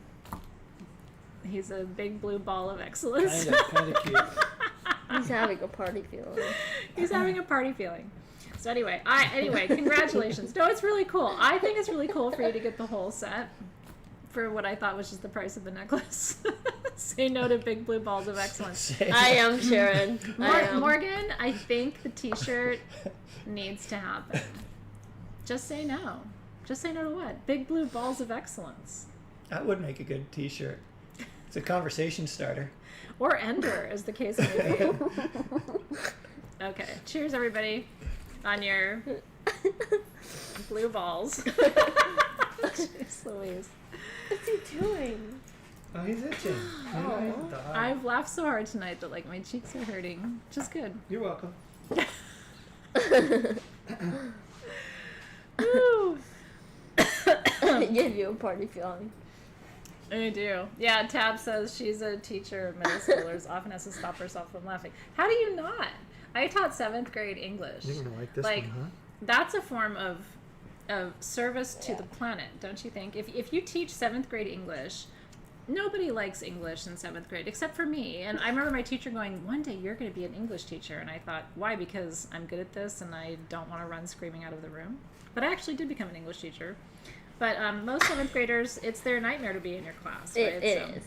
He's a big blue ball of excellence. Kind of cute. He's having a party feeling. He's having a party feeling. So anyway, congratulations. No, it's really cool. I think it's really cool for you to get the whole set for what I thought was just the price of the necklace. Say no to big blue balls of excellence. I am Sharon. Morgan, I think the t-shirt needs to happen. Just say no. Just say no to what? Big blue balls of excellence. That would make a good t-shirt. It's a conversation starter. Or ender, as the case may be. Okay. Cheers, everybody, on your blue balls. Jeez Louise. What's he doing? Oh, he's itching. Oh. I've laughed so hard tonight that, like, my cheeks are hurting. Which is good. You're welcome. Woo! Give you a party feeling. I do. Yeah, Tab says she's a teacher of middle schoolers, often has to stop herself from laughing. How do you not? I taught 7th grade English. You're going to like this Like, one, huh? That's a form of service to the planet, don't you think? If you teach 7th grade English, nobody likes English in 7th grade except for me. And I remember my teacher going, "One day you're going to be an English teacher." And I thought, why? Because I'm good at this and I don't want to run screaming out of the room. But I actually did become an English teacher. But most 7th graders, it's their nightmare to be in your class. Right? It is.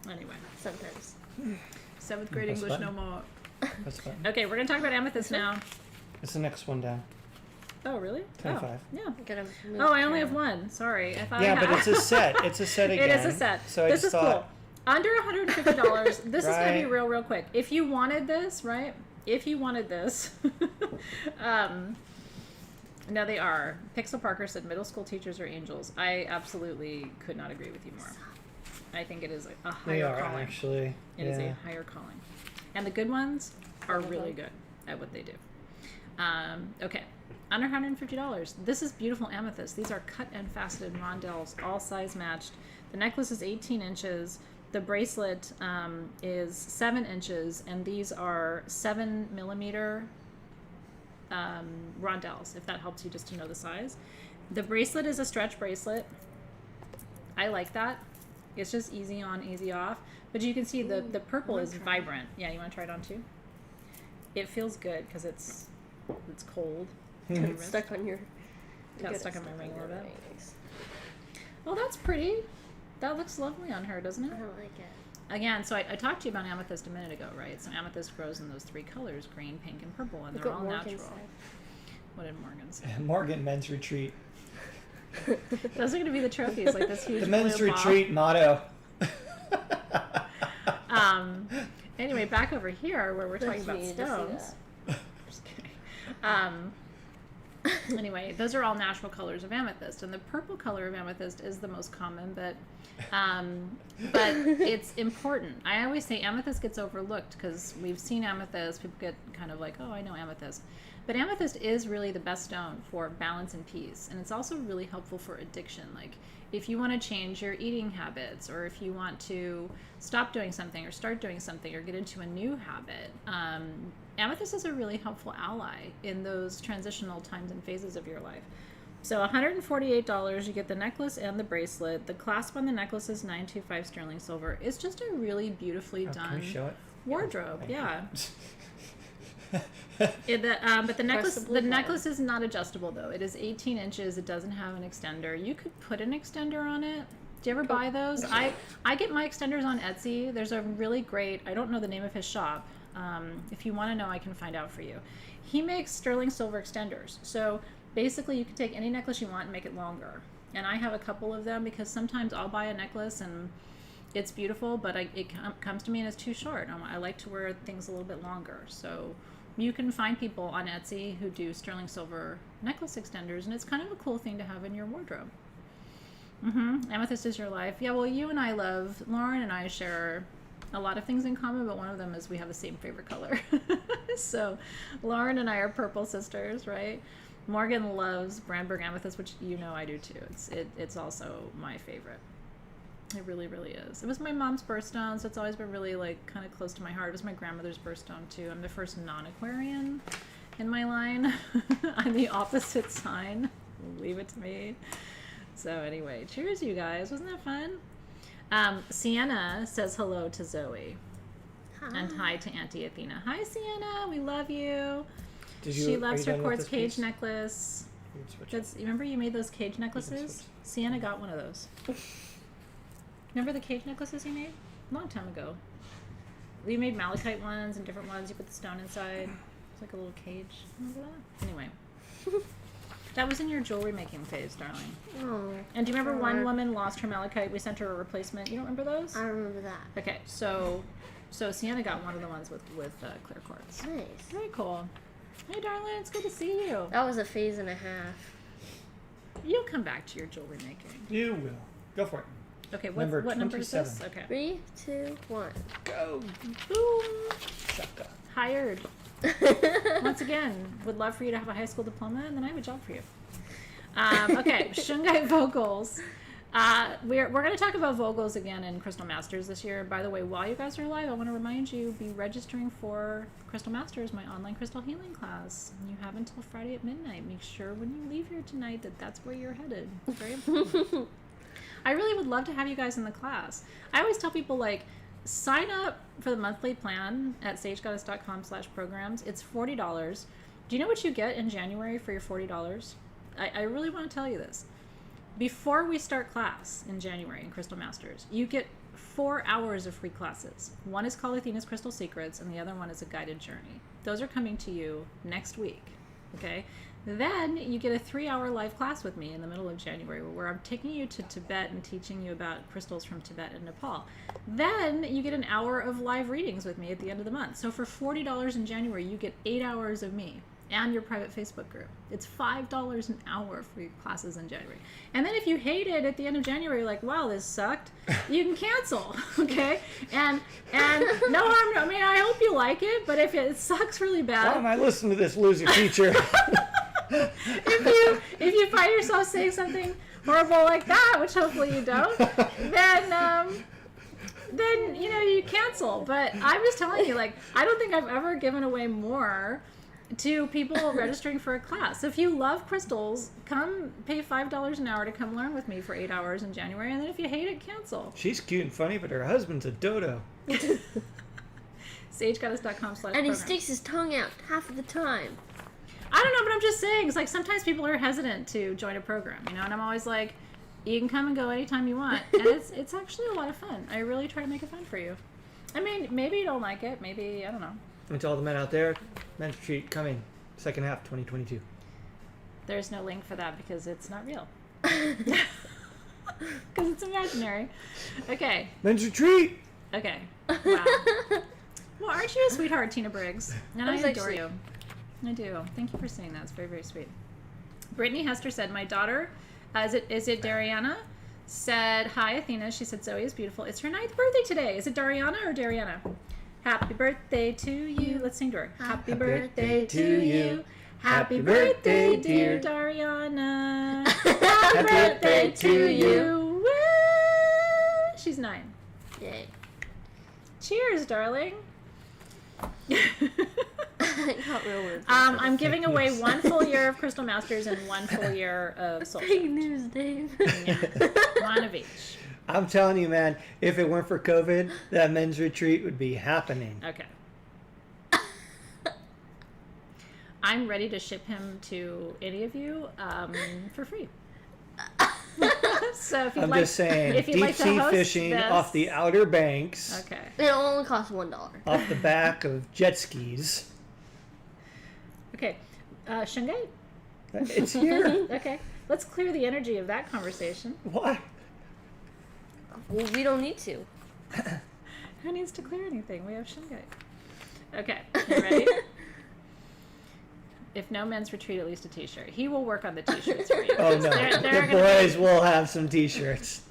Anyway. Sometimes. 7th grade That's English fun. no more. That's fine. Okay, we're going to talk about amethyst now. It's the next one down. Oh, really? 25. Oh, yeah. Gotta move Oh, I only have camera. one. Sorry. I thought Yeah, I had... but it's a set. It's a set again. It is a set. So I this just is thought, cool. Under $150. This is going to be Right. real quick. If you wanted this, right? If you wanted this, no, they are. Pixel Parker said middle school teachers are angels. I absolutely could not agree with you more. I think it is a they higher are calling. actually. It is a higher calling. And the good ones are really good at what they do. Okay. Under $150. This is beautiful amethyst. These are cut and faceted rondelles, all size matched. The necklace is 18 inches. The bracelet is 7 inches, and these are 7 millimeter rondelles, if that helps you just to know the size. The bracelet is a stretch bracelet. I like that. It's just easy on, easy off. But you can see the purple is vibrant. Yeah, you want to try it on too? It feels good because it's cold. It's stuck on your... Got stuck on my ring a little bit. Well, that's pretty. That looks lovely on her, doesn't it? I don't like it. Again, so I talked to you about amethyst a minute ago, right? So amethyst grows in those 3 colors, green, pink, and purple, and Look they're what all Morgan natural. said. What did Morgan say? Morgan Men's Retreat. Those are going to be the trophies, like this huge The Men's blue ball. Retreat motto. Anyway, back over here where we're talking You about need to see stones. that. Just kidding. Anyway, those are all natural colors of amethyst, and the purple color of amethyst is the most common, but it's important. I always say amethyst gets overlooked because we've seen amethyst. People get kind of like, oh, I know amethyst. But amethyst is really the best stone for balance and peace, and it's also really helpful for addiction. Like if you want to change your eating habits, or if you want to stop doing something or start doing something or get into a new habit, amethyst is a really helpful ally in those transitional times and phases of your life. So $148, you get the necklace and the bracelet. The clasp on the necklace is $925 sterling silver. It's just a really beautifully done Can we show it? wardrobe. Yeah. But the necklace is not adjustable though. It is 18 inches. It doesn't have an extender. You could put an extender on it. Do you ever buy those? I get my extenders on Etsy. There's a really great, I don't know the name of his shop. If you want to know, I can find out for you. He makes sterling silver extenders. So basically you can take any necklace you want and make it longer. And I have a couple of them because sometimes I'll buy a necklace and it's beautiful, but it comes to me and it's too short. I like to wear things a little bit longer. So you can find people on Etsy who do sterling silver necklace extenders, and it's kind of a cool thing to have in your wardrobe. Amethyst is your life. Yeah, well, you and I Lauren and I share a lot of things in common, but one of them is we have the same favorite color. So Lauren and I are purple sisters, right? Morgan loves Brandberg amethyst, which you know I do too. It's also my favorite. It really, really is. It was my mom's birthstone, so it's always been really like kind of close to my heart. It was my grandmother's birthstone too. I'm the first non-Aquarian in my line. I'm the opposite sign. Leave it to me. So anyway, cheers, you guys. Wasn't that fun? Sienna says hello to Zoe. Hi. And hi to Auntie Athena. Hi, Sienna. We love you. are She you loves her done with quartz this cage piece? necklace. You can switch That's, you remember you made those cage necklaces? switch. Sienna got one of those. Remember the cage necklaces you made? A long time ago. We made malachite ones and different ones. You put the stone inside. It's like a little cage. Remember that? Anyway. That was in your jewelry making phase, darling. Oh, And do you remember one God. woman lost her malachite? We sent her a replacement. You don't remember those? I remember that. Okay, so Sienna got one of the ones with clear quartz. Nice. Very cool. Hey, darling, it's good to see you. That was a phase and a half. You'll come back to your jewelry making. You will. Go for it. Okay, Number what number is this? 27. Okay. 3, 2, 1. Go. Boom. Shaka. Hired. Once again, would love for you to have a high school diploma, and then I have a job for you. Okay, Shungite vogels. We're going to talk about vogels again in Crystal Masters this year. By the way, while you guys are live, I want to remind you, be registering for Crystal Masters, my online crystal healing class. You have until Friday at midnight. Make sure when you leave here tonight that that's where you're headed. It's very important. I really would love to have you guys in the class. I always tell people, like, sign up for the monthly plan at sagegoddess.com/programs. It's $40. Do you know what you get in January for your $40? I really want to tell you this. Before we start class in January in Crystal Masters, you get 4 hours of free classes. One is called Athena's Crystal Secrets, and the other one is a guided journey. Those are coming to you next week. Okay. Then you get a 3-hour live class with me in the middle of January where I'm taking you to Tibet and teaching you about crystals from Tibet and Nepal. Then you get an hour of live readings with me at the end of the month. So for $40 in January, you get 8 hours of me and your private Facebook group. It's $5 an hour for your classes in January. And then if you hate it at the end of January, you're like, wow, this sucked, you can cancel, okay? And no harm, I mean, I hope you like it, but if it sucks really bad. Why am I listening to this loser teacher? if you find yourself saying something horrible like that, which hopefully you don't, then you cancel. But I'm just telling you, like, I don't think I've ever given away more to people registering for a class. If you love crystals, come pay $5 an hour to come learn with me for 8 hours in January, and then if you hate it, cancel. She's cute and funny, but her husband's a dodo. SageGoddess.com/program. And he sticks his tongue out half of the time. I don't know, but I'm just saying, it's like sometimes people are hesitant to join a program, and I'm always like, you can come and go anytime you want, and it's actually a lot of fun. I really try to make it fun for you. I mean, maybe you don't like it, maybe, I don't know. And to all the men out there, men's retreat coming second half 2022. There's no link for that because it's not real. Because it's imaginary. Okay. Men's retreat! Okay. Wow. Well, aren't you a sweetheart, Tina Briggs? And I adore you. I do. Thank you for saying that. It's very, very sweet. Brittany Hester said, my daughter, is it Dariana? Said, hi, Athena. She said, Zoe is beautiful. It's her 9th birthday today. Is it Dariana or Dariana? Happy birthday to you. Let's sing to her. Happy birthday to you. Happy birthday, dear Dariana. Happy birthday to you. Woo! She's 9. Yay. Cheers, darling. I got real words. I'm giving away 1 full year of Crystal Masters and 1 full year of Soul Big Shift. news, Dave. Yeah. 1 of each. I'm telling you, man, if it weren't for COVID, that men's retreat would be happening. Okay. I'm ready to ship him to any of you for free. So if you'd I'm like, just saying, if you'd deep like to sea host fishing this, off the Outer Banks, okay. It only costs $1. off the back of jet skis. Okay. Shungite? It's here. Okay. Let's clear the energy of that conversation. Why? Well, we don't need to. Who needs to clear anything? We have Shungite. Okay. You ready? If no men's retreat, at least a t-shirt. He will work on the t-shirts for you. Oh, no. The boys will have some t-shirts.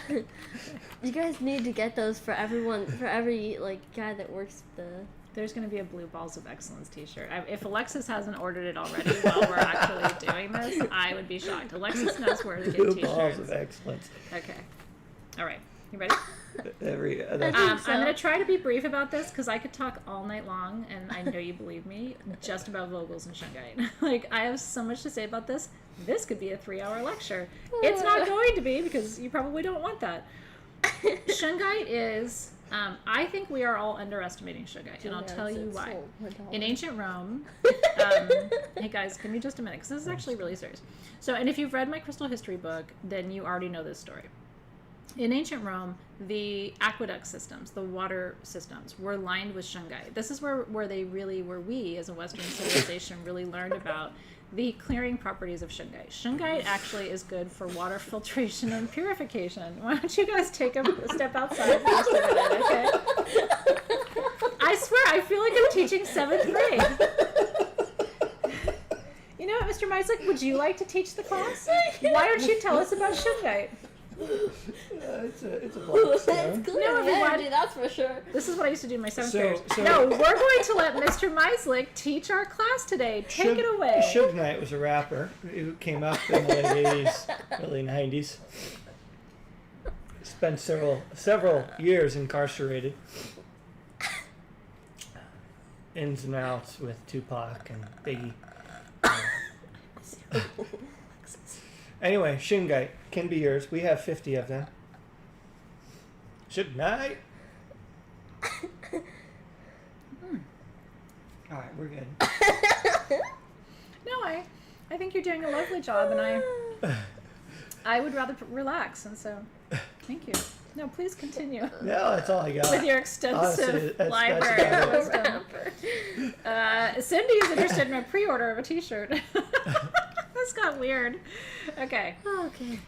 You guys need to get those for everyone, for every guy that works the. There's going to be a Blue Balls of Excellence t-shirt. If Alexis hasn't ordered it already while we're actually doing this, I would be shocked. Alexis knows where to get Blue t-shirts. balls of excellence. Okay. All right. You ready? That's I'm going to try to be brief about this because I could talk all night long, and I know you believe me, just about vogels and Shungite. I have so much to say about this. This could be a 3-hour lecture. It's not going to be because you probably don't want that. Shungite is... I think we are all underestimating Shungite, and I'll tell you why. In ancient Rome, hey guys, give me just a minute, because this is actually really serious. So, and if you've read my crystal history book, then you already know this story. In ancient Rome, the aqueduct systems, the water systems, were lined with Shungite. This is where we as a Western civilization really learned about the clearing properties of Shungite. Shungite actually is good for water filtration and purification. Why don't you guys take a step outside for just a minute, okay? I swear, I feel like I'm teaching 7th grade. You know what, Mr. Meislick, would you like to teach the class? Why don't you tell us about Shungite? It's a black stone. No, everyone. That's for sure. This is what I used to do in my 7th So- grade. so- No, we're going to let Mr. Meislick teach our class today. Take it away. Shungite was a rapper who came up in the late 80s, early 90s. Spent several years incarcerated. Ins and outs with Tupac and Biggie. Anyway, Shungite can be yours. We have 50 of them. Shungite. All right, we're good. No, I think you're doing a lovely job, and I would rather relax, and so thank you. No, please continue No, that's all I got. with your Honestly, extensive that's library about of wisdom. Cindy is interested in a pre-order of a t-shirt. This got weird. Okay. Okay.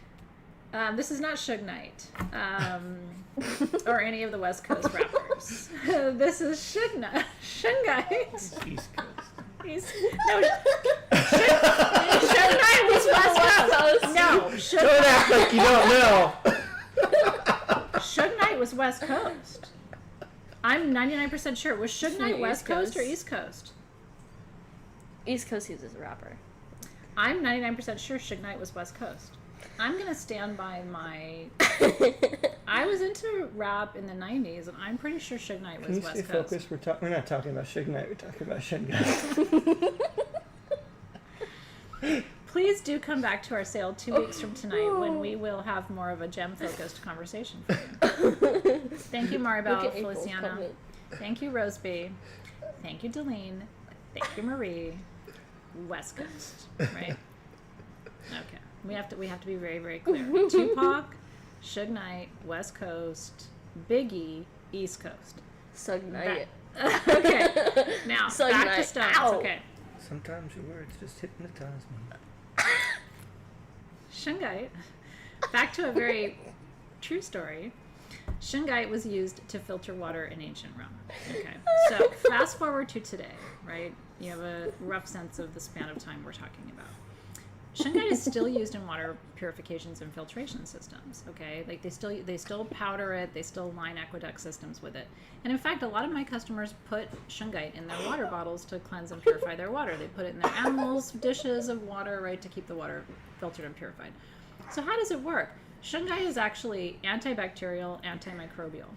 This is not Shungite or any of the West Coast rappers. This is Shungite. East Coast. Shungite was West Coast. No, Don't act like you don't know. Shungite was West Coast. I'm 99% sure. Was Shungite East West Coast or Coast. East Coast? East Coast uses a wrapper. I'm 99% sure Shungite was West Coast. I'm going to stand by my... I was into rap in the 90s, and I'm pretty sure Shungite Can was you stay West Coast. focused? We're not talking about Shungite. We're talking about Shungite. Please do come back to our sale 2 weeks from tonight when we will have more of a gem-focused conversation for you. Thank you, Maribel, Feliciana. Thank you, Roseby. Thank you, Delene. Thank you, Marie. West Coast, right? Okay. We have to be very, very clear. Tupac, Suge Knight, West Coast, Biggie, East Coast. Sugnite. Okay. Now, Suge back to Knight. stones. Ow. Okay. Sometimes your words just hypnotize me. Shungite. Back to a very true story. Shungite was used to filter water in ancient Rome. Okay. So fast forward to today, right? You have a rough sense of the span of time we're talking about. Shungite is still used in water purifications and filtration systems. Okay, like they still powder it, they still line aqueduct systems with it. And in fact, a lot of my customers put Shungite in their water bottles to cleanse and purify their water. They put it in their animals' dishes of water, right, to keep the water filtered and purified. So how does it work? Shungite is actually antibacterial, antimicrobial,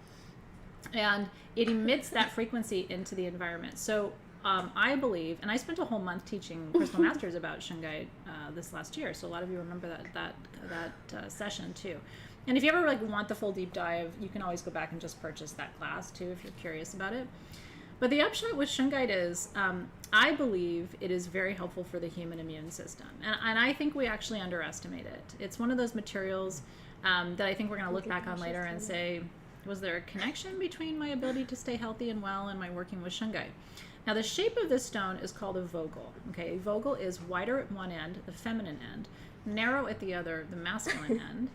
and it emits that frequency into the environment. So I believe, and I spent a whole month teaching Crystal Masters about Shungite this last year, so a lot of you remember that session too. And if you ever want the full deep dive, you can always go back and just purchase that class too if you're curious about it. But the upshot with Shungite is, I believe it is very helpful for the human immune system, and I think we actually underestimate it. It's one of those materials that I think we're going to look back on later and say, was there a connection between my ability to stay healthy and well and my working with Shungite? Now, the shape of this stone is called a vogel. Okay, a vogel is wider at one end, the feminine end, narrow at the other, the masculine end.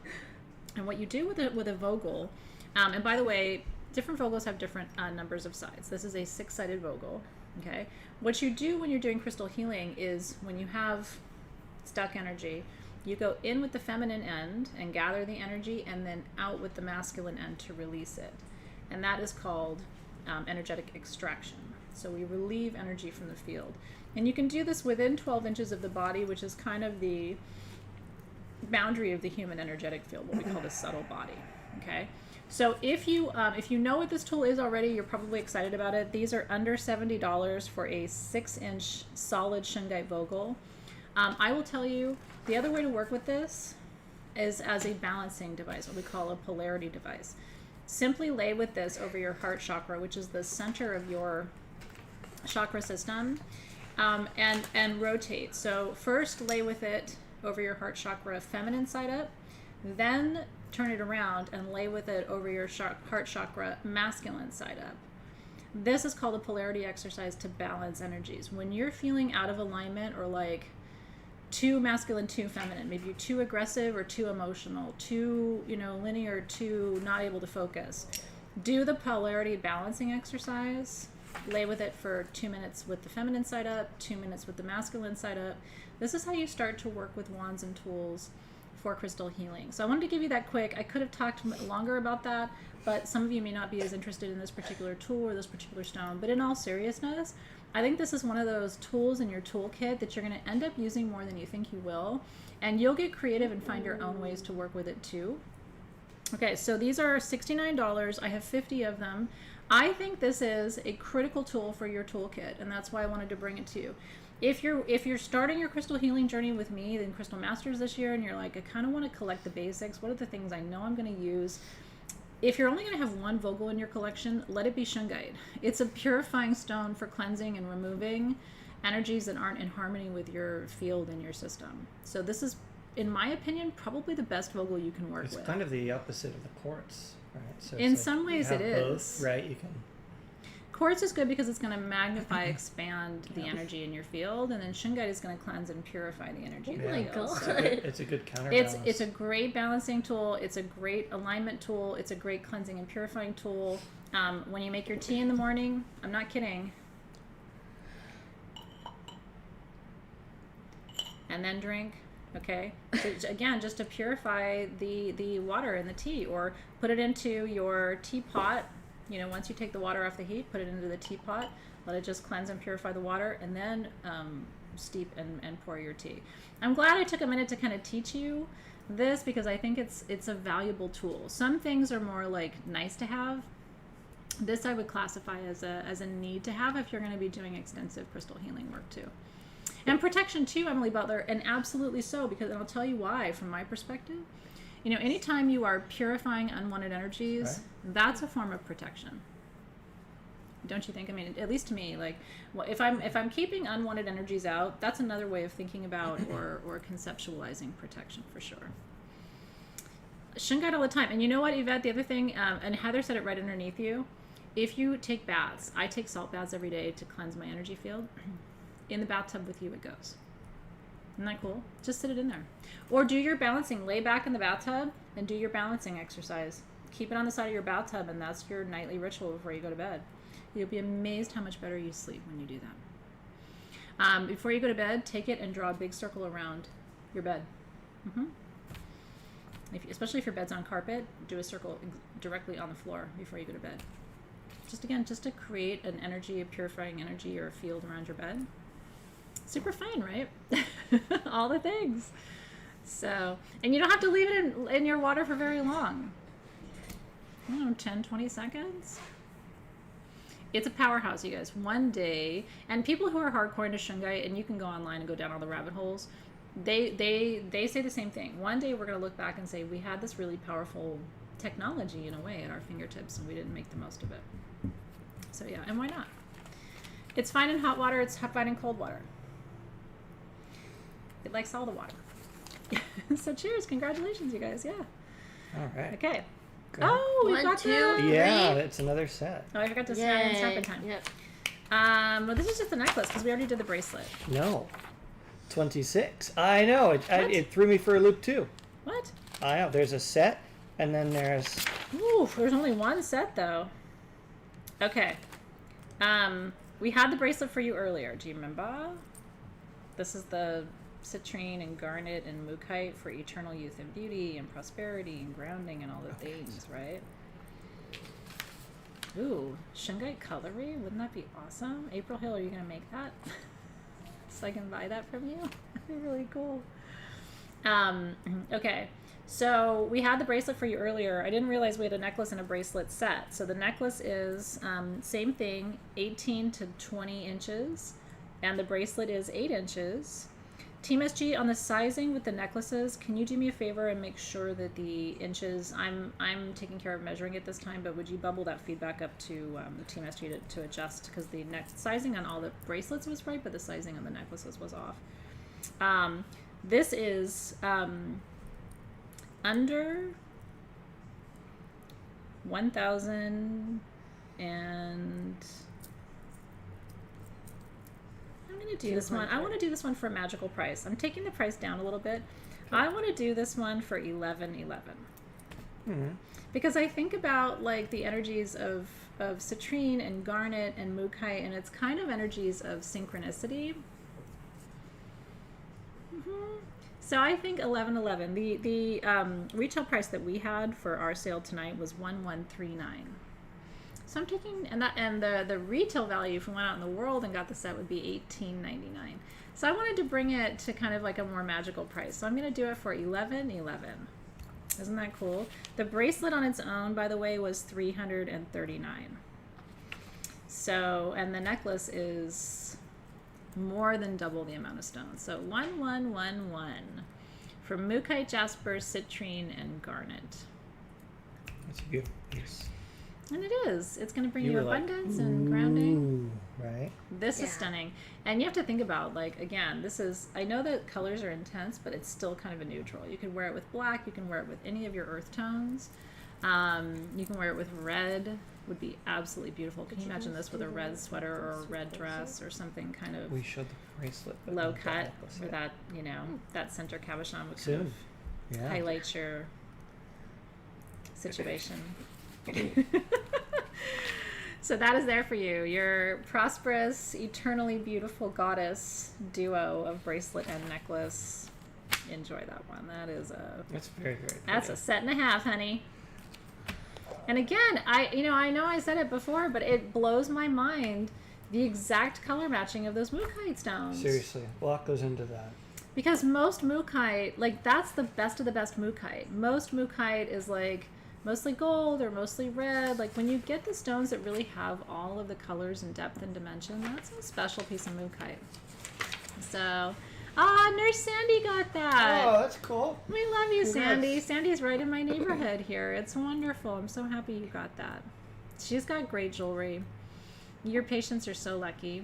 And what you do with a vogel, and by the way, different vogels have different numbers of sides. This is a 6-sided vogel. Okay, what you do when you're doing crystal healing is when you have stuck energy, you go in with the feminine end and gather the energy, and then out with the masculine end to release it. And that is called energetic extraction. So we relieve energy from the field. And you can do this within 12 inches of the body, which is kind of the boundary of the human energetic field, what we call the subtle body. Okay? So if you know what this tool is already, you're probably excited about it. These are under $70 for a 6-inch solid Shungite vogel. I will tell you, the other way to work with this is as a balancing device, what we call a polarity device. Simply lay with this over your heart chakra, which is the center of your chakra system, and rotate. So first lay with it over your heart chakra feminine side up, then turn it around and lay with it over your heart chakra masculine side up. This is called a polarity exercise to balance energies. When you're feeling out of alignment or like too masculine, too feminine, maybe you're too aggressive or too emotional, too linear, too not able to focus, do the polarity balancing exercise. Lay with it for 2 minutes with the feminine side up, 2 minutes with the masculine side up. This is how you start to work with wands and tools for crystal healing. So I wanted to give you that quick. I could have talked longer about that, but some of you may not be as interested in this particular tool or this particular stone. But in all seriousness, I think this is one of those tools in your toolkit that you're going to end up using more than you think you will. And you'll get creative and find your own ways to work with it too. Okay, so these are $69. I have 50 of them. I think this is a critical tool for your toolkit, and that's why I wanted to bring it to you. If you're starting your crystal healing journey with me in Crystal Masters this year, and you're like, I kind of want to collect the basics, what are the things I know I'm going to use? If you're only going to have one vogel in your collection, let it be Shungite. It's a purifying stone for cleansing and removing energies that aren't in harmony with your field and your system. So this is in my opinion, probably the best vogel you can work It's with. kind of the opposite of the quartz, right? So In it's some you ways have it both, is. right? You can. Quartz is good because it's going to magnify, expand the energy in your field, and then Shungite is going to cleanse and purify the energy in the my field. God. So It's a good counterbalance. it's a great balancing tool. It's a great alignment tool. It's a great cleansing and purifying tool. When you make your tea in the morning, I'm not kidding. And then drink, okay? So again, just to purify the water in the tea, or put it into your teapot. You know, once you take the water off the heat, put it into the teapot, let it just cleanse and purify the water, and then steep and pour your tea. I'm glad I took a minute to kind of teach you this, because I think it's a valuable tool. Some things are more like nice to have. This I would classify as a need to have if you're going to be doing extensive crystal healing work too. And protection too, Emily Butler, and absolutely so, because I'll tell you why from my perspective. You know, anytime you are purifying unwanted energies, Right. that's a form of protection. Don't you think? I mean, at least to me, like, well, if I'm keeping unwanted energies out, that's another way of thinking about or conceptualizing protection for sure. Shungite all the time. And you know what, Yvette, the other thing, and Heather said it right underneath you, if you take baths, I take salt baths every day to cleanse my energy field. In the bathtub with you it goes. Isn't that cool? Just sit it in there. Or do your balancing. Lay back in the bathtub and do your balancing exercise. Keep it on the side of your bathtub, and that's your nightly ritual before you go to bed. You'll be amazed how much better you sleep when you do that. Before you go to bed, take it and draw a big circle around your bed. Especially if your bed's on carpet, do a circle directly on the floor before you go to bed. Just to create an energy, a purifying energy or a field around your bed. Super fun, right? All the things. So, and you don't have to leave it in your water for very long. I don't know, 10, 20 seconds. It's a powerhouse, you guys. One day, and people who are hardcore into Shungite, and you can go online and go down all the rabbit holes, they say the same thing. One day we're going to look back and say, we had this really powerful technology in a way at our fingertips, and we didn't make the most of it. So yeah, and why not? It's fine in hot water, it's fine in cold water. It likes all the water. So cheers, congratulations, you guys, yeah. All right. Okay. Good. Oh, we One, got two, the... Yeah, it's another set. Oh, I forgot to add in serpentine. Yep. Well, this is just the necklace, because we already did the bracelet. No. 26. I know. It threw me for a loop too. What? I know. There's a set, and then there's... Ooh, there's only one set, though. Okay. We had the bracelet for you earlier. Do you remember? This is the citrine and garnet and Mookite for eternal youth and beauty and prosperity and grounding and all the things, right? Ooh, Shungite cutlery. Wouldn't that be awesome? April Hill, are you going to make that? So I can buy that from you? That'd be really cool. Okay. So we had the bracelet for you earlier. I didn't realize we had a necklace and a bracelet set. So the necklace is same thing, 18 to 20 inches, and the bracelet is 8 inches. Team SG, on the sizing with the necklaces, can you do me a favor and make sure that the inches, I'm taking care of measuring it this time, but would you bubble that feedback up to Team SG to adjust, because the sizing on all the bracelets was right, but the sizing on the necklaces was off. This is under 1,000, and I'm going to do this one. I want to do this one for a magical price. I'm taking the price down a little bit. I want to do this one for $11.11. Because I think about like the energies of citrine and garnet and Mookite, and it's kind of energies of synchronicity. So I think $11.11. The retail price that we had for our sale tonight was $1139. So I'm taking, and the retail value if we went out in the world and got the set would be $18.99. So I wanted to bring it to kind of like a more magical price. So I'm going to do it for $11.11. Isn't that cool? The bracelet on its own, by the way, was $339. So, and the necklace is more than double the amount of stones. So 1111 for Mookite, jasper, citrine, and garnet. That's a beautiful piece. And it is. It's going to bring You you were like, abundance and grounding. Ooh, right? This is Yeah. stunning. And you have to think about, like, again, this is, I know that colors are intense, but it's still kind of a neutral. You can wear it with black. You can wear it with any of your earth tones. You can wear it with red. Would be absolutely beautiful. Can you imagine this with a red sweater or a red dress or something kind of We showed the bracelet. but low not the cut necklace where yet. that, you know, that center cabochon would kind Soon. of Yeah. highlight your situation. So that is there for you, your prosperous, eternally beautiful goddess duo of bracelet and necklace. Enjoy that one. That is That's very, very pretty. that's a set and a half, honey. And again, I know I said it before, but it blows my mind the exact color matching of those Mookite stones. Seriously. A lot goes into that. Because most Mookite, like, that's the best of the best Mookite. Most Mookite is like mostly gold or mostly red. Like, when you get the stones that really have all of the colors and depth and dimension, that's a special piece of Mookite. So, Nurse Sandy got that. Oh, that's cool. We love you, Congrats. Sandy. Sandy's right in my neighborhood here. It's wonderful. I'm so happy you got that. She's got great jewelry. Your patients are so lucky.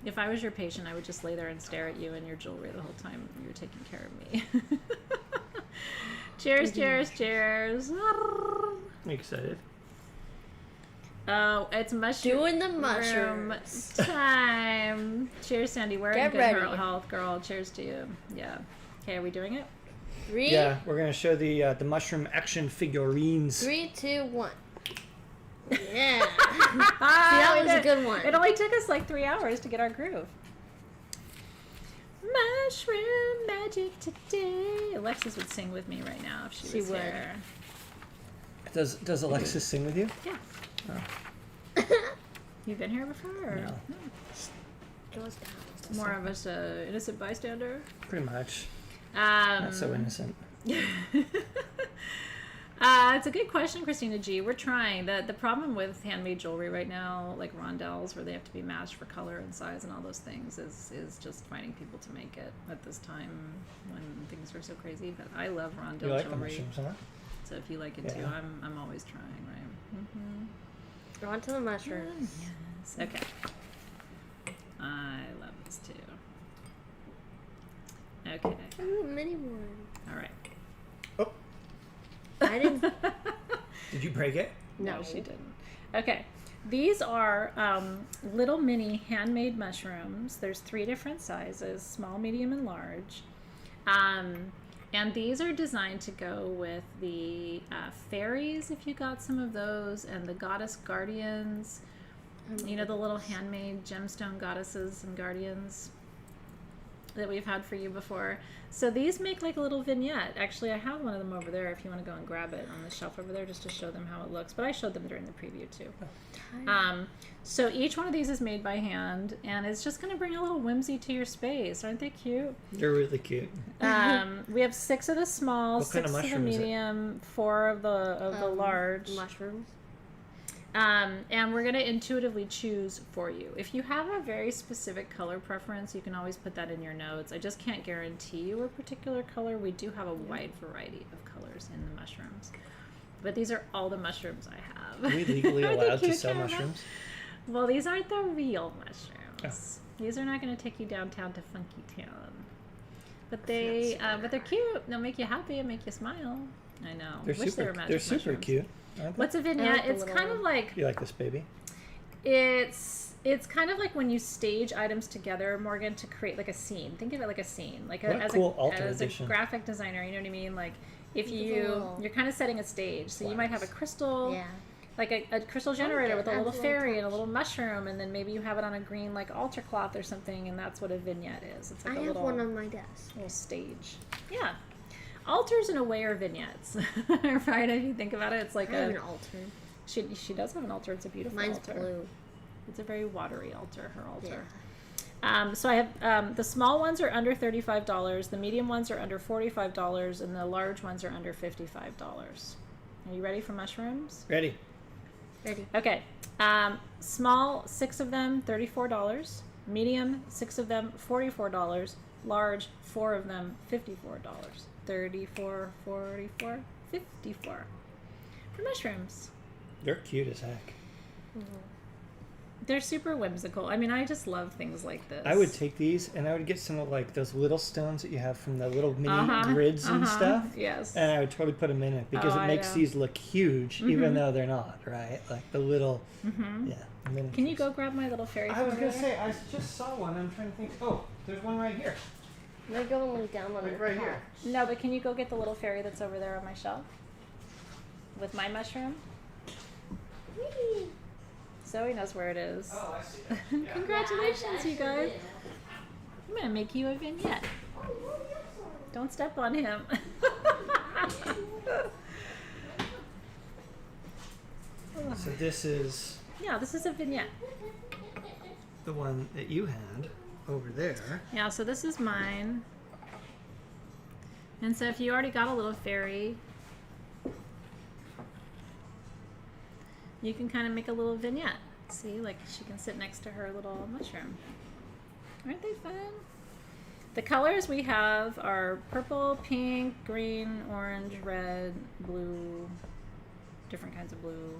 If I was your patient, I would just lay there and stare at you and your jewelry the whole time you're taking care of me. Cheers, cheers, cheers. I'm excited. Oh, it's mushroom Doing the mushrooms. time. Cheers, Sandy. We're in Get good ready. health, girl. Cheers to you. Yeah. Okay, are we doing it? 3, Yeah, we're gonna show the mushroom action figurines. 3, 2, 1. Yeah. That was a good one. It only took us like 3 hours to get our groove. Mushroom magic today. Alexis would sing with me right now if she was would. here. Does Alexis sing with you? Yeah. Oh. You've been here before? Or? No. Goes down. More of us innocent bystander. Pretty much. Not Not so innocent. It's a good question, Christina G. We're trying. The problem with handmade jewelry right now, like rondelles, where they have to be matched for color and size and all those things, is just finding people to make it at this time when things are so crazy. But I love rondelle You like the jewelry. mushrooms, huh? So if you like it too, Yeah. I'm always trying, right? Mm-hmm. On to the mushrooms. Yes. Okay. I love this too. Okay. Ooh, mini one. All right. Oh, I didn't. did you break it? No, she didn't. Okay. These are little mini handmade mushrooms. There's 3 different sizes, small, medium, and large. And these are designed to go with the fairies, if you got some of those, and the goddess guardians. You know, the little handmade gemstone goddesses and guardians that we've had for you before. So these make like a little vignette. Actually, I have one of them over there if you want to go and grab it on the shelf over there just to show them how it looks. But I showed them during the preview too. So each one of these is made by hand, and it's just going to bring a little whimsy to your space. Aren't they cute? They're really cute. We have 6 of the small, What 6 kind of of the mushroom is it? medium, 4 of the large. Mushrooms. And we're going to intuitively choose for you. If you have a very specific color preference, you can always put that in your notes. I just can't guarantee you a particular color. We do have a wide variety of colors in the mushrooms. But these are all the mushrooms I have. Are we legally Aren't they allowed to cute, sell Caramel? mushrooms? Well, these aren't the real mushrooms. These are not going to take you downtown to Funky Town. But but they're cute. They'll make you happy and make you smile. I know. They're Wish they super. were magic They're super mushrooms. cute. Aren't they? What's a vignette? the It's little kind of like You like this baby? it's kind of like when you stage items together, Morgan, to create like a scene. Think of it like a scene, like What a cool altar as a edition. graphic designer. You know what I mean? Like if With a little you're kind of setting a stage, so you might have a crystal. Yeah. Like a crystal generator with a little Adds a little fairy and a touch. little mushroom, and then maybe you have it on a green like altar cloth or something, and that's what a vignette is. It's like I a have little one on my desk. little stage. Yeah, altars in a way are vignettes, right? If you think about it, it's like I have an altar. she does have an altar. It's a beautiful Mine's altar. blue. It's a very watery altar. Her altar. Yeah. So I have the small ones are under $35, the medium ones are under $45, and the large ones are under $55. Are you ready for mushrooms? Ready? Ready. Okay. Small, 6 of them, $34. Medium, 6 of them, $44. Large, 4 of them, $54. 34, 44, 54 for mushrooms. They're cute as heck. They're super whimsical. I mean, I just love things like this. I would take these and I would get some of like those little stones that you have from the little mini grids and stuff. Yes. And I would totally put them in it because it makes these look huge, even though they're not, right? Like the little, miniatures. Can you go grab my little fairy? I was going to say, I just saw one. I'm trying to think. Oh, there's one right here. They're going down on Like the right here. No, but can you go get the little fairy that's over there on my shelf? With my mushroom? Zoe knows where it is. Oh, I see that. Congratulations, you guys. I'm going to make you a vignette. Don't step on him. So this is Yeah, this is a vignette. the one that you had over there. Yeah, so this is mine. And so if you already got a little fairy, you can kind of make a little vignette. See, like she can sit next to her little mushroom. Aren't they fun? The colors we have are purple, pink, green, orange, red, blue, different kinds of blue.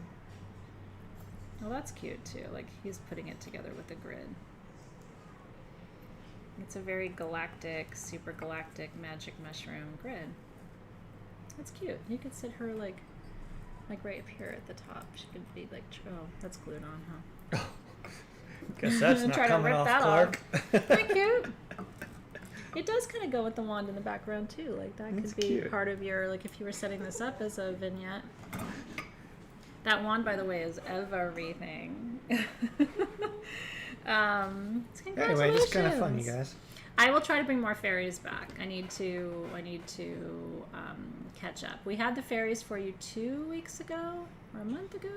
Oh, that's cute too. Like he's putting it together with a grid. It's a very galactic, super galactic magic mushroom grid. That's cute. You could sit her like right up here at the top. She could be like, oh, that's glued on, huh? Guess that's not Try to coming rip off, that Clark. Isn't that cute? It does kind of go with the wand in the background too. Like that That's could be cute. part of your, like if you were setting this up as a vignette. That wand, by the way, is everything. Anyway, just kind of fun, you guys. I will try to bring more fairies back. I need to catch up. We had the fairies for you 2 weeks ago or a month ago.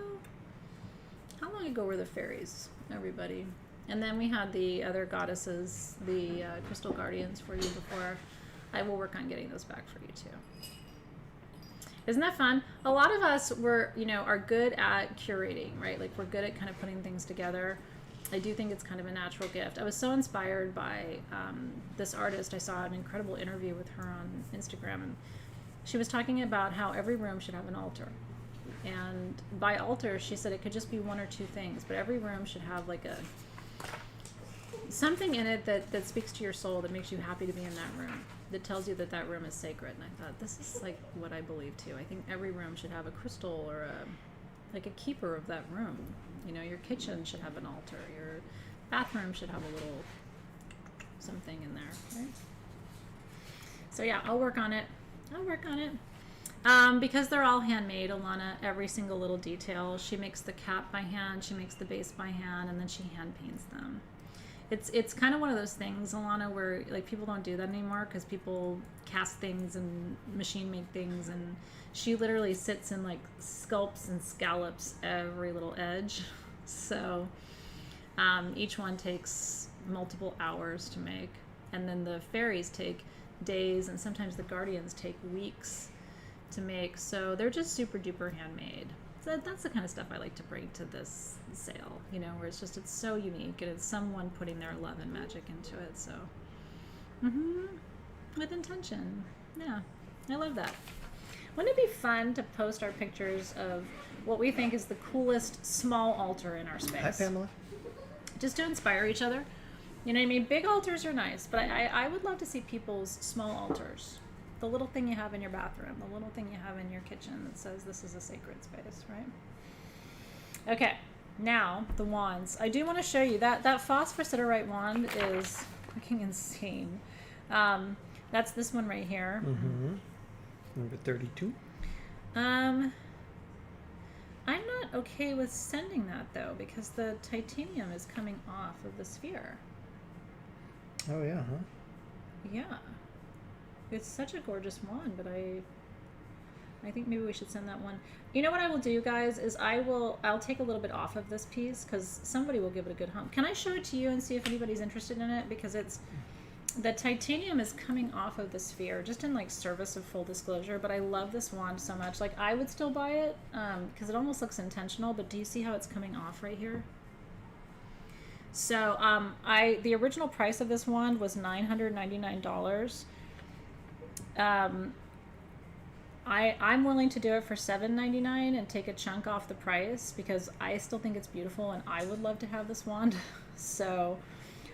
How long ago were the fairies, everybody? And then we had the other goddesses, the crystal guardians for you before. I will work on getting those back for you too. Isn't that fun? A lot of us are good at curating, right? Like we're good at kind of putting things together. I do think it's kind of a natural gift. I was so inspired by this artist. I saw an incredible interview with her on Instagram, and she was talking about how every room should have an altar. And by altar, she said it could just be one or two things, but every room should have like something in it that speaks to your soul, that makes you happy to be in that room, that tells you that that room is sacred. And I thought, this is like what I believe too. I think every room should have a crystal or a keeper of that room. You know, your kitchen should have an altar. Your bathroom should have a little something in there, right? So yeah, I'll work on it. Because they're all handmade, Alana, every single little detail. She makes the cap by hand, she makes the base by hand, and then she hand paints them. It's kind of one of those things, Alana, where like people don't do that anymore because people cast things and machine make things, and she literally sits and like sculpts and scallops every little edge. So each one takes multiple hours to make, and then the fairies take days, and sometimes the guardians take weeks to make. So they're just super duper handmade. So that's the kind of stuff I like to bring to this sale, you know, where it's so unique and it's someone putting their love and magic into it. So with intention. Yeah, I love that. Wouldn't it be fun to post our pictures of what we think is the coolest small altar in our space? Hi, Pamela. Just to inspire each other. You know what I mean? Big altars are nice, but I would love to see people's small altars. The little thing you have in your bathroom, the little thing you have in your kitchen that says this is a sacred space, right? Okay, now the wands. I do want to show you that phosphorite wand is fucking insane. That's this one right here. Number 32. I'm not okay with sending that though, because the titanium is coming off of the sphere. Oh yeah, huh? Yeah. It's such a gorgeous wand, but I think maybe we should send that one. You know what I will do, guys, is I'll take a little bit off of this piece because somebody will give it a good hum. Can I show it to you and see if anybody's interested in it? Because the titanium is coming off of the sphere, just in like service of full disclosure, but I love this wand so much. Like I would still buy it because it almost looks intentional, but do you see how it's coming off right here? So the original price of this wand was $999. I'm willing to do it for $7.99 and take a chunk off the price because I still think it's beautiful and I would love to have this wand. So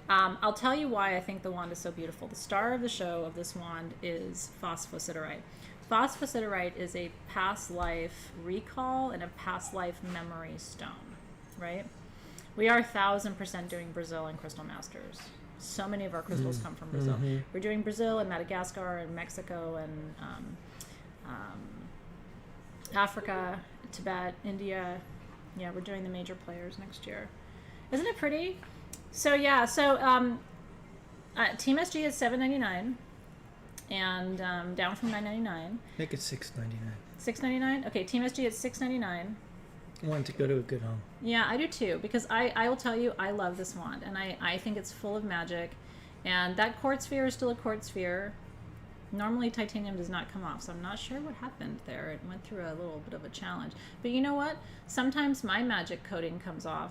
I'll tell you why I think the wand is so beautiful. The star of the show of this wand is phosphosiderite. Phosphosiderite is a past life recall and a past life memory stone, right? We are 1,000% doing Brazil and Crystal Masters. So many of our crystals come from Brazil. We're doing Brazil and Madagascar and Mexico and Africa, Tibet, India. Yeah, we're doing the major players next year. Isn't it pretty? So yeah, so Team SG is $7.99 and down from $9.99. Make it $6.99. $6.99? Okay, Team SG is $6.99. I want it to go to a good home. Yeah, I do too, because I will tell you, I love this wand, and I think it's full of magic, and that quartz sphere is still a quartz sphere. Normally titanium does not come off, so I'm not sure what happened there. It went through a little bit of a challenge. But you know what? Sometimes my magic coating comes off.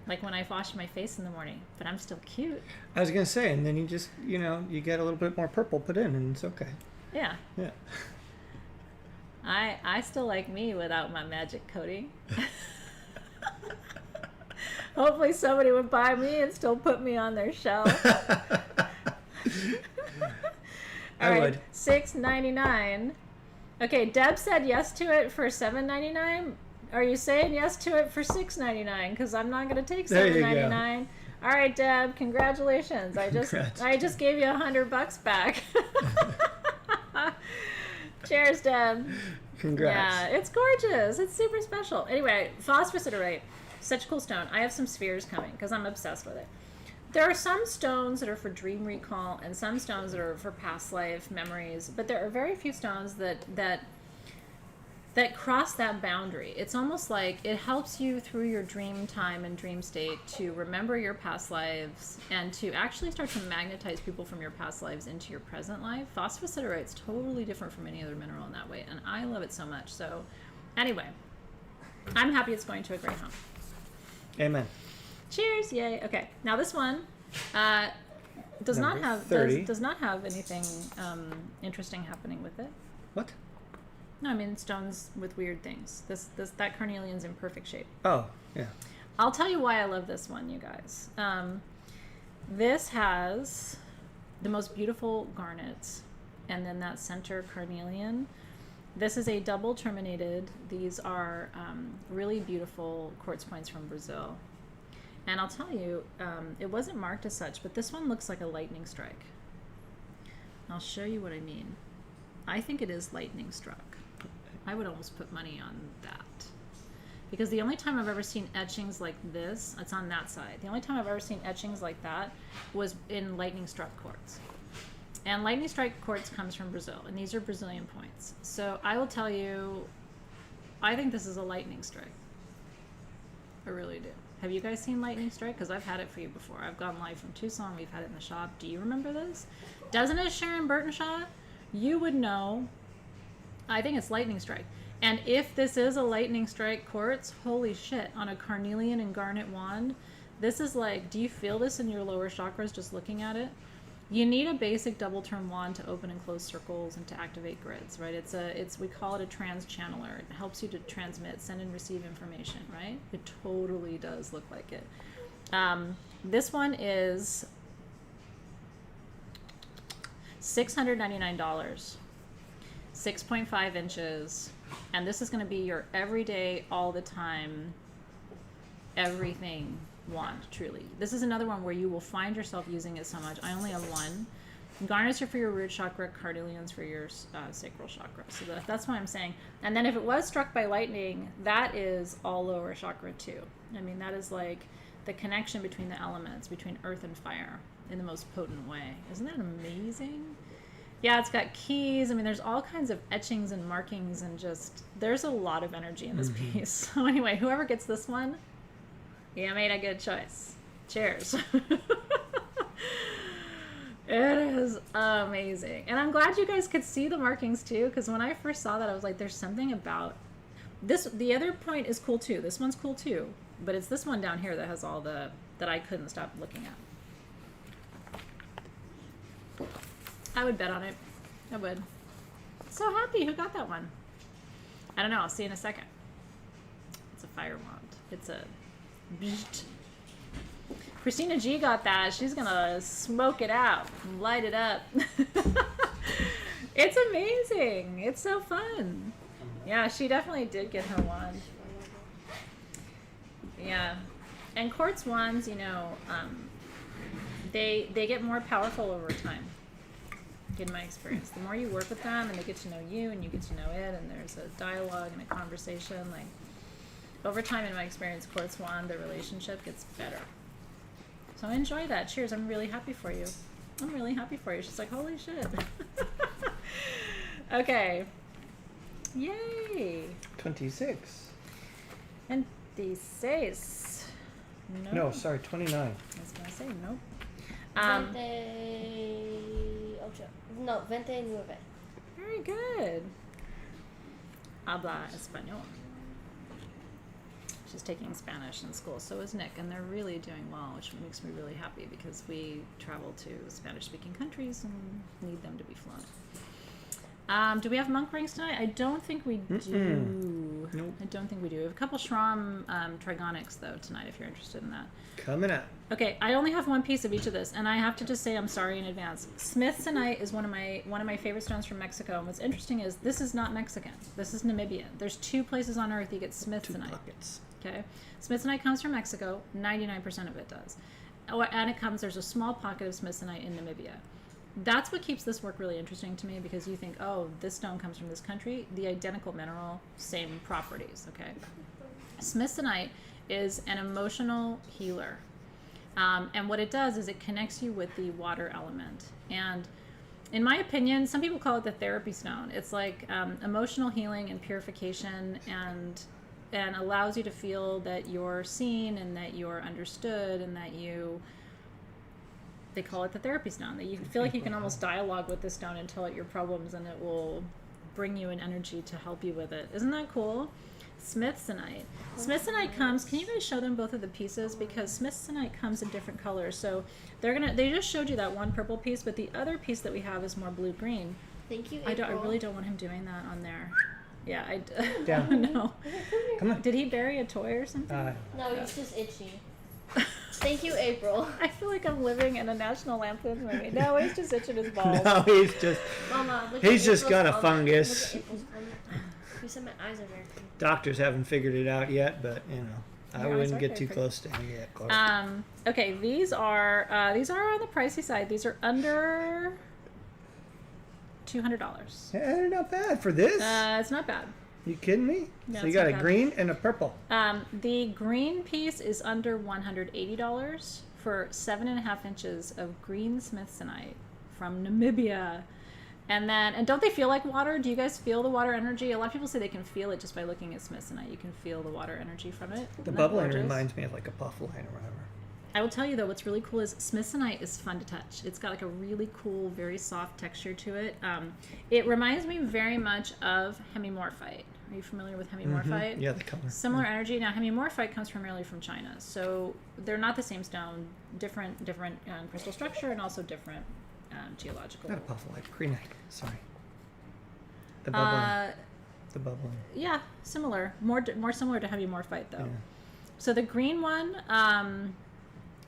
Like when I wash my face in the morning, but I'm still cute. I was going to say, and then you just, you know, you get a little bit more purple put in, and it's okay. Yeah. Yeah. I still like me without my magic coating. Hopefully somebody would buy me and still put me on their shelf. I would. $6.99. Okay, Deb said yes to it for $7.99. Are you saying yes to it for $6.99? Because I'm not going to take $7.99. All right, Deb, congratulations. I just gave you $100 back. Cheers, Deb. Congrats. Yeah, it's gorgeous. It's super special. Anyway, phosphosiderite, such a cool stone. I have some spheres coming because I'm obsessed with it. There are some stones that are for dream recall and some stones that are for past life memories, but there are very few stones that cross that boundary. It's almost like it helps you through your dream time and dream state to remember your past lives and to actually start to magnetize people from your past lives into your present life. Phosphosiderite's totally different from any other mineral in that way, and I love it so much. So anyway, I'm happy it's going to a great home. Amen. Cheers! Yay! Okay, now this one does not have anything interesting happening with it. What? No, I mean stones with weird things. That carnelian's in perfect shape. Oh, yeah. I'll tell you why I love this one, you guys. This has the most beautiful garnets, and then that center carnelian. This is a double terminated. These are really beautiful quartz points from Brazil. And I'll tell you, it wasn't marked as such, but this one looks like a lightning strike. I'll show you what I mean. I think it is lightning struck. I would almost put money on that. Because the only time I've ever seen etchings like this, it's on that side. The only time I've ever seen etchings like that was in lightning struck quartz. And lightning strike quartz comes from Brazil, and these are Brazilian points. So I will tell you, I think this is a lightning strike. I really do. Have you guys seen lightning strike? Because I've had it for you before. I've gone live from Tucson. We've had it in the shop. Do you remember this? Doesn't it, Sharon Burtonshaw? You would know. I think it's lightning strike. And if this is a lightning strike quartz, holy shit, on a carnelian and garnet wand, this is like, do you feel this in your lower chakras just looking at it? You need a basic double term wand to open and close circles and to activate grids, right? We call it a trans channeler. It helps you to transmit, send and receive information, right? It totally does look like it. This one is $699, 6.5 inches, and this is going to be your everyday, all the time, everything wand, truly. This is another one where you will find yourself using it so much. I only have one. Garnets are for your root chakra, carnelians for your sacral chakra. So that's what I'm saying. And then if it was struck by lightning, that is all lower chakra too. I mean, that is like the connection between the elements, between earth and fire, in the most potent way. Isn't that amazing? Yeah, it's got keys. I mean, there's all kinds of etchings and markings, and just, there's a lot of energy in this piece. So anyway, whoever gets this one, you made a good choice. Cheers. It is amazing. And I'm glad you guys could see the markings too, because when I first saw that, I was like, there's something about this. The other point is cool too. This one's cool too. But it's this one down here that has all that I couldn't stop looking at. I would bet on it. I would. So happy. Who got that one? I don't know. I'll see in a second. It's a fire wand. It's a beat. Christina G got that. She's gonna smoke it out and light it up. It's amazing. It's so fun. Yeah, she definitely did get her wand. Yeah. And quartz wands, you know, they get more powerful over time, in my experience. The more you work with them and they get to know you and you get to know it and there's a dialogue and a conversation, like, over time, in my experience, quartz wand, the relationship gets better. So enjoy that. Cheers. I'm really happy for you. I'm really happy for you. She's like, holy shit. Okay. Yay. 26. And 26. No, sorry, 29. I was going to say, nope. 29. Very good. Habla español. She's taking Spanish in school. So is Nick, and they're really doing well, which makes me really happy because we travel to Spanish-speaking countries and need them to be fluent. Do we have monk rings tonight? I don't think we do. Nope. I don't think we do. We have a couple Shram Trigonics, though, tonight, if you're interested in that. Coming up. Okay, I only have one piece of each of this, and I have to just say I'm sorry in advance. Smithsonite is one of my favorite stones from Mexico, and what's interesting is this is not Mexican. This is Namibian. There's 2 places on Earth you get Smithsonite. 2 pockets. Okay, Smithsonite comes from Mexico. 99% of it does, and there's a small pocket of Smithsonite in Namibia. That's what keeps this work really interesting to me, because you think, oh, this stone comes from this country. The identical mineral, same properties. Okay, Smithsonite is an emotional healer. And what it does is it connects you with the water element. And in my opinion, some people call it the therapy stone. It's like emotional healing and purification, and allows you to feel that you're seen and that you're understood and that they call it the therapy stone. That you feel like you can almost dialogue with the stone and tell it your problems, and it will bring you an energy to help you with it. Isn't that cool? Smithsonite. Smithsonite comes, can you guys show them both of the pieces? Because Smithsonite comes in different colors. So they just showed you that one purple piece, but the other piece that we have is more blue-green. Thank you, I April. really don't want him doing that on there. Yeah, Down. No. Come on. Did he bury a toy or something? No, he's just itchy. Thank you, April. I feel like I'm living in a National Lampoon's movie. No, he's just itching his balls. No, he's just Mama, look he's at just got a April's fungus. Look at April's You said my eyes are very clean. Doctors haven't figured it out yet, but I Your eyes wouldn't are get very too pretty. close to him yet. Clark. Okay, these are on the pricey side. These are under $200. Yeah, they're not bad for this. It's not bad. You kidding me? No, So you it's got not a bad. green and a purple. The green piece is under $180 for 7.5 inches of green Smithsonite from Namibia. And don't they feel like water? Do you guys feel the water energy? A lot of people say they can feel it just by looking at Smithsonite. You can feel the water energy from it. The Isn't that bubbling gorgeous? reminds me of like a puff line or whatever. I will tell you though, what's really cool is Smithsonite is fun to touch. It's got like a really cool, very soft texture to it. It reminds me very much of hemimorphite. Are you familiar with hemimorphite? Yeah, the color. Similar energy. Now, hemimorphite comes primarily from China, so they're not the same stone. Different crystal structure, and also different geological. Not a puff line. Greenite. Sorry. The bubbling. The bubbling. Yeah, similar. More similar to hemimorphite though. Yeah. So the green one,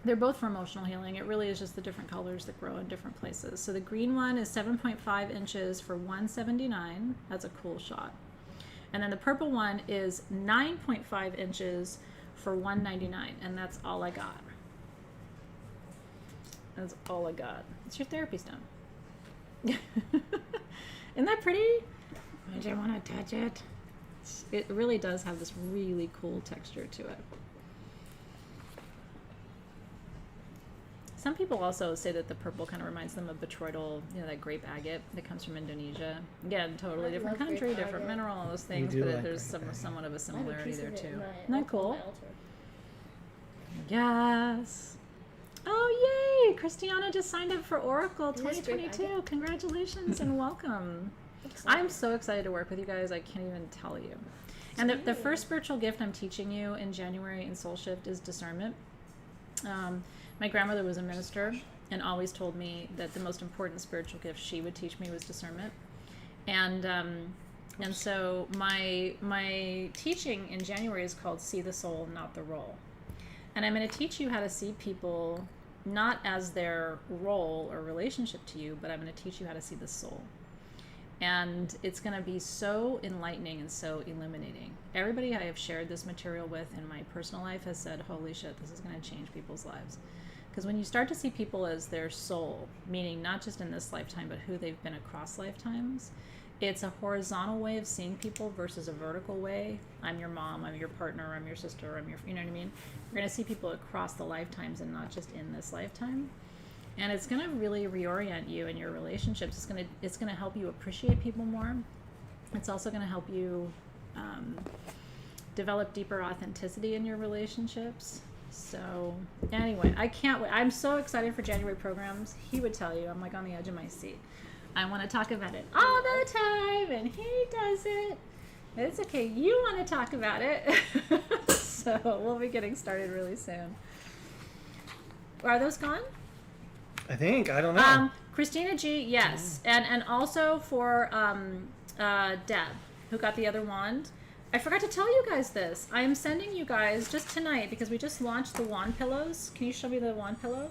they're both for emotional healing. It really is just the different colors that grow in different places. So the green one is 7.5 inches for $179. That's a cool shot. And then the purple one is 9.5 inches for $199, and that's all I got. That's all I got. It's your therapy stone. Isn't that pretty? I don't want to touch it. It really does have this really cool texture to it. Some people also say that the purple kind of reminds them of botryoidal, that grape agate that comes from Indonesia. Again, totally I different love country, grape different agate. mineral, all those things, do but like there's grape agate. somewhat of a I have a similarity piece there of it too. in my Isn't that altar- cool? my altar. Yes. Oh, yay! Christiana just signed up for Oracle Is this grape 2022. agate? Congratulations and welcome. Exciting. I'm so excited to work with you guys. I can't even tell you. And the first spiritual gift I'm teaching you in January in Soul Shift is discernment. My grandmother was a minister and always told me that the most important spiritual gift she would teach me was discernment. And so my teaching in January is called See the Soul, Not the Role. And I'm going to teach you how to see people not as their role or relationship to you, but I'm going to teach you how to see the soul. And it's going to be so enlightening and so illuminating. Everybody I have shared this material with in my personal life has said, holy shit, this is going to change people's lives. Because when you start to see people as their soul, meaning not just in this lifetime, but who they've been across lifetimes, it's a horizontal way of seeing people versus a vertical way. I'm your mom, I'm your partner, I'm your sister, I'm your, you know what I mean? You're going to see people across the lifetimes and not just in this lifetime. And it's going to really reorient you in your relationships. It's going to help you appreciate people more. It's also going to help you develop deeper authenticity in your relationships. So anyway, I can't wait. I'm so excited for January programs. He would tell you, I'm like on the edge of my seat. I want to talk about it all the time, and he does it. It's okay. You want to talk about it. So we'll be getting started really soon. Are those gone? I think. I don't know. Christina G, yes. And also for Deb, who got the other wand. I forgot to tell you guys this. I am sending you guys just tonight, because we just launched the wand pillows. Can you show me the wand pillow?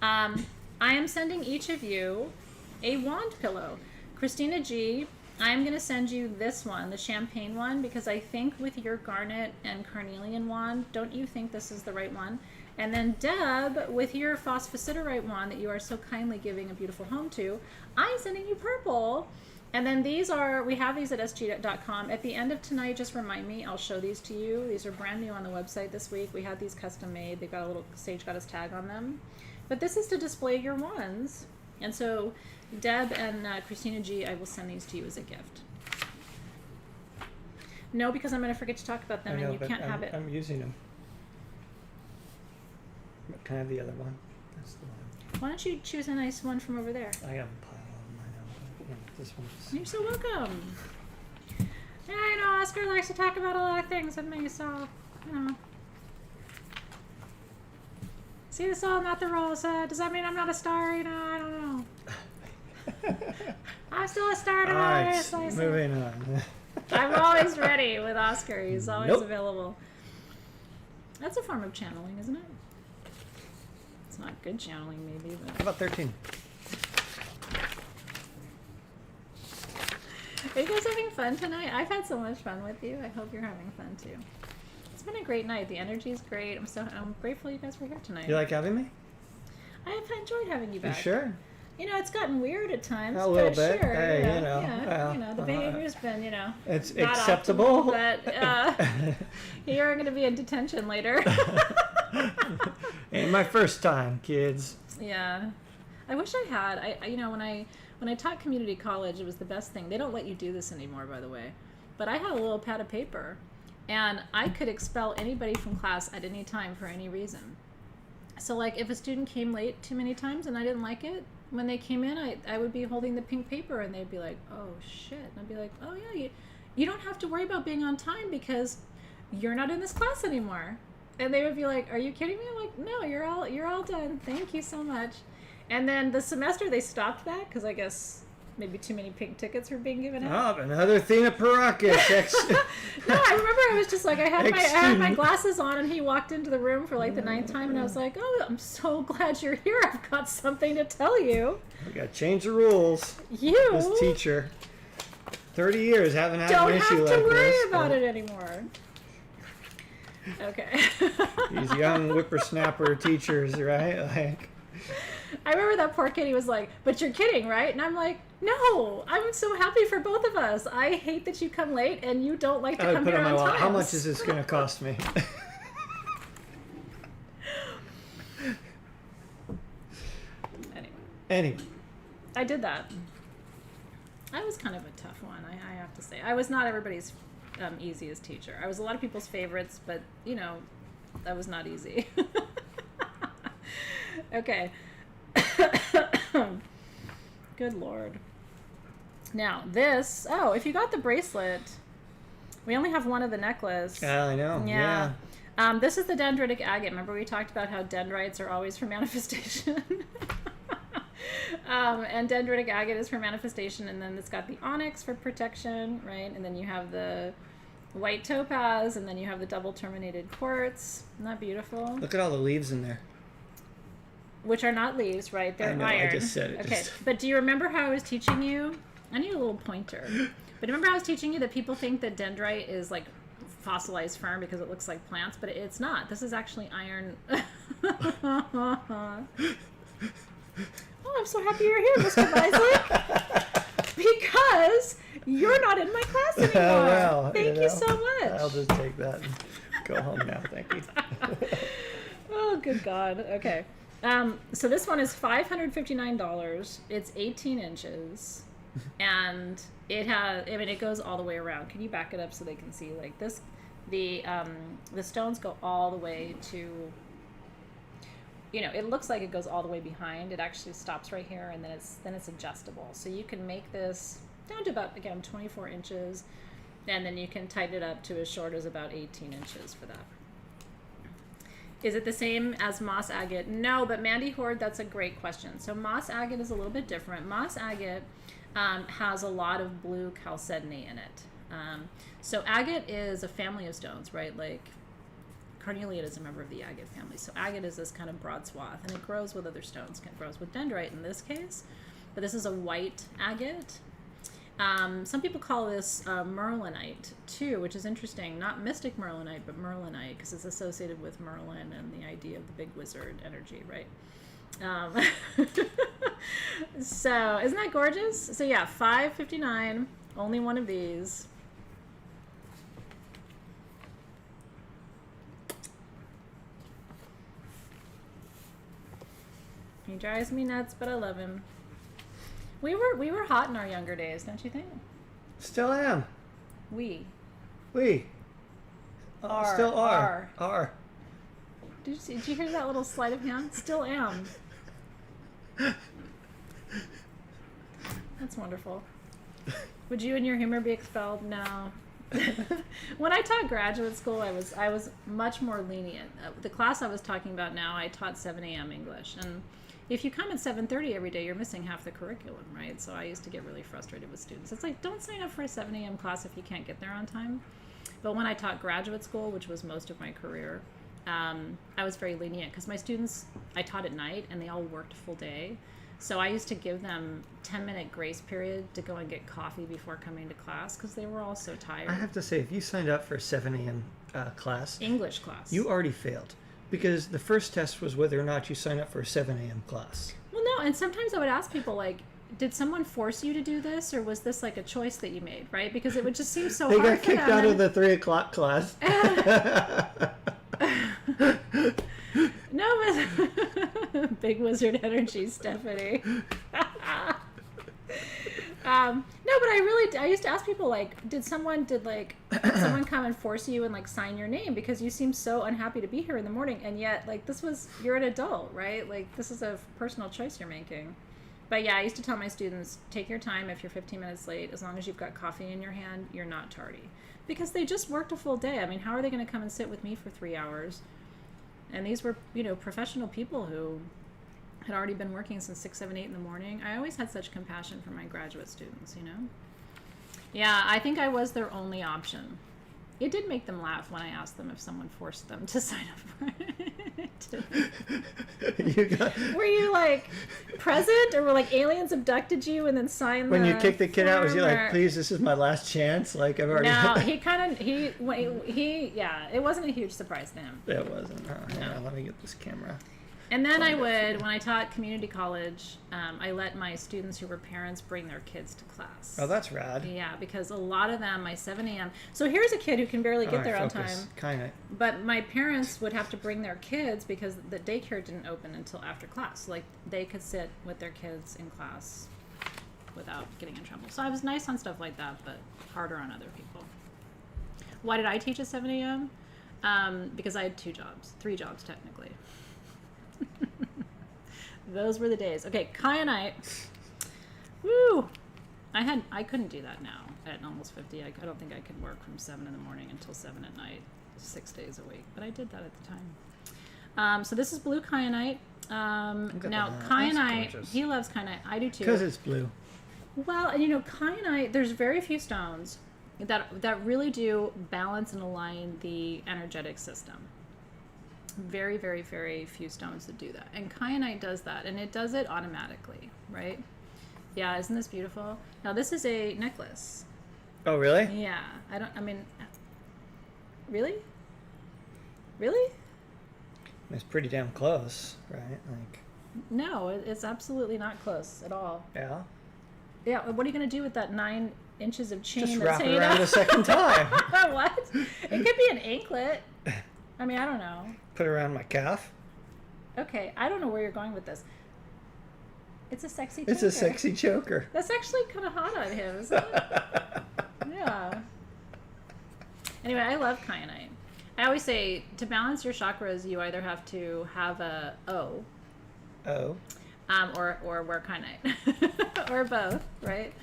I am sending each of you a wand pillow. Christina G, I'm going to send you this one, the champagne one, because I think with your garnet and carnelian wand, don't you think this is the right one? And then Deb, with your phosphosiderite wand that you are so kindly giving a beautiful home to, I'm sending you purple. And then these are, we have these at sg.com. At the end of tonight, just remind me, I'll show these to you. These are brand new on the website this week. We had these custom made. They've got a little Sage Goddess tag on them. But this is to display your wands. And so Deb and Christina G, I will send these to you as a gift. No, because I'm going to forget to talk about them, I know, and you can't have it. I'm using them. Can I have the other one? That's the one. Why don't you choose a nice one from over there? I have a pile of them. I know. Yeah, this one's... You're so welcome. Yeah, I know Oscar likes to talk about a lot of things with me, so, you know. See the soul, not the role. So does that mean I'm not a star? You know, I don't know. I'm still a star tonight. All right, moving on. I'm always ready with Oscar. He's always Nope. available. That's a form of channeling, isn't it? It's not good channeling, maybe, but... How about 13? Are you guys having fun tonight? I've had so much fun with you. I hope you're having fun, too. It's been a great night. The energy is great. I'm grateful you guys were here tonight. You like having me? I have enjoyed having you back. You sure? You know, it's gotten weird at times. A little but bit. Sure, Hey, yeah, you know. yeah, Well, you know, the behavior's been, you know, it's not acceptable. optimal, but you're going to be in detention later. Ain't my first time, kids. Yeah, I wish I had. I you know, when I taught community college, it was the best thing. They don't let you do this anymore, by the way. But I had a little pad of paper, and I could expel anybody from class at any time for any reason. So, like, if a student came late too many times and I didn't like it, when they came in, I would be holding the pink paper, and they'd be like, "Oh shit!" And I'd be like, "Oh yeah, you don't have to worry about being on time because you're not in this class anymore." And they would be like, "Are you kidding me?" I'm like, "No, you're all done. Thank you so much." And then the semester they stopped that because I guess maybe too many pink tickets were being given out. Oh, another Athena Parakis. No, I remember I was just like, I had my glasses on, and he walked into the room for like the 9th time, and I was like, "Oh, I'm so glad you're here. I've got something to tell you." We got to change the rules. You This teacher, 30 years, haven't had don't an issue have like to worry this. about it anymore. Okay. These young whippersnapper teachers, right? Like, I remember that poor kid, he was like, "But you're kidding, right?" And I'm like, "No, I'm so happy for both of us. I hate that you come late and you don't like to I would come put here on my on wall. time." How much is this going to cost me? Anyway. I did that. I was kind of a tough one, I have to say. I was not everybody's easiest teacher. I was a lot of people's favorites, but, you know, that was not easy. Okay. Good Lord. Now, this... Oh, if you got the bracelet, we only have one of the necklace. I know. Yeah. This is the dendritic agate. Remember we talked about how dendrites are always for manifestation? And dendritic agate is for manifestation, and then it's got the onyx for protection, right? And then you have the white topaz, and then you have the double terminated quartz. Isn't that beautiful? Look at all the leaves in there. Which are not leaves, right? They're I know, iron. I just said it. Okay, but do you remember how I was teaching you? I need a little pointer. But remember how I was teaching you that people think that dendrite is like fossilized fern because it looks like plants, but it's not. This is actually iron. Oh, I'm so happy you're here, Mr. Isaac. Because you're not in my class anymore. Well, Thank you so much. I'll just take that and go home now. Thank you. Oh, good God. Okay. So this one is $559. It's 18 inches. And it has, I mean, it goes all the way around. Can you back it up so they can see like this? The stones go all the way to, you know, it looks like it goes all the way behind. It actually stops right here, and then it's adjustable. So you can make this down to about, again, 24 inches, and then you can tighten it up to as short as about 18 inches for that. Is it the same as moss agate? No, but Mandy Horde, that's a great question. So moss agate is a little bit different. Moss agate has a lot of blue chalcedony in it. So agate is a family of stones, right? Like carnelian is a member of the agate family. So agate is this kind of broad swath, and it grows with other stones. It grows with dendrite in this case, but this is a white agate. Some people call this merlinite too, which is interesting. Not mystic merlinite, but merlinite, because it's associated with Merlin and the idea of the big wizard energy, right? So isn't that gorgeous? So yeah, $559, only one of these. He drives me nuts, but I love him. We were hot in our younger days, don't you think? Still am. We. Still are. Did you hear that little sleight of hand? Still am. That's wonderful. Would you and your humor be expelled? No. When I taught graduate school, I was much more lenient. The class I was talking about now, I taught 7 a.m. English, and if you come at 7:30 every day, you're missing half the curriculum, right? So I used to get really frustrated with students. It's like, don't sign up for a 7 a.m. class if you can't get there on time. But when I taught graduate school, which was most of my career, I was very lenient because my students, I taught at night and they all worked a full day. So I used to give them 10-minute grace period to go and get coffee before coming to class because they were all so tired. I have to say, if you signed up for a 7 a.m. Class, English class, you already failed. Because the first test was whether or not you signed up for a 7 a.m. class. Well, no, and sometimes I would ask people, like, did someone force you to do this, or was this like a choice that you made, right? Because it would just seem so they hard got for kicked them. out of the 3 o'clock class. No, but big wizard energy, Stephanie. No, but I used to ask people, like, did someone come and force you and like sign your name because you seem so unhappy to be here in the morning, and yet like you're an adult, right? Like this is a personal choice you're making. But yeah, I used to tell my students, take your time. If you're 15 minutes late, as long as you've got coffee in your hand, you're not tardy, because they just worked a full day. I mean, how are they going to come and sit with me for 3 hours? And these were, professional people who had already been working since 6, 7, 8 in the morning. I always had such compassion for my graduate students, Yeah, I think I was their only option. It did make them laugh when I asked them if someone forced them to sign up for it. Were you like present, or were like aliens abducted you and then signed when the you kicked the kid out, was he like, or... please, this is my last chance? Like, I've already... No, it wasn't a huge surprise to him. It wasn't. Oh, no. Let me get this camera. And then when I taught community college, I let my students who were parents bring their kids to class. Oh, that's rad. Yeah, because a lot of them, my 7 a.m. So here's a kid who can barely get there on time. Kyanite. But my parents would have to bring their kids because the daycare didn't open until after class. So, like, they could sit with their kids in class without getting in trouble. So I was nice on stuff like that, but harder on other people. Why did I teach at 7 a.m.? Because I had 3 jobs technically. Those were the days. Okay, kyanite. Woo! I couldn't do that now at almost 50. I don't think I could work from 7 in the morning until 7 at night, 6 days a week. But I did that at the So this is blue kyanite. Look at Now that. That's kyanite, gorgeous. he loves kyanite. I do too. Because it's blue. Well, and kyanite, there's very few stones that really do balance and align the energetic system. Very, very, very few stones that do that. And kyanite does that, and it does it automatically, right? Yeah, isn't this beautiful? Now, this is a necklace. Oh, really? Yeah, really? Really? It's pretty damn close, right? Like, No, it's absolutely not close at all. yeah. Yeah, what are you going to do with that 9 inches of chain Just that's wrap it hanging around out? a second time. What? It could be an anklet. I mean, I don't know. Put it around my calf. Okay, I don't know where you're going with this. It's a sexy choker. It's a sexy choker. That's actually kind of hot on him, isn't it? Yeah. Anyway, I love kyanite. I always say to balance your chakras, you either have to have a O, Oh. or wear kyanite, or both, right?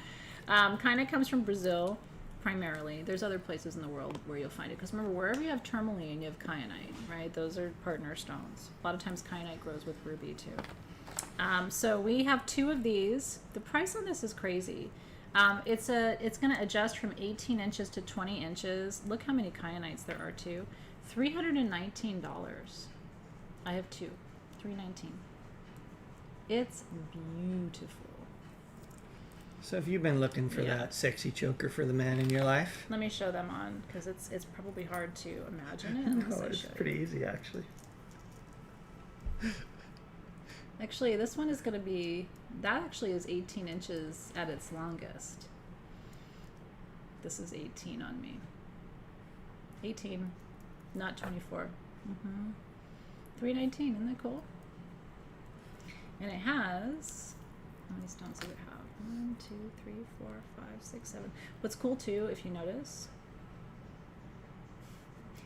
Kyanite comes from Brazil, primarily. There's other places in the world where you'll find it, because remember, wherever you have tourmaline, you have kyanite, right? Those are partner stones. A lot of times kyanite grows with ruby too. So we have 2 of these. The price on this is crazy. It's going to adjust from 18 inches to 20 inches. Look how many kyanites there are too. $319. I have 2. $319. It's beautiful. So have you been looking for Yeah. that sexy choker for the man in your life? Let me show them on, because it's probably hard to imagine it unless No, I it's show you. pretty easy, actually. Actually, this one is going to be, that actually is 18 inches at its longest. This is 18 on me. 18, not 24. $319, isn't that cool? And it has, how many stones does it have? 1, 2, 3, 4, 5, 6, 7. What's cool too, if you notice,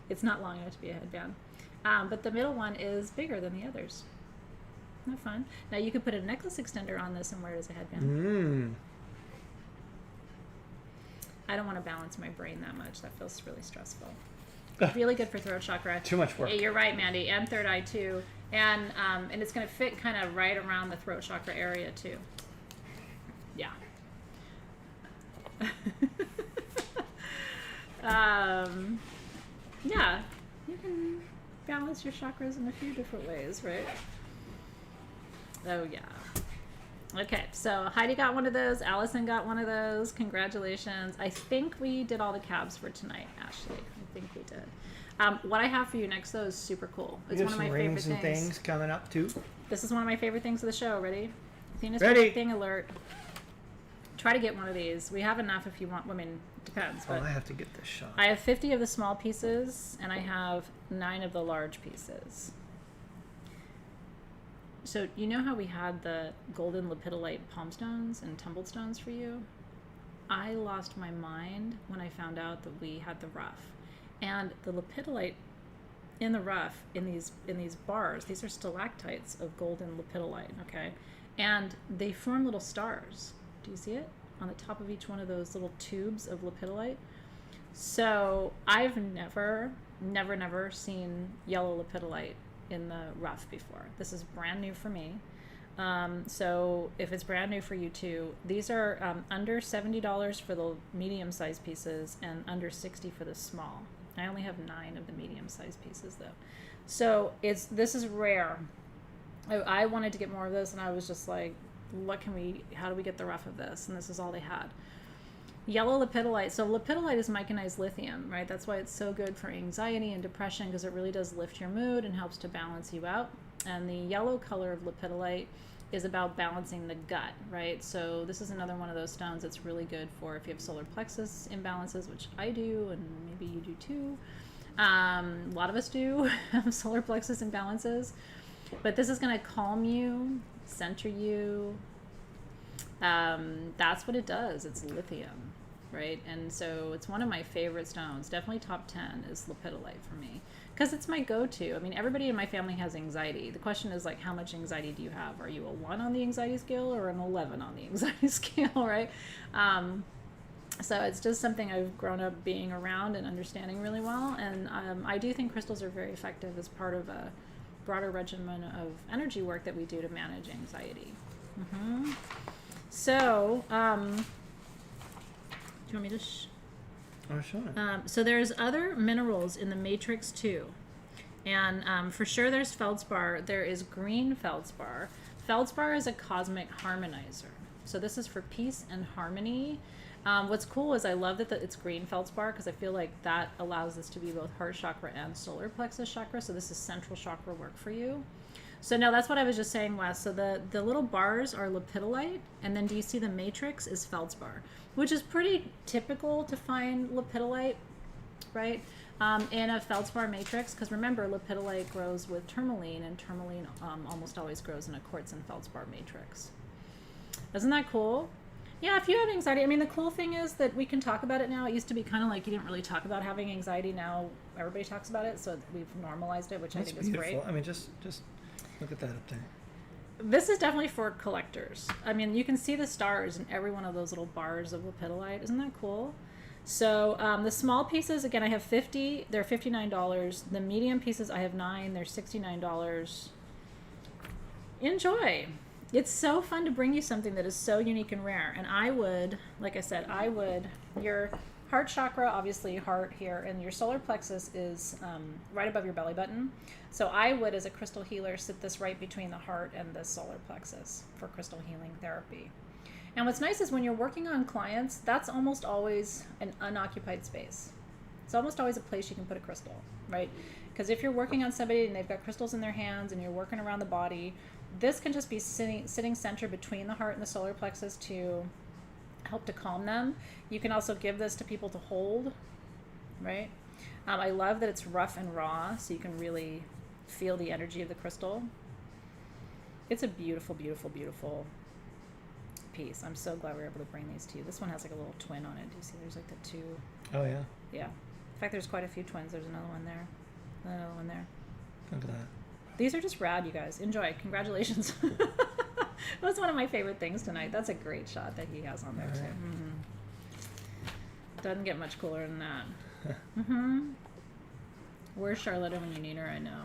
it's not long enough to be a headband. But the middle one is bigger than the others. Isn't that fun? Now you could put a necklace extender on this and wear it as a headband. I don't want to balance my brain that much. That feels really stressful. Really good for throat chakra. Too much work. Yeah, you're right, Mandy, and third eye too. And it's going to fit kind of right around the throat chakra area too. Yeah. Yeah, you can balance your chakras in a few different ways, right? Oh yeah. Okay, so Heidi got one of those. Allison got one of those. Congratulations. I think we did all the cabs for tonight, Ashley. I think we did. What I have for you next, though, is super cool. It's You one have of my some favorite rings and things. things coming up, too. This is one of my favorite things of the show. Ready? Athena's Ready. favorite thing alert. Try to get one of these. We have enough if you want. I mean, depends. Oh, But I have to get this shot. I have 50 of the small pieces, and I have 9 of the large pieces. So you know how we had the golden lepidolite palm stones and tumbled stones for you? I lost my mind when I found out that we had the rough. And the lepidolite in the rough, in these bars, these are stalactites of golden lepidolite, okay? And they form little stars. Do you see it? On the top of each one of those little tubes of lepidolite. So I've never seen yellow lepidolite in the rough before. This is brand new for me. So if it's brand new for you too, these are under $70 for the medium-sized pieces and under $60 for the small. I only have 9 of the medium-sized pieces though. So this is rare. I wanted to get more of this, and I was just like, how do we get the rough of this? And this is all they had. Yellow lepidolite. So lepidolite is myconized lithium, right? That's why it's so good for anxiety and depression, because it really does lift your mood and helps to balance you out. And the yellow color of lepidolite is about balancing the gut, right? So this is another one of those stones that's really good for if you have solar plexus imbalances, which I do, and maybe you do too. A lot of us do have solar plexus imbalances. But this is going to calm you, center you. That's what it does. It's lithium, right? And so it's one of my favorite stones. Definitely top 10 is lepidolite for me, because it's my go-to. I mean, everybody in my family has anxiety. The question is, like, how much anxiety do you have? Are you a 1 on the anxiety scale or an 11 on the anxiety scale, right? So it's just something I've grown up being around and understanding really well. And I do think crystals are very effective as part of broader regimen of energy work that we do to manage anxiety. So, do you want me to? Oh, sure. So there's other minerals in the matrix too, and for sure there's feldspar. There is green feldspar. Feldspar is a cosmic harmonizer. So this is for peace and harmony. What's cool is I love that it's green feldspar because I feel like that allows this to be both heart chakra and solar plexus chakra. So this is central chakra work for you. So now that's what I was just saying, Wes. So the little bars are lepidolite, and then do you see the matrix is feldspar, which is pretty typical to find lepidolite, right? In a feldspar matrix, because remember, lepidolite grows with tourmaline, and tourmaline almost always grows in a quartz and feldspar matrix. Isn't that cool? Yeah, if you have anxiety, I mean, the cool thing is that we can talk about it now. It used to be kind of like you didn't really talk about having anxiety. Now everybody talks about it, so we've normalized it, which That's I think is great. I mean, just look at that up there. This is definitely for collectors. I mean, you can see the stars in every one of those little bars of lepidolite. Isn't that cool? So the small pieces, again, I have 50. They're $59. The medium pieces, I have 9. They're $69. Enjoy. It's so fun to bring you something that is so unique and rare. And I would, like I said, your heart chakra, obviously heart here, and your solar plexus is right above your belly button. So I would, as a crystal healer, sit this right between the heart and the solar plexus for crystal healing therapy. And what's nice is when you're working on clients, that's almost always an unoccupied space. It's almost always a place you can put a crystal, right? Because if you're working on somebody and they've got crystals in their hands and you're working around the body, this can just be sitting center between the heart and the solar plexus to help to calm them. You can also give this to people to hold, right? I love that it's rough and raw, so you can really feel the energy of the crystal. It's a beautiful, beautiful, beautiful piece. I'm so glad we were able to bring these to you. This one has like a little twin on it. Do you see there's like the two? Oh, yeah. Yeah. In fact, there's quite a few twins. There's another one there. Another one there. Look at that. These are just rad, you guys. Enjoy. Congratulations. That was one of my favorite things tonight. That's a great shot that he has on there, too. Doesn't get much cooler than that. Where's Charlotta when you need her? I know.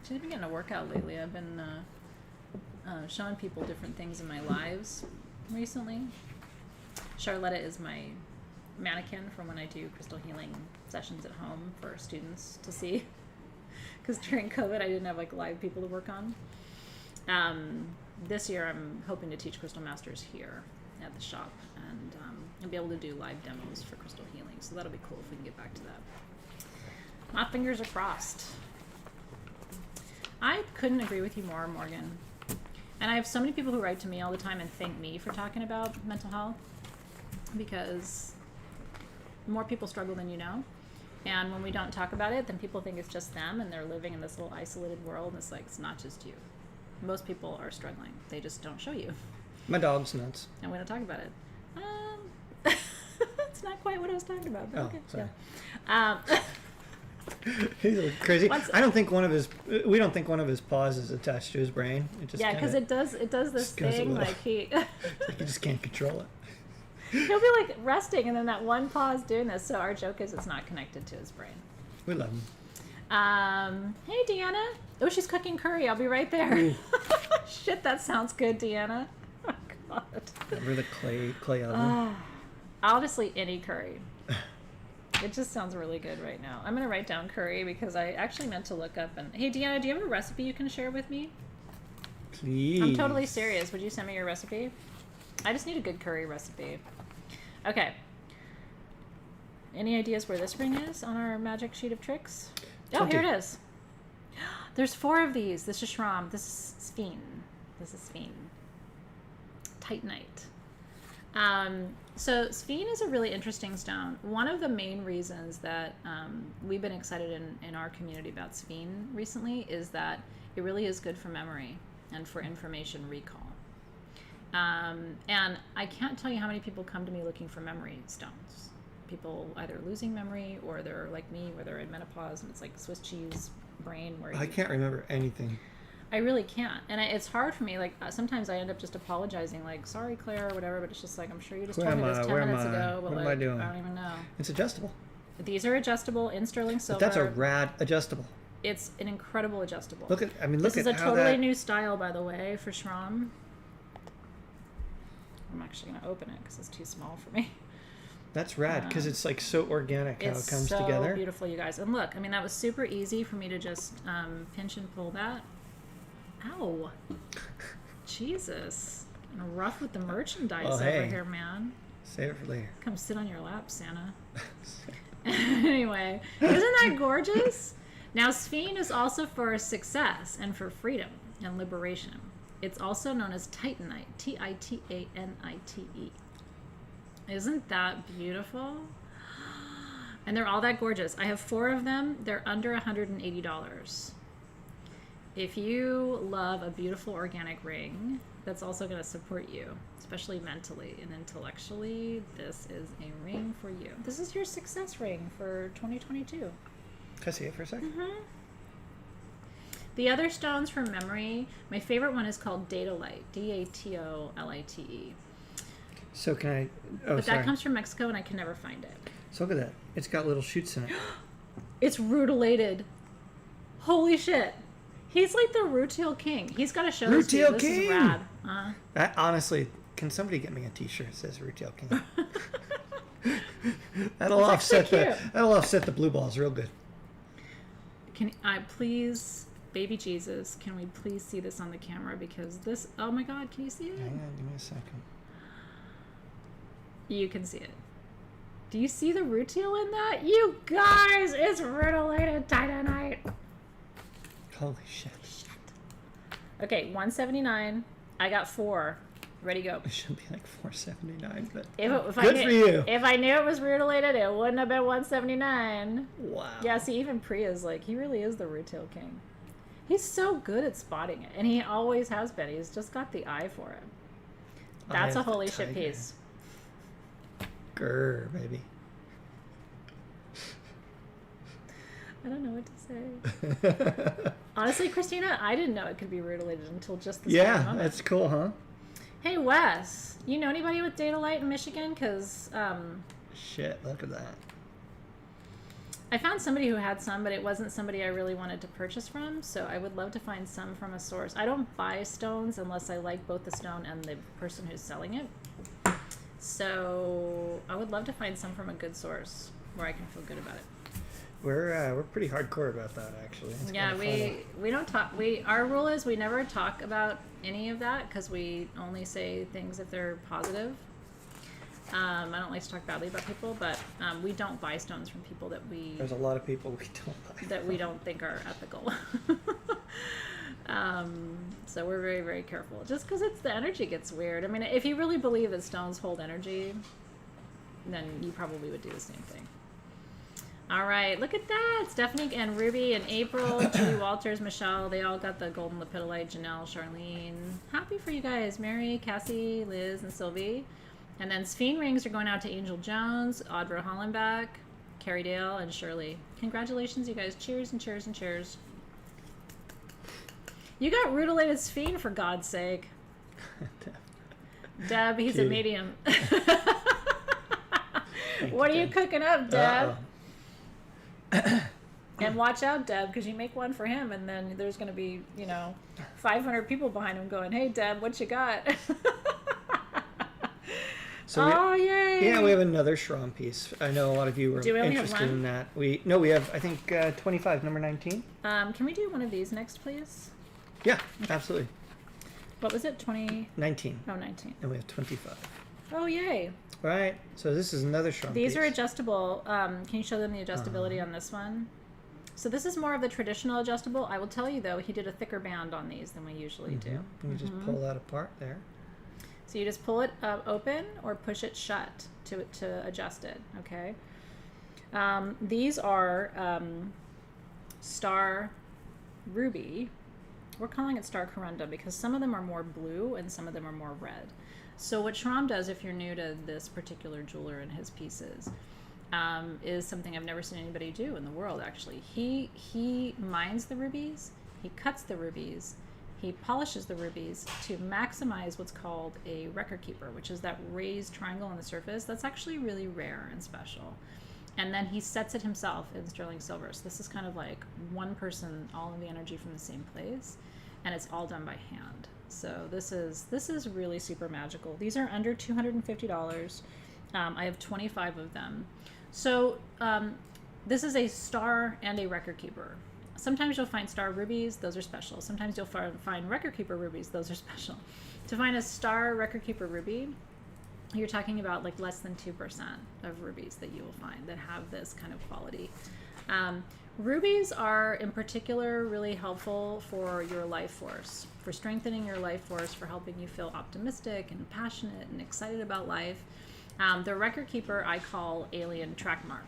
She's been getting a workout lately. I've been showing people different things in my lives recently. Charlotta is my mannequin from when I do crystal healing sessions at home for students to see. Because during COVID, I didn't have like live people to work on. This year, I'm hoping to teach crystal masters here at the shop and be able to do live demos for crystal healing. So that'll be cool if we can get back to that. My fingers are crossed. I couldn't agree with you more, Morgan. And I have so many people who write to me all the time and thank me for talking about mental health, because more people struggle than you know. And when we don't talk about it, then people think it's just them and they're living in this little isolated world. And it's like, it's not just you. Most people are struggling. They just don't show you. My dog's nuts. And we don't talk about it. It's not quite what I was talking about. But okay. Sorry. Yeah. He's a little crazy. I don't think we don't think one of his paws is attached to his brain. It just because it does this thing like he like he just can't control it. He'll be like resting and then that one paw is doing this. So our joke is it's not connected to his brain. We love him. Hey Deanna. Oh, she's cooking curry. I'll be right there. Shit, that sounds good, Deanna. Oh God. Remember the clay oven? I'll just eat any curry. It just sounds really good right now. I'm gonna write down curry because I actually meant to look up and hey Deanna, do you have a recipe you can share with me? Please. I'm totally serious. Would you send me your recipe? I just need a good curry recipe. Okay. Any ideas where this ring is on our magic sheet of tricks? Oh, here it is. There's 4 of these. This is Shram. This is Sphene. This is Sphene. Titanite. So Sphene is a really interesting stone. One of the main reasons that we've been excited in our community about Sphene recently is that it really is good for memory and for information recall. And I can't tell you how many people come to me looking for memory stones. People either losing memory or they're like me where they're in menopause and it's like Swiss cheese brain where I can't remember anything. I really can't. And it's hard for me. Like sometimes I end up just apologizing like, sorry, Claire, or whatever, but it's just like, I'm sure you just told me this 10 minutes ago, but what like, am I doing? I don't even know. It's adjustable. These are adjustable in sterling silver. But that's a rad adjustable. It's an incredible adjustable. Look at this is a how totally that, new style, by the way, for Shram. I'm actually going to open it because it's too small for me. That's rad because it's like so organic how it comes together. It's so beautiful, you guys. And look, I mean, that was super easy for me to just pinch and pull that. Ow. Jesus. I'm rough with the merchandise over here, man. Save it for later. Come sit on your lap, Santa. Anyway, isn't that gorgeous? Now, Sphene is also for success and for freedom and liberation. It's also known as titanite, Titanite. Isn't that beautiful? And they're all that gorgeous. I have 4 of them. They're under $180. If you love a beautiful organic ring that's also going to support you, especially mentally and intellectually, this is a ring for you. This is your success ring for 2022. Can I see it for a second? Mm-hmm. The other stones from memory, my favorite one is called Datolite, Datolite. So can I... Oh, but sorry. that comes from Mexico and I can never find it. So look at that. It's got little shoots in it. It's rutilated. Holy shit. He's like the Rutile King. He's got to show this to you. This is rad. Honestly, can somebody get me a t-shirt that says Rutile King? That'll offset the blue balls real good. Can I please... Baby Jesus, can we please see this on the camera? Because this, oh my God, can you see it? Hang on, give me a second. You can see it. Do you see the rutile in that? You guys, it's rutilated titanite. Holy shit. Okay, $179. I got 4. Ready, go. It should be like $4.79, but if good for you. If I knew it was rutilated, it wouldn't have been $179. Wow. Yeah, see, even Priya's like, he really is the rutile king. He's so good at spotting it, and he always has been. He's just got the eye for it. That's a holy shit piece. Grr, baby. I don't know what to say. Honestly, Christina, I didn't know it could be rutilated until just this moment. That's cool, huh? Hey, Wes, you know anybody with Datolite in Michigan? Because, Shit, look at that. I found somebody who had some, but it wasn't somebody I really wanted to purchase from, so I would love to find some from a source. I don't buy stones unless I like both the stone and the person who's selling it. So I would love to find some from a good source where I can feel good about it. We're pretty hardcore about that, actually. It's yeah, we don't talk. Our rule is we never talk about any of that because we only say things if they're positive. I don't like to talk badly about people, but we don't buy stones from people that There's a lot of people we don't buy. That we don't think are ethical. So we're very, very careful. Just because the energy gets weird. I mean, if you really believe that stones hold energy, then you probably would do the same thing. All right, look at that. Stephanie and Ruby and April, Julie Walters, Michelle, they all got the golden lepidolite. Janelle, Charlene. Happy for you guys. Mary, Cassie, Liz, and Sylvie. And then Sphene rings are going out to Angel Jones, Audra Hollenbach, Carrie Dale, and Shirley. Congratulations, you guys. Cheers and cheers and cheers. You got rutilated Sphene, for God's sake. Deb, he's a medium. What are you cooking up, Deb? And watch out, Deb, because you make one for him, and then there's going to be, 500 people behind him going, "Hey, Deb, what you got?" So yay! Yeah, we have another Shram piece. I know a lot of you were interested in that. We have, I think, 25, number 19. Can we do one of these next, please? Yeah, absolutely. What was it? 19. Oh, 19. And we have 25. Oh, yay. All right. So this is another Shram piece. These are adjustable. Can you show them the adjustability on this one? So this is more of the traditional adjustable. I will tell you, though, he did a thicker band on these than we usually do. You just pull that apart there. So you just pull it open or push it shut to adjust it, okay? These are Star Ruby. We're calling it Star Corunda because some of them are more blue and some of them are more red. So what Shram does, if you're new to this particular jeweler and his pieces, is something I've never seen anybody do in the world, actually. He mines the rubies, he cuts the rubies, he polishes the rubies to maximize what's called a record keeper, which is that raised triangle on the surface. That's actually really rare and special. And then he sets it himself in sterling silver. So this is kind of like one person, all of the energy from the same place, and it's all done by hand. So this is really super magical. These are under $250. I have 25 of them. So this is a star and a record keeper. Sometimes you'll find star rubies, those are special. Sometimes you'll find record keeper rubies, those are special. To find a star record keeper ruby, you're talking about like less than 2% of rubies that you will find that have this kind of quality. Rubies are in particular really helpful for your life force, for strengthening your life force, for helping you feel optimistic and passionate and excited about life. The record keeper I call alien track mark.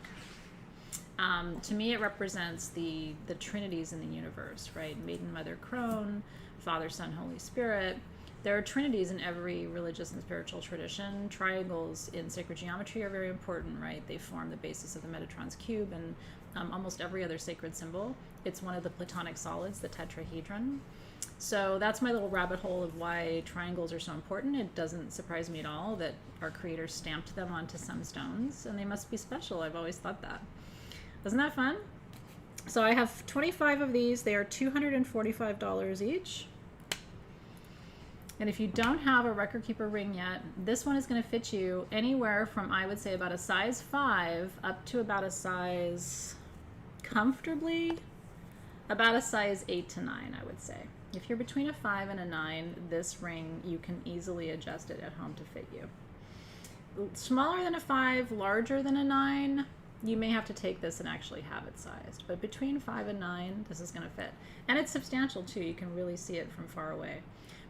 To me, it represents the trinities in the universe, right? Maiden, Mother, Crone, Father, Son, Holy Spirit. There are trinities in every religious and spiritual tradition. Triangles in sacred geometry are very important, right? They form the basis of the Metatron's cube and almost every other sacred symbol. It's one of the Platonic solids, the tetrahedron. So that's my little rabbit hole of why triangles are so important. It doesn't surprise me at all that our creator stamped them onto some stones, and they must be special. I've always thought that. Isn't that fun? So I have 25 of these. They are $245 each. And if you don't have a record keeper ring yet, this one is going to fit you anywhere from, I would say, about a size 5 up to about a size, comfortably, about a size 8 to 9, I would say. If you're between a 5 and a 9, this ring, you can easily adjust it at home to fit you. Smaller than a 5, larger than a 9, you may have to take this and actually have it sized. But between 5 and 9, this is going to fit. And it's substantial, too. You can really see it from far away.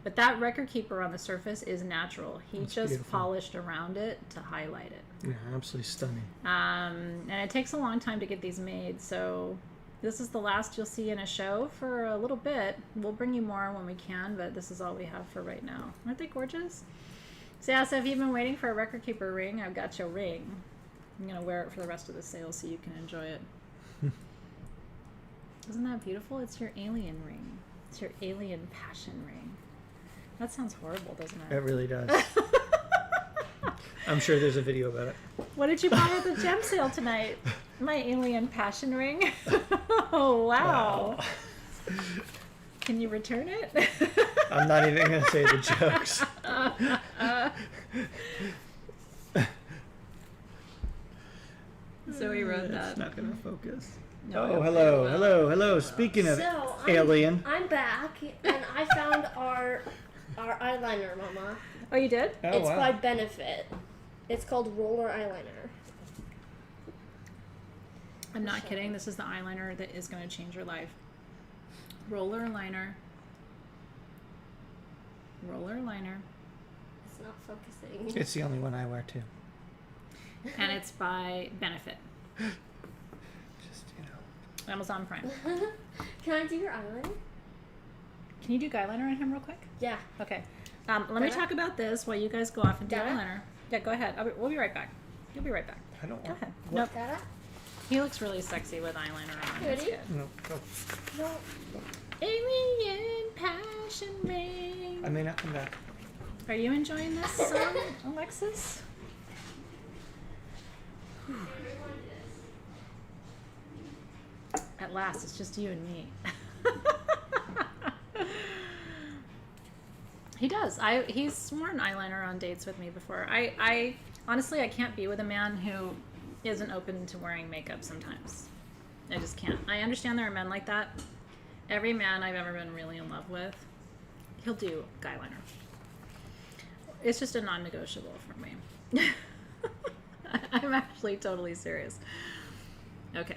But that record keeper on the surface is natural. He just beautiful. Polished around it to highlight it. Yeah, absolutely stunning. And it takes a long time to get these made, so this is the last you'll see in a show for a little bit. We'll bring you more when we can, but this is all we have for right now. Aren't they gorgeous? So yeah, so if you've been waiting for a record keeper ring, I've got your ring. I'm going to wear it for the rest of the sale so you can enjoy it. Isn't that beautiful? It's your alien ring. It's your alien passion ring. That sounds horrible, doesn't it? It really does. I'm sure there's a video about it. What did you buy at the gem sale tonight? My alien passion ring. Oh, wow. Can you return it? I'm not even going to say the jokes. Zoe wrote that. It's not going to focus. No, oh, hello. Speaking of alien. I'm back, and I found our eyeliner, Mama. Oh, you did? Oh, it's wow. by Benefit. It's called Roller Eyeliner. I'm not kidding. This is the eyeliner that is going to change your life. Roller liner. Roller liner. It's not focusing. It's the only one I wear, too. And it's by Benefit. Just, Amazon Prime. Can I do your eyeliner? Can you do guyliner on him real quick? Yeah. Okay. Let me talk about this while you guys go off and do Dada? eyeliner. Yeah, go ahead. We'll be right back. You'll be right back. I don't Go want... ahead. What? Nope. Dada? He looks really sexy with eyeliner on. That's Ready? good. No, go. No. Alien passion ring. I may not come back. Are you enjoying this song, Alexys? At last, it's just you and me. He does. He's worn eyeliner on dates with me before. I honestly, I can't be with a man who isn't open to wearing makeup sometimes. I just can't. I understand there are men like that. Every man I've ever been really in love with, he'll do guyliner. It's just a non-negotiable for me. I'm actually totally serious. Okay,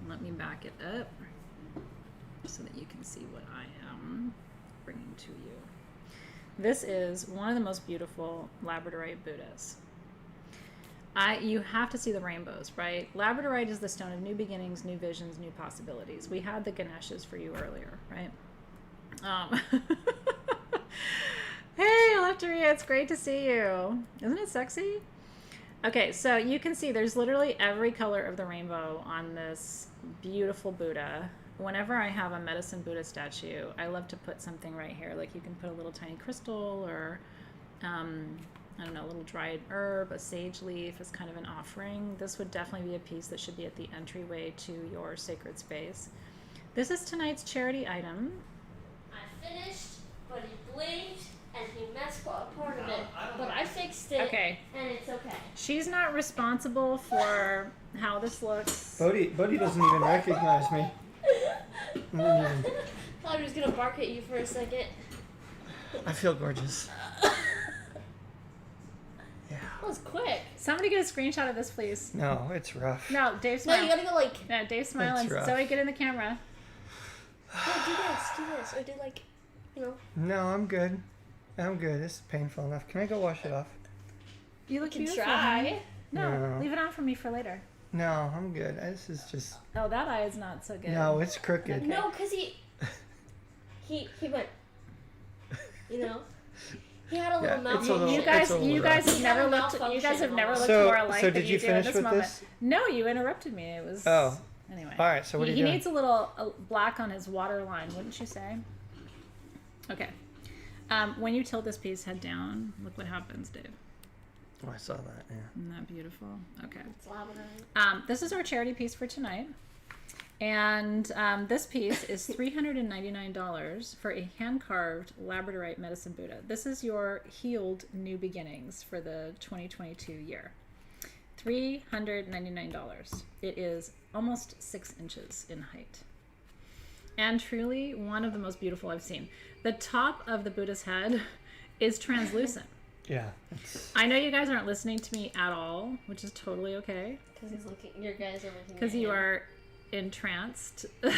let me back it up so that you can see what I am bringing to you. This is one of the most beautiful Labradorite Buddhas. You have to see the rainbows, right? Labradorite is the stone of new beginnings, new visions, new possibilities. We had the Ganeshas for you earlier, right? Hey, Electria, it's great to see you. Isn't it sexy? Okay, so you can see there's literally every color of the rainbow on this beautiful Buddha. Whenever I have a medicine Buddha statue, I love to put something right here. Like you can put a little tiny crystal or I don't know, a little dried herb, a sage leaf as kind of an offering, this would definitely be a piece that should be at the entryway to your sacred space. This is tonight's charity item. I finished, but he blinked and he messed up part of it. But I fixed it. Okay. And it's okay. She's not responsible for how this looks. Bodhi doesn't even recognize me. Thought he was gonna bark at you for a second. I feel gorgeous. Yeah. That was quick. Somebody get a screenshot of this, please. No, it's rough. No, Dave, No, smile. you gotta go like. Yeah, Dave, smile, That's and rough. Zoe, get in the camera. No, do this, or do like, you know. No, I'm good. This is painful enough. Can I go wash it off? You look Can beautiful. try. honey. No, No. leave it on for me for later. No, I'm good. This is just. Oh, that eye is not so good. No, it's crooked. Okay. No, cause he went. You know. He had a little Yeah, mouth. it's a little- You it's guys, a little you guys rough. have never It's a looked. You guys have never looked So- more alike so than did you do in finish this with moment. this? No, you interrupted me. It was. Oh. Anyway. All right. So what are you he doing? needs a little black on his water line, wouldn't you say? Okay. When you tilt this piece head down, look what happens, Dave. Oh, I saw that. Yeah. Isn't that beautiful? Okay. It's Labradorite. This is our charity piece for tonight. And this piece is $399 for a hand-carved Labradorite medicine Buddha. This is your healed new beginnings for the 2022 year. $399. It is almost 6 inches in height. And truly one of the most beautiful I've seen. The top of the Buddha's head is translucent. Yeah. It's... I know you guys aren't listening to me at all, which is totally okay. Because he's looking. Your guys are looking. Because at you him. are entranced. Dave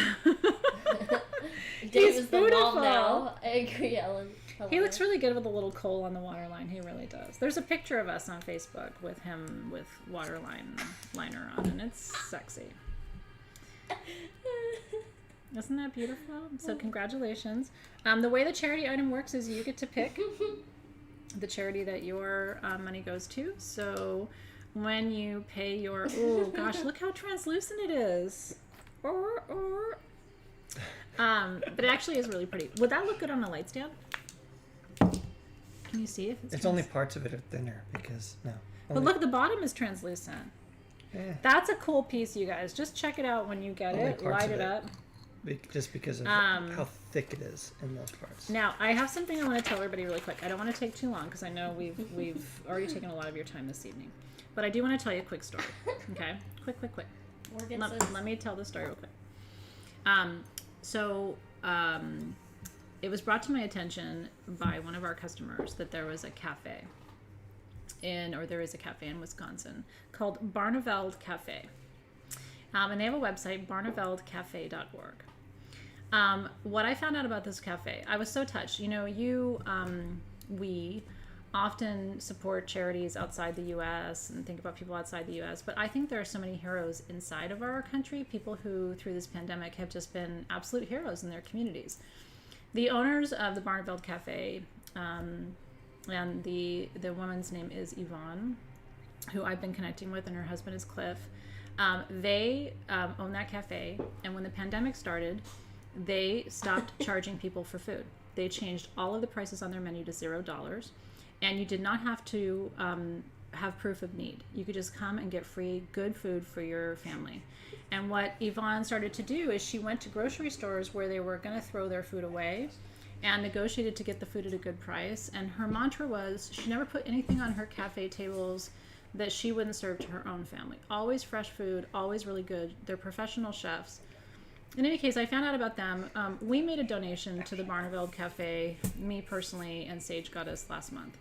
He's is the beautiful. mom now. I agree, Ellen. He looks really good with a little coal on the waterline. He really does. There's a picture of us on Facebook with him with liner on, and it's sexy. Isn't that beautiful? So congratulations. The way the charity item works is you get to pick the charity that your money goes to. So when you pay your... Oh, gosh, look how translucent it is. But it actually is really pretty. Would that look good on a light stand? Can you see if It's only parts of it are thinner because no. But look, the bottom is translucent. Yeah. That's a cool piece, you guys. Just check it out when you get Only it. parts Light of it it. up. Just because of how thick it is in those parts. Now, I have something I want to tell everybody really quick. I don't want to take too long because I know we've already taken a lot of your time this evening. But I do want to tell you a quick story. Okay? Quick. Let me tell this story real quick. It was brought to my attention by one of our customers that there was a cafe there is a cafe in Wisconsin called Barneveld Cafe. And they have a website, barneveldcafe.org. What I found out about this cafe, I was so touched. You know, we often support charities outside the U.S. and think about people outside the U.S., but I think there are so many heroes inside of our country, people who, through this pandemic, have just been absolute heroes in their communities. The owners of the Barneveld Cafe, and the woman's name is Yvonne, who I've been connecting with, and her husband is Cliff. They own that cafe, and when the pandemic started, they stopped charging people for food. They changed all of the prices on their menu to $0, and you did not have to have proof of need. You could just come and get free, good food for your family. And what Yvonne started to do is she went to grocery stores where they were going to throw their food away and negotiated to get the food at a good price. And her mantra was she never put anything on her cafe tables that she wouldn't serve to her own family. Always fresh food, always really good. They're professional chefs. In any case, I found out about them. We made a donation to the Barneveld Cafe, me personally, and Sage Goddess last month.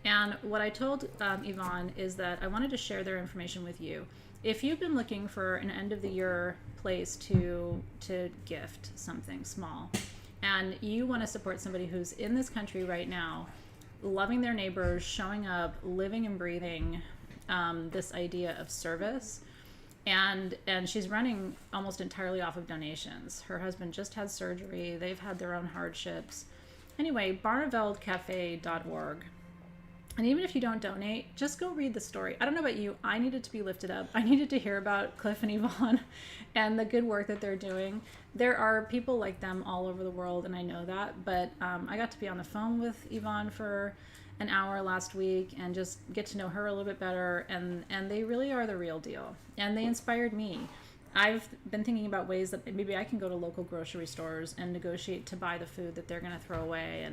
And what I told Yvonne is that I wanted to share their information with you. If you've been looking for an end-of-the-year place to gift something small, and you want to support somebody who's in this country right now, loving their neighbors, showing up, living and breathing this idea of service, and she's running almost entirely off of donations. Her husband just had surgery. They've had their own hardships. Anyway, barneveldcafe.org. And even if you don't donate, just go read the story. I don't know about you. I needed to be lifted up. I needed to hear about Cliff and Yvonne and the good work that they're doing. There are people like them all over the world, and I know that. But I got to be on the phone with Yvonne for an hour last week and just get to know her a little bit better. And they really are the real deal. And they inspired me. I've been thinking about ways that maybe I can go to local grocery stores and negotiate to buy the food that they're going to throw away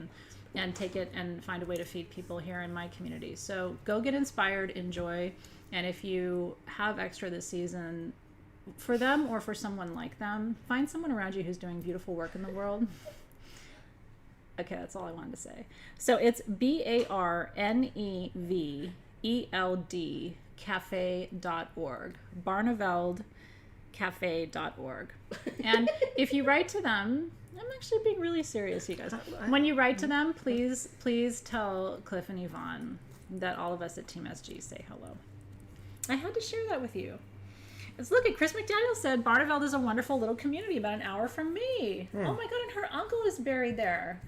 and take it and find a way to feed people here in my community. So go get inspired, enjoy. And if you have extra this season for them or for someone like them, find someone around you who's doing beautiful work in the world. Okay, that's all I wanted to say. So it's BARNEVELD cafe.org. barneveldcafe.org. And if you write to them, I'm actually being really serious, you guys. When you write to them, please tell Cliff and Yvonne that all of us at Team SG say hello. I had to share that with you. Let's look at Chris McDaniel said Barneveld is a wonderful little community about an hour from me. Oh my god, and her uncle is buried there.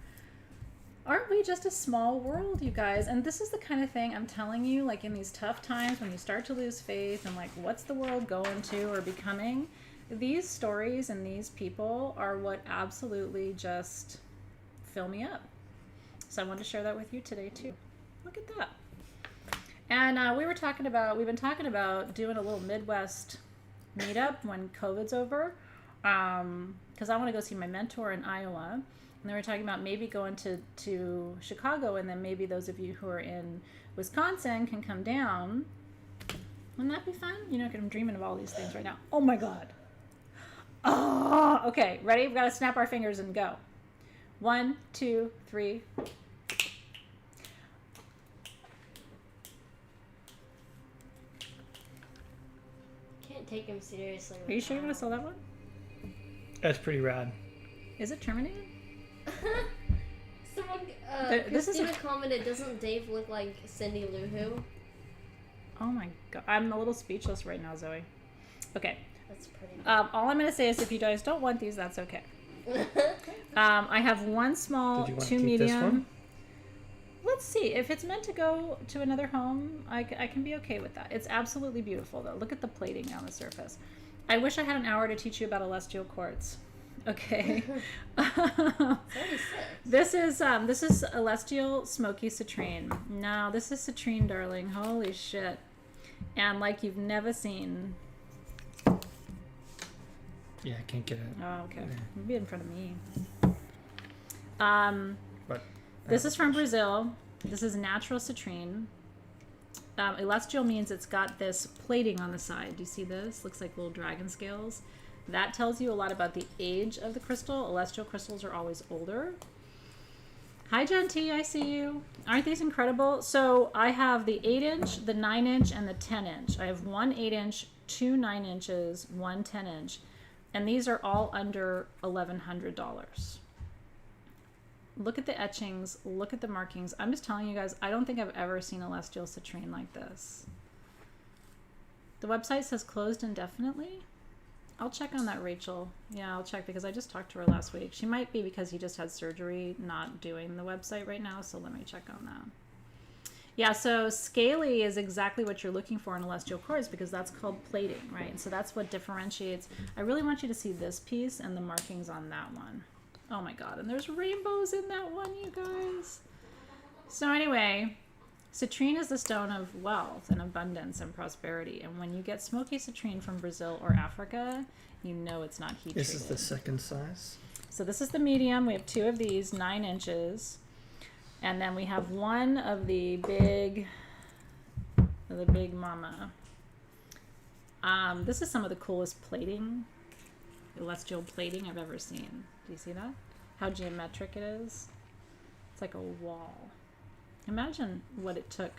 Aren't we just a small world, you guys? And this is the kind of thing I'm telling you, like in these tough times when you start to lose faith and like what's the world going to or becoming, these stories and these people are what absolutely just fill me up. So I wanted to share that with you today too. Look at that. And we've been talking about doing a little Midwest meetup when COVID's over, because I want to go see my mentor in Iowa. And then we're talking about maybe going to Chicago, and then maybe those of you who are in Wisconsin can come down. Wouldn't that be fun? You know, 'cause I'm dreaming of all these things right now. Oh my god. Oh, okay, ready? We've got to snap our fingers and go. 1, 2, 3. Can't take him seriously. Are you sure you want to sell that one? That's pretty rad. Is it terminated? Someone, this is Christina commented, doesn't Dave look like Cindy Lou Who? Oh my god, I'm a little speechless right now, Zoe. Okay. That's pretty All I'm going to say is if you guys don't want these, that's okay. I have one small, Did you want two to keep this medium. one? Let's see. If it's meant to go to another home, I can be okay with that. It's absolutely beautiful, though. Look at the plating on the surface. I wish I had an hour to teach you about celestial quartz. Okay. This is celestial smoky citrine. No, this is citrine, darling. Holy shit. And like you've never seen. Yeah, I can't get it. Oh, okay. Yeah. Maybe in front of me. But This is from Brazil. This is natural citrine. Celestial means it's got this plating on the side. Do you see this? Looks like little dragon scales. That tells you a lot about the age of the crystal. Celestial crystals are always older. Hi, Jen T, I see you. Aren't these incredible? So I have the 8-inch, the 9-inch, and the 10-inch. I have one 8-inch, two 9-inches, one 10-inch. And these are all under $1,100. Look at the etchings. Look at the markings. I'm just telling you guys, I don't think I've ever seen a celestial citrine like this. The website says closed indefinitely. I'll check on that, Rachel. Yeah, I'll check because I just talked to her last week. She might be because he just had surgery not doing the website right now, so let me check on that. Yeah, so scaly is exactly what you're looking for in celestial quartz because that's called plating, right? And so that's what differentiates. I really want you to see this piece and the markings on that one. Oh my god, and there's rainbows in that one, you guys. So anyway, citrine is the stone of wealth and abundance and prosperity. And when you get smoky citrine from Brazil or Africa, you know it's not heat treated. This is the second size. So this is the medium. We have two of these, 9 inches. And then we have one of the big mama. This is some of the coolest plating, celestial plating I've ever seen. Do you see that? How geometric it is. It's like a wall. Imagine what it took,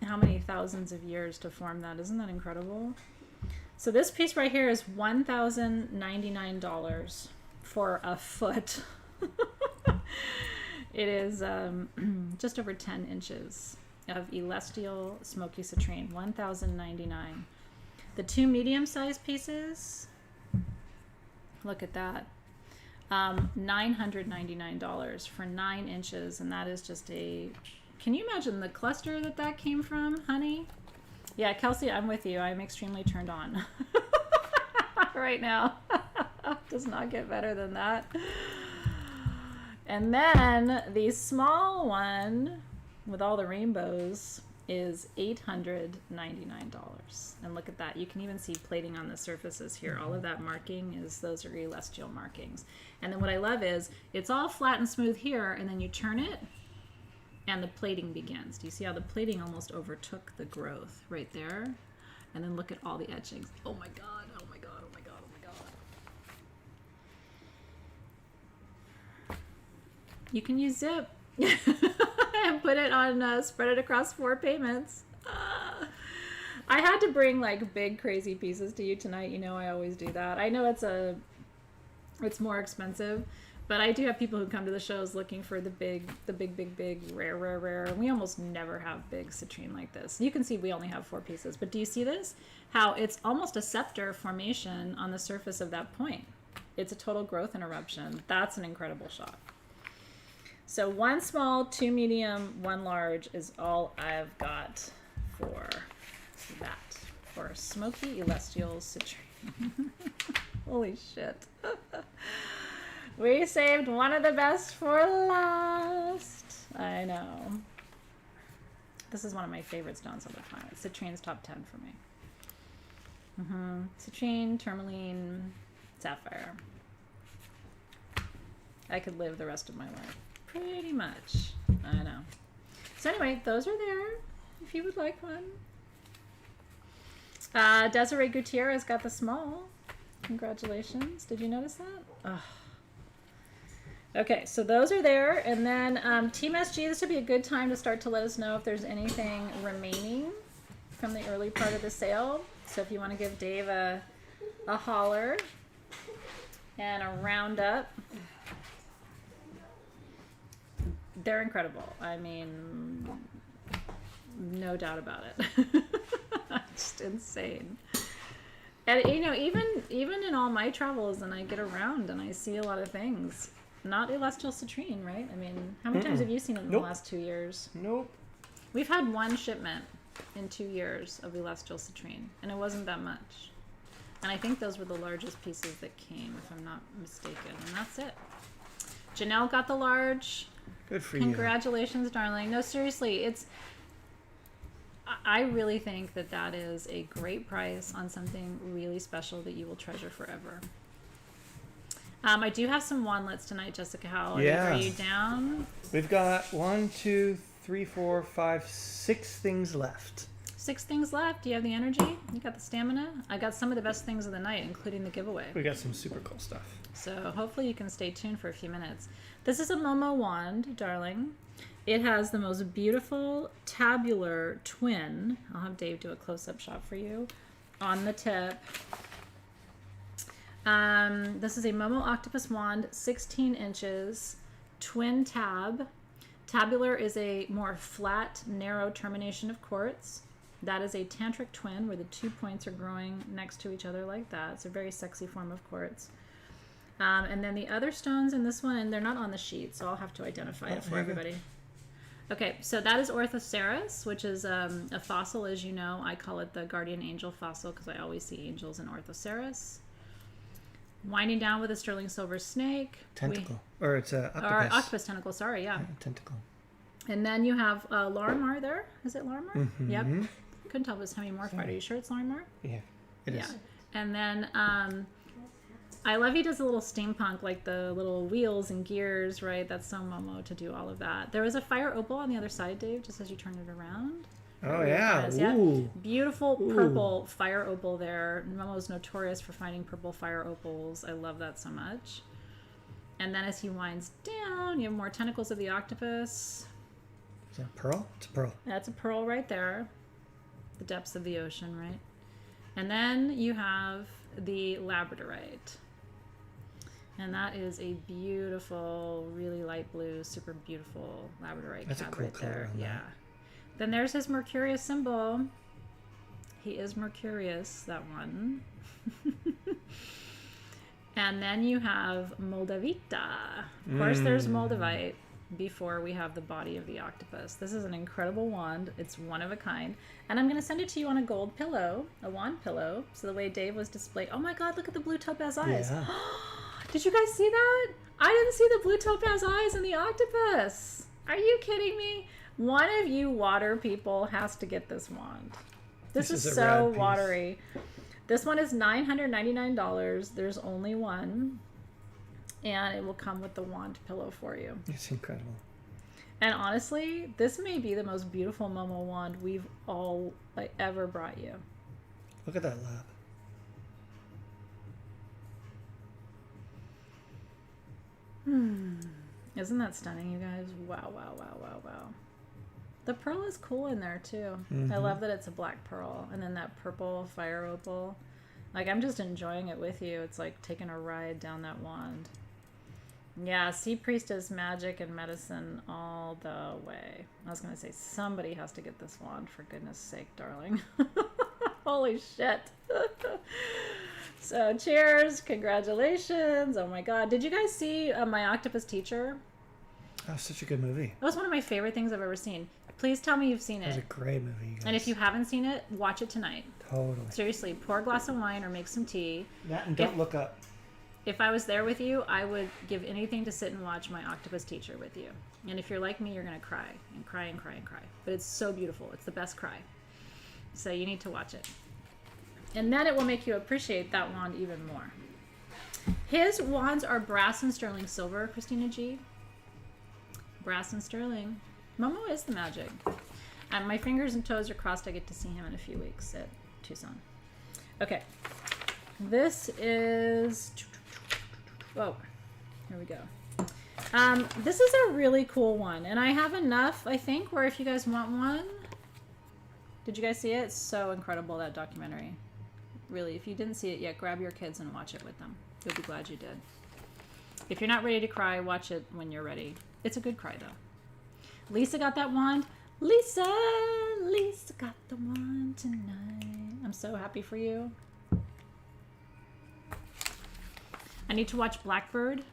how many thousands of years to form that. Isn't that incredible? So this piece right here is $1,099 for a foot. It is just over 10 inches of celestial smoky citrine, $1,099. The two medium-sized pieces, look at that, $999 for 9 inches, and that is just a, can you imagine the cluster that came from, honey? Yeah, Kelsey, I'm with you. I'm extremely turned on right now. Does not get better than that. And then the small one with all the rainbows is $899. And look at that. You can even see plating on the surfaces here. All of that marking those are celestial markings. And then what I love is it's all flat and smooth here, and then you turn it and the plating begins. Do you see how the plating almost overtook the growth right there? And then look at all the etchings. Oh my God, oh my God, oh my God, oh my God. You can use zip and put it on, spread it across 4 payments. I had to bring like big crazy pieces to you tonight. You know I always do that. I know it's more expensive, but I do have people who come to the shows looking for the big, rare. And we almost never have big citrine like this. You can see we only have 4 pieces, but do you see this? How it's almost a scepter formation on the surface of that point. It's a total growth interruption. That's an incredible shot. So 1 small, 2 medium, 1 large is all I've got for that. For smoky celestial citrine. Holy shit. We saved one of the best for last. I know. This is one of my favorite stones on the planet. Citrine's top 10 for me. Citrine, tourmaline, sapphire. I could live the rest of my life. Pretty much. I know. So anyway, those are there if you would like one. Desiree Gutierrez got the small. Congratulations. Did you notice that? Ugh. Okay, so those are there. And then Team SG, this would be a good time to start to let us know if there's anything remaining from the early part of the sale. So if you want to give Dave a holler and a roundup. They're incredible. I mean, no doubt about it. Just insane. And you know, even in all my travels, and I get around and I see a lot of things. Not celestial citrine, right? I mean, how many times have you seen it in the last 2 years? Nope. We've had 1 shipment in 2 years of celestial citrine, and it wasn't that much. And I think those were the largest pieces that came, if I'm not mistaken. And that's it. Janelle got the large. Good for you. Congratulations, darling. No, seriously, I really think that is a great price on something really special that you will treasure forever. I do have some wandlets tonight, Jessica Howell. Yeah. Are you down? We've got 1, 2, 3, 4, 5, 6 things left. 6 things left. Do you have the energy? You got the stamina? I got some of the best things of the night, including the giveaway. We got some super cool stuff. So hopefully you can stay tuned for a few minutes. This is a Momo wand, darling. It has the most beautiful tabular twin. I'll have Dave do a close-up shot for you on the tip. This is a Momo octopus wand, 16 inches, twin tab. Tabular is a more flat, narrow termination of quartz. That is a tantric twin where the 2 points are growing next to each other like that. It's a very sexy form of quartz. And then the other stones in this one, and they're not on the sheet, so I'll have to identify it for everybody. Okay, so that is Orthoceras, which is a fossil, as you know. I call it the guardian angel fossil because I always see angels in Orthoceras. Winding down with a sterling silver snake. Tentacle. Or it's a octopus. Or octopus tentacle, sorry, yeah. Tentacle. And then you have Larimar there. Is it Larimar? Mm-hmm. Yep. Couldn't tell if it was hemimorphic. Are you sure it's Larimar? Yeah, it is. And then I love he does a little steampunk, like the little wheels and gears, right? That's so Momo to do all of that. There was a fire opal on the other side, Dave, just as you turn it around. Oh, yeah. Ooh. Beautiful purple fire opal there. Momo's notorious for finding purple fire opals. I love that so much. And then as he winds down, you have more tentacles of the octopus. Is that a pearl? It's a pearl. That's a pearl right there. The depths of the ocean, right? And then you have the Labradorite. And that is a beautiful, really light blue, super beautiful Labradorite. That's a cool right color there. on that. Yeah. Then there's his Mercurius symbol. He is Mercurius, that one. And then you have Moldavita. Of course, there's Moldavite before we have the body of the octopus. This is an incredible wand. It's one of a kind. And I'm going to send it to you on a gold pillow, a wand pillow. So the way Dave was displayed. Oh my God, look at the blue topaz eyes. Yeah. Did you guys see that? I didn't see the blue topaz eyes in the octopus. Are you kidding me? One of you water people has to get this wand. This is so watery. This one is $999. There's only one. And it will come with the wand pillow for you. It's incredible. And honestly, this may be the most beautiful Momo wand we've all ever brought you. Look at that lap. Isn't that stunning, you guys? Wow, wow, wow, wow, wow. The pearl is cool in there, too. I love that it's a black pearl. And then that purple fire opal. Like, I'm just enjoying it with you. It's like taking a ride down that wand. Yeah, Sea Priestess, magic, and medicine all the way. I was going to say, somebody has to get this wand, for goodness sake, darling. Holy shit. So, cheers. Congratulations. Oh, my God. Did you guys see My Octopus Teacher? That was such a good movie. That was one of my favorite things I've ever seen. Please tell me you've seen it. It was a great movie, you guys. And if you haven't seen it, watch it tonight. Totally. Seriously, pour a glass of wine or make some tea. That and don't look up. If I was there with you, I would give anything to sit and watch My Octopus Teacher with you. And if you're like me, you're going to cry and cry and cry and cry. But it's so beautiful. It's the best cry. So you need to watch it. And then it will make you appreciate that wand even more. His wands are brass and sterling silver, Christina G. Brass and sterling. Momo is the magic. And my fingers and toes are crossed. I get to see him in a few weeks at Tucson. Okay. This is... Oh, here we go. This is a really cool one. And I have enough, I think, where if you guys want one... Did you guys see it? It's so incredible, that documentary. Really, if you didn't see it yet, grab your kids and watch it with them. You'll be glad you did. If you're not ready to cry, watch it when you're ready. It's a good cry, though. Lisa got that wand. Lisa got the wand tonight. I'm so happy for you. I need to watch Blackbird.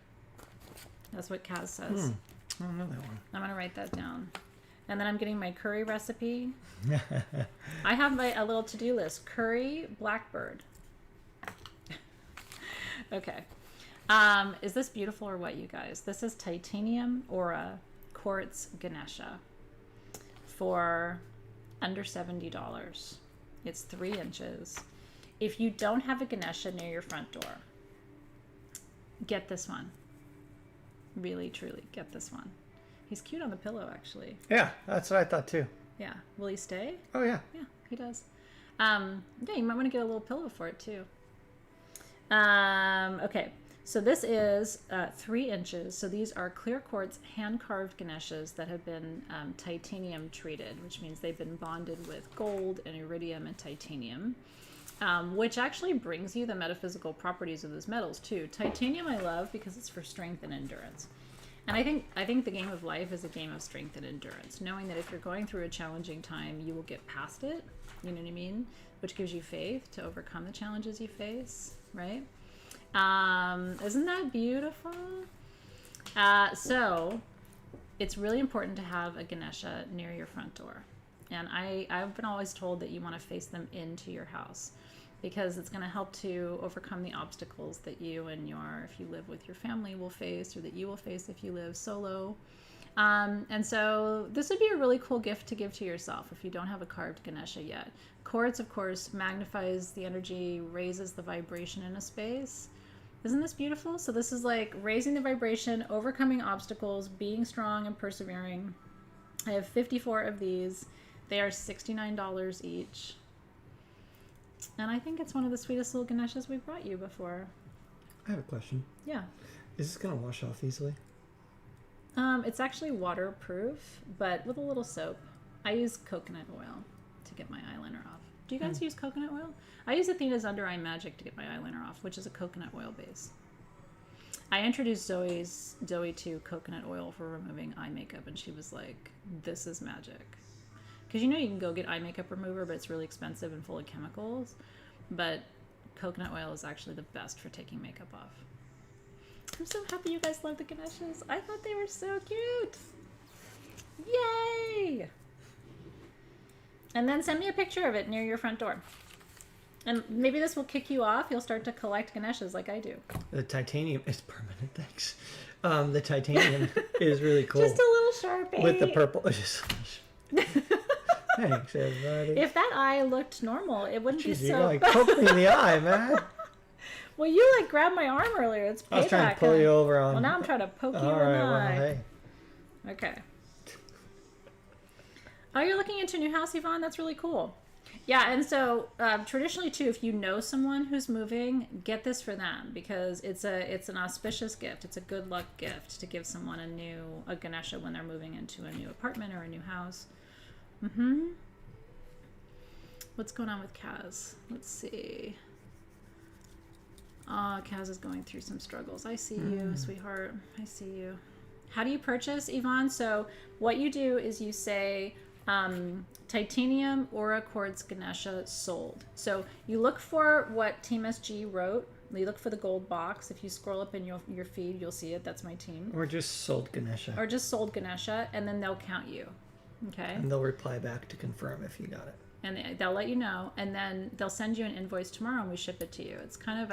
That's what Kaz says. I don't know that one. I'm going to write that down. And then I'm getting my curry recipe. I have a little to-do list. Curry, Blackbird. Okay. Is this beautiful or what, you guys? This is titanium aura quartz Ganesha for under $70. It's 3 inches. If you don't have a Ganesha near your front door, get this one. Really, truly, get this one. He's cute on the pillow, actually. Yeah, that's what I thought too. Yeah. Will he stay? Oh, yeah. Yeah, he does. Yeah, you might want to get a little pillow for it, too. Okay. So this is 3 inches. So these are clear quartz hand-carved Ganeshas that have been titanium treated, which means they've been bonded with gold and iridium and titanium, which actually brings you the metaphysical properties of those metals, too. Titanium I love because it's for strength and endurance. And I think the game of life is a game of strength and endurance, knowing that if you're going through a challenging time, you will get past it, you know what I mean? Which gives you faith to overcome the challenges you face, right? Isn't that beautiful? So it's really important to have a Ganesha near your front door. And I've been always told that you want to face them into your house, because it's going to help to overcome the obstacles that you and if you live with your family, will face, or that you will face if you live solo. And so this would be a really cool gift to give to yourself if you don't have a carved Ganesha yet. Quartz, of course, magnifies the energy, raises the vibration in a space. Isn't this beautiful? So this is like raising the vibration, overcoming obstacles, being strong and persevering. I have 54 of these. They are $69 each. And I think it's one of the sweetest little Ganeshas we've brought you before. I have a question. Yeah. Is this going to wash off easily? It's actually waterproof, but with a little soap. I use coconut oil to get my eyeliner off. Do you guys use coconut oil? I use Athena's Under Eye Magic to get my eyeliner off, which is a coconut oil base. I introduced Zoe to coconut oil for removing eye makeup, and she was like, this is magic. Because you can go get eye makeup remover, but it's really expensive and full of chemicals. But coconut oil is actually the best for taking makeup off. I'm so happy you guys love the Ganeshas. I thought they were so cute. Yay! And then send me a picture of it near your front door. And maybe this will kick you off. You'll start to collect Ganeshas like I do. The titanium is permanent. Thanks. The titanium is really cool. Just a little Sharpie. With the purple. Thanks, everybody. If that eye looked normal, it wouldn't be Jeez, you so... like poked me in the eye, man. Well, you like grabbed my arm earlier. It's payback. I was trying to pull you over on... Well, now I'm trying to poke you in All the right, eye. well, hey. Okay. Oh, you're looking into a new house, Yvonne? That's really cool. Yeah, and so traditionally, too, if you know someone who's moving, get this for them because it's an auspicious gift. It's a good luck gift to give someone a Ganesha when they're moving into a new apartment or a new house. Mm-hmm. What's going on with Kaz? Let's see. Oh, Kaz is going through some struggles. I see you, sweetheart. I see you. How do you purchase, Yvonne? So what you do is you say titanium aura quartz Ganesha sold. So you look for what Team SG wrote. You look for the gold box. If you scroll up in your feed, you'll see it. That's my team. Or just sold Ganesha. Or just sold Ganesha, and then they'll count you. Okay. And they'll reply back to confirm if you got it. And they'll let you know, and then they'll send you an invoice tomorrow, and we ship it to you. It's kind of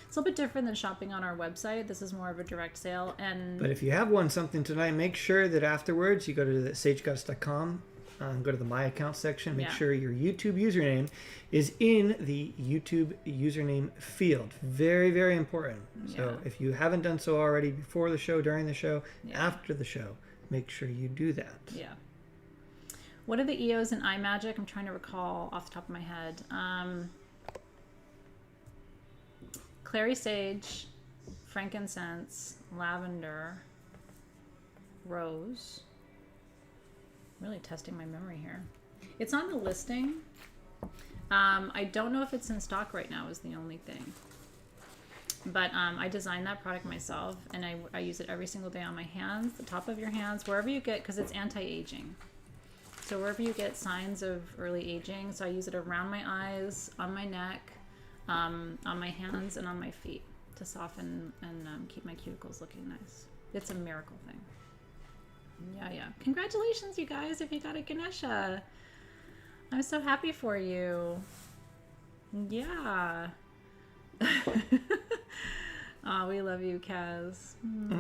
it's a little bit different than shopping on our website. This is more of a direct sale. But if you have won something tonight, make sure that afterwards you go to the sagegoddess.com, go to the My Account section. Make sure your YouTube username is in the YouTube username field. Very, very important. Yeah. So if you haven't done so already before the show, during the show, after the show, make sure you do that. Yeah. What are the EOs in iMagic? I'm trying to recall off the top of my head. Clary sage, frankincense, lavender, rose. Really testing my memory here. It's on the listing. I don't know if it's in stock right now is the only thing. But I designed that product myself, and I use it every single day on my hands, the top of your hands, wherever you get, because it's anti-aging. So wherever you get signs of early aging, so I use it around my eyes, on my neck, on my hands, and on my feet to soften and keep my cuticles looking nice. It's a miracle thing. Yeah. Congratulations, you guys, if you got a Ganesha. I'm so happy for you. Yeah. Oh, we love you, Kaz.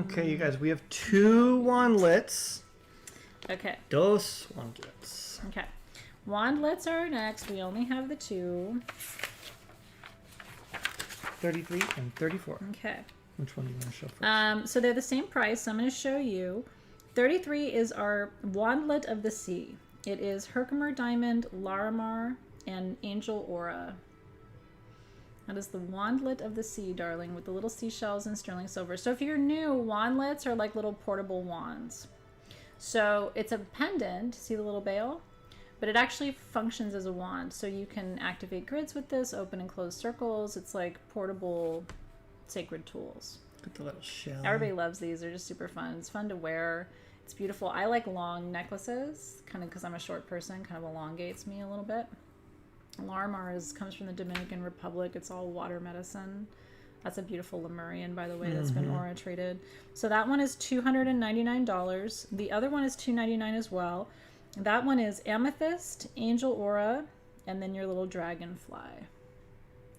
Okay, you guys, we have 2 wandlets. Okay. Dos wandlets. Okay. Wandlets are next. We only have the 2. 33 and 34. Okay. Which one do you want to show first? So they're the same price. So I'm going to show you. 33 is our Wandlet of the Sea. It is Herkimer Diamond, Larimar, and Angel Aura. That is the Wandlet of the Sea, darling, with the little seashells and sterling silver. So if you're new, wandlets are like little portable wands. So it's a pendant, see the little bail? But it actually functions as a wand. So you can activate grids with this, open and close circles. It's like portable sacred tools. Got the little shell. Everybody loves these. They're just super fun. It's fun to wear. It's beautiful. I like long necklaces, kind of because I'm a short person, kind of elongates me a little bit. Larimar comes from the Dominican Republic. It's all water medicine. That's a beautiful Lemurian, by the way, that's been aura treated. So that one is $299. The other one is $299 as well. That one is Amethyst, Angel Aura, and then your little Dragonfly.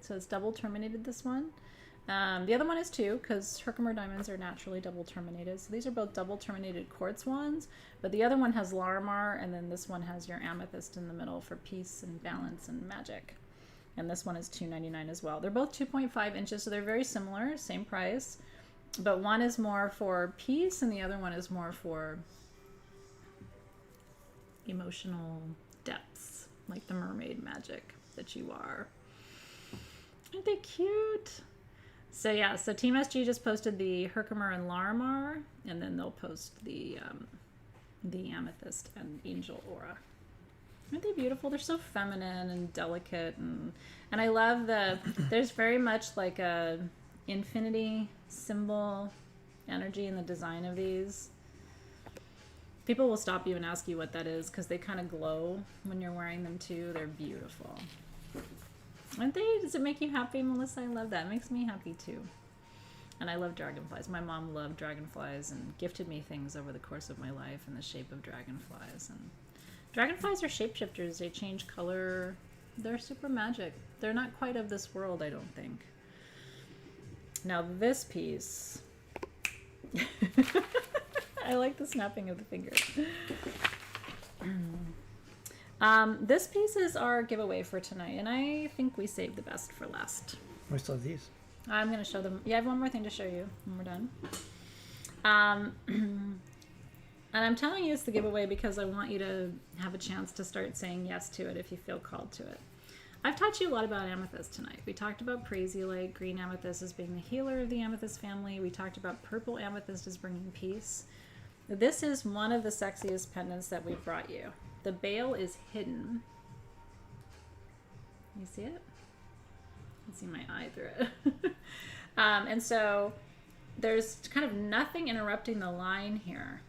So it's double terminated, this one. The other one is 2, because Herkimer diamonds are naturally double terminated. So these are both double terminated quartz ones, but the other one has Larimar, and then this one has your Amethyst in the middle for peace and balance and magic. And this one is $299 as well. They're both 2.5 inches, so they're very similar, same price. But one is more for peace, and the other one is more for emotional depths, like the mermaid magic that you are. Aren't they cute? So yeah, so Team SG just posted the Herkimer and Larimar, and then they'll post the Amethyst and Angel Aura. Aren't they beautiful? They're so feminine and delicate, and I love there's very much like a infinity symbol energy in the design of these. People will stop you and ask you what that is because they kind of glow when you're wearing them too. They're beautiful. Aren't they? Does it make you happy, Melissa? I love that. It makes me happy too. And I love dragonflies. My mom loved dragonflies and gifted me things over the course of my life in the shape of dragonflies. And dragonflies are shapeshifters. They change color. They're super magic. They're not quite of this world, I don't think. Now this piece, I like the snapping of the fingers. This piece is our giveaway for tonight, and I think we saved the best for last. We still have these. I'm going to show them. Yeah, I have one more thing to show you when we're done. And I'm telling you it's the giveaway because I want you to have a chance to start saying yes to it if you feel called to it. I've taught you a lot about amethyst tonight. We talked about bracelete, green amethyst as being the healer of the amethyst family. We talked about purple amethyst as bringing peace. This is one of the sexiest pendants that we've brought you. The bail is hidden. You see it? You can see my eye through it. And so there's kind of nothing interrupting the line here.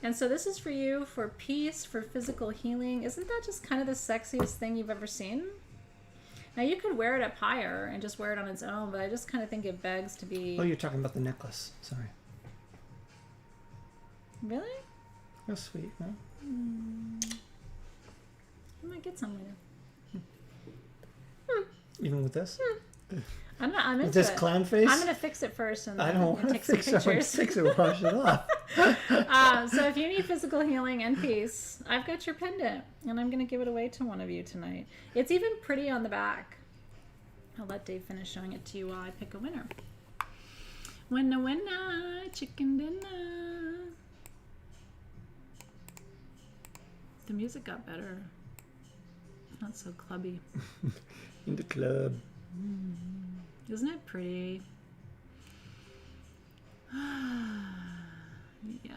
And so this is for you for peace, for physical healing. Isn't that just kind of the sexiest thing you've ever seen? Now you could wear it up higher and just wear it on its own, but I just kind of think it begs to be... Oh, you're talking about the necklace. Sorry. Really? Oh, sweet. Huh? I might get some later. Even with this? I'm into With this it. clown face? I'm going to fix it first and I then don't want to take some fix it. I want to pictures. fix it. Wash it off. So if you need physical healing and peace, I've got your pendant, and I'm going to give it away to one of you tonight. It's even pretty on the back. I'll let Dave finish showing it to you while I pick a winner. Winner, chicken dinner. The music got better. It's not so clubby. In the club. Isn't it pretty? Yes.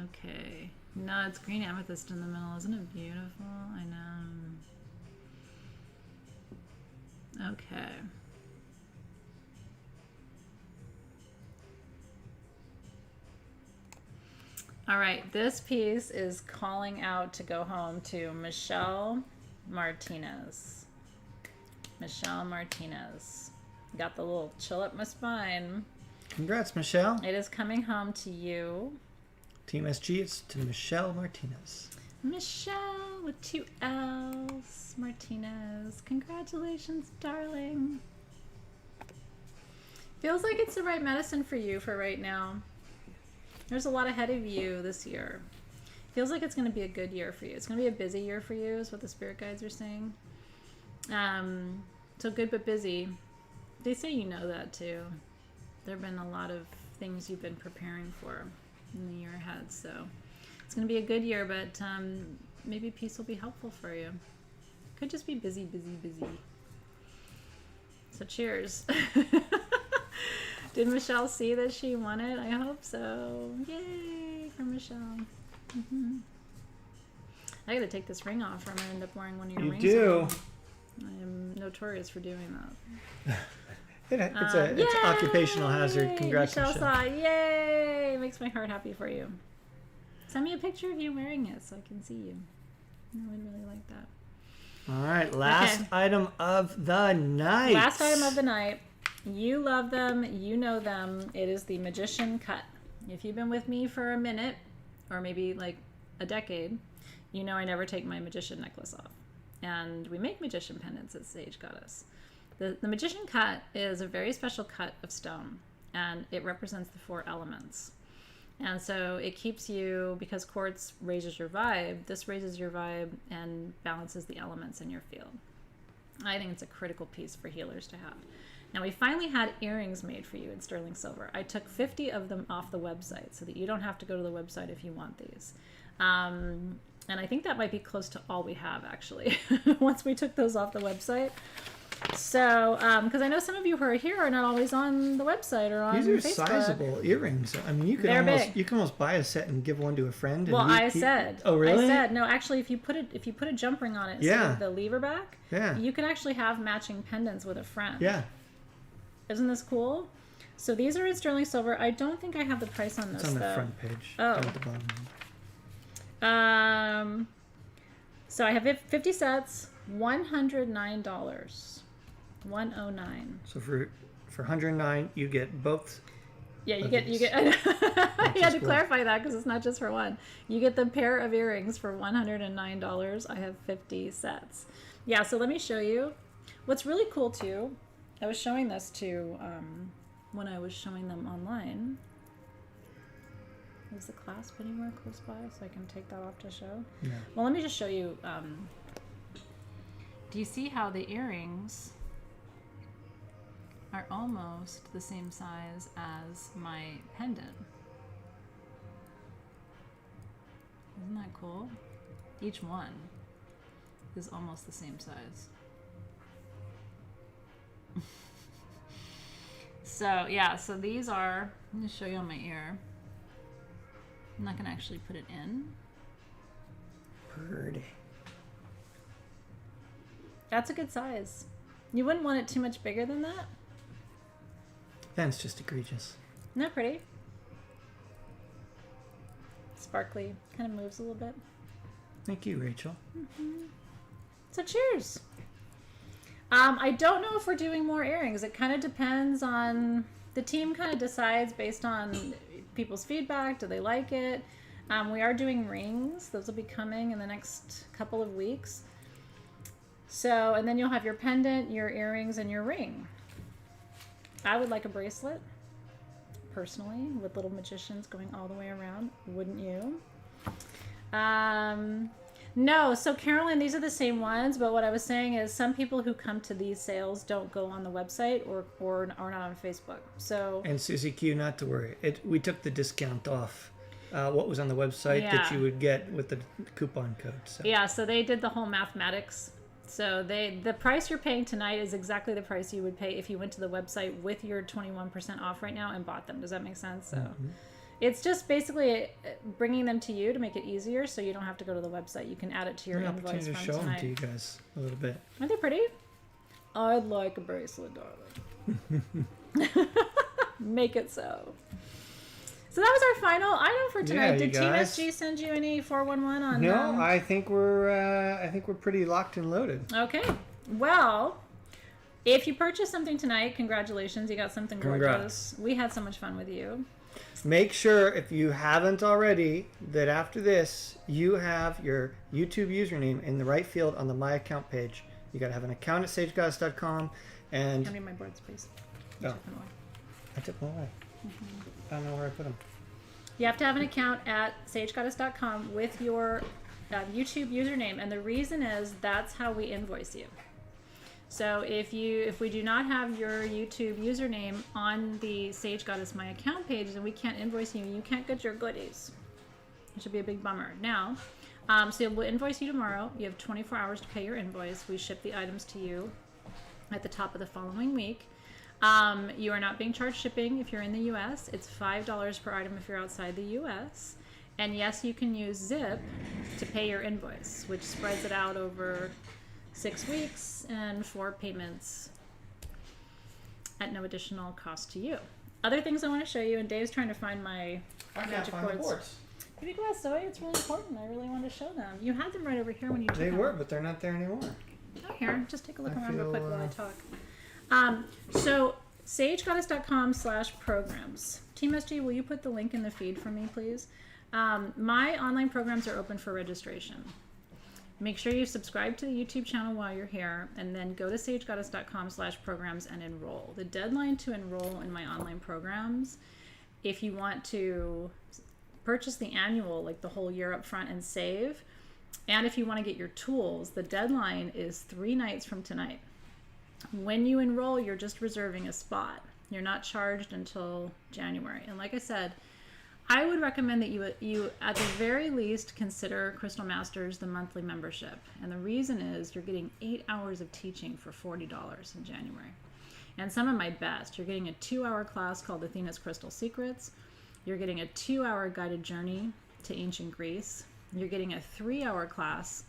Okay. No, it's green amethyst in the middle. Isn't it beautiful? I know. Okay. All right, this piece is calling out to go home to Michelle Martinez. Michelle Martinez. Got the little chill up my spine. Congrats, Michelle. It is coming home to you. Team SG, it's to Michelle Martinez. Michelle with 2 L's. Martinez. Congratulations, darling. Feels like it's the right medicine for you for right now. There's a lot ahead of you this year. Feels like it's going to be a good year for you. It's going to be a busy year for you is what the spirit guides are saying. So good but busy. They say you know that too. There have been a lot of things you've been preparing for in the year ahead. So it's going to be a good year, but maybe peace will be helpful for you. Could just be busy, busy, busy. So cheers. Did Michelle see that she won it? I hope so. Yay for Michelle. I gotta take this ring off or I'm gonna end up wearing one of your rings. You do. again. I am notorious for doing that. It's an occupational hazard. Congrats, Michelle Michelle. saw it. Yay! It makes my heart happy for you. Send me a picture of you wearing it so I can see you. I would really like that. All right, last item of the night. Last item of the night. You love them. You know them. It is the Magician Cut. If you've been with me for a minute, or maybe like a decade, you know I never take my magician necklace off. And we make magician pendants at Sage Goddess. The Magician Cut is a very special cut of stone, and it represents the 4 elements. And so it keeps you, because quartz raises your vibe, this raises your vibe and balances the elements in your field. I think it's a critical piece for healers to have. Now, we finally had earrings made for you in sterling silver. I took 50 of them off the website so that you don't have to go to the website if you want these. And I think that might be close to all we have, actually, once we took those off the website. So, because I know some of you who are here are not always on the website or on Facebook. These are sizable earrings. I mean, you can almost buy a set and give one to a friend. And well, said. Oh, really? I said no. Actually, if you put a jump ring on it, instead of the lever back, you can actually have matching pendants with a friend. Yeah. Isn't this cool? So these are in sterling silver. I don't think I have the price on this. It's on the though. front page. Oh. Down at the bottom. So I have 50 sets, $109. $109. So for For $109, you get both. Yeah, you of get these. you had just to one. clarify that because it's not just for one. You get the pair of earrings for $109. I have 50 sets. Yeah, so let me show you. What's really cool too, I was showing this to when I was showing them online. Is the clasp anywhere close by so I can take that off to show? No. Well, let me just show you. Do you see how the earrings are almost the same size as my pendant? Isn't that cool? Each one is almost the same size. So yeah, so these are, I'm going to show you on my ear. I'm not going to actually put it in. Pretty. That's a good size. You wouldn't want it too much bigger than that. Then it's just egregious. Isn't that pretty? Sparkly. Kind of moves a little bit. Thank you, Rachel. So cheers. I don't know if we're doing more earrings. It kind of depends on, the team kind of decides based on people's feedback. Do they like it? We are doing rings. Those will be coming in the next couple of weeks. So, and then you'll have your pendant, your earrings, and your ring. I would like a bracelet, personally, with little magicians going all the way around. Wouldn't you? No, so Carolyn, these are the same ones, but what I was saying is some people who come to these sales don't go on the website or are not on Facebook. So And Susie Q, not to worry. We took the discount off what was on the website that Yeah. you would get with the coupon code. So. yeah, so they did the whole mathematics. So the price you're paying tonight is exactly the price you would pay if you went to the website with your 21% off right now and bought them. Does that make sense? So it's just basically bringing them to you to make it easier, so you don't have to go to the website. You can add it to your An invoice opportunity to from show them tonight. to you guys a little bit. Aren't they pretty? I'd like a bracelet, darling. Make it so. So that was our final item for tonight. Yeah, you Did Team guys. SG send you any 411 on? No, I think we're pretty locked and loaded. Okay. Well, if you purchased something tonight, congratulations. You got something gorgeous. Congrats. We had so much fun with you. Make sure, if you haven't already, that after this, you have your YouTube username in the right field on the My Account page. You got to have an account at sagegoddess.com. And Hand me my boards, please. Oh. Took them away. I took them away. I don't know where I put them. You have to have an account at sagegoddess.com with your YouTube username, and the reason is that's how we invoice you. So if we do not have your YouTube username on the Sage Goddess My Account page, then we can't invoice you. You can't get your goodies. It should be a big bummer. Now, so we'll invoice you tomorrow. You have 24 hours to pay your invoice. We ship the items to you at the top of the following week. You are not being charged shipping if you're in the U.S. It's $5 per item if you're outside the U.S. And yes, you can use Zip to pay your invoice, which spreads it out over 6 weeks and 4 payments at no additional cost to you. Other things I want to show you, and Dave's trying to find my magic cords. Give me a glass, Zoe. It's really important. I really want to show them. You had them right over here when you took They them. were, but they're not there anymore. Oh, here. Just take a look I around real quick feel, while I talk. So sagegoddess.com/programs. Team SG, will you put the link in the feed for me, please? My online programs are open for registration. Make sure you subscribe to the YouTube channel while you're here, and then go to sagegoddess.com/programs and enroll. The deadline to enroll in my online programs, if you want to purchase the annual, like the whole year up front and save, and if you want to get your tools, the deadline is 3 nights from tonight. When you enroll, you're just reserving a spot. You're not charged until January. And like I said, I would recommend that you at the very least consider Crystal Masters the monthly membership. And the reason is you're getting 8 hours of teaching for $40 in January. And some of my best. You're getting a 2-hour class called Athena's Crystal Secrets. You're getting a 2-hour guided journey to ancient Greece. You're getting a 3-hour class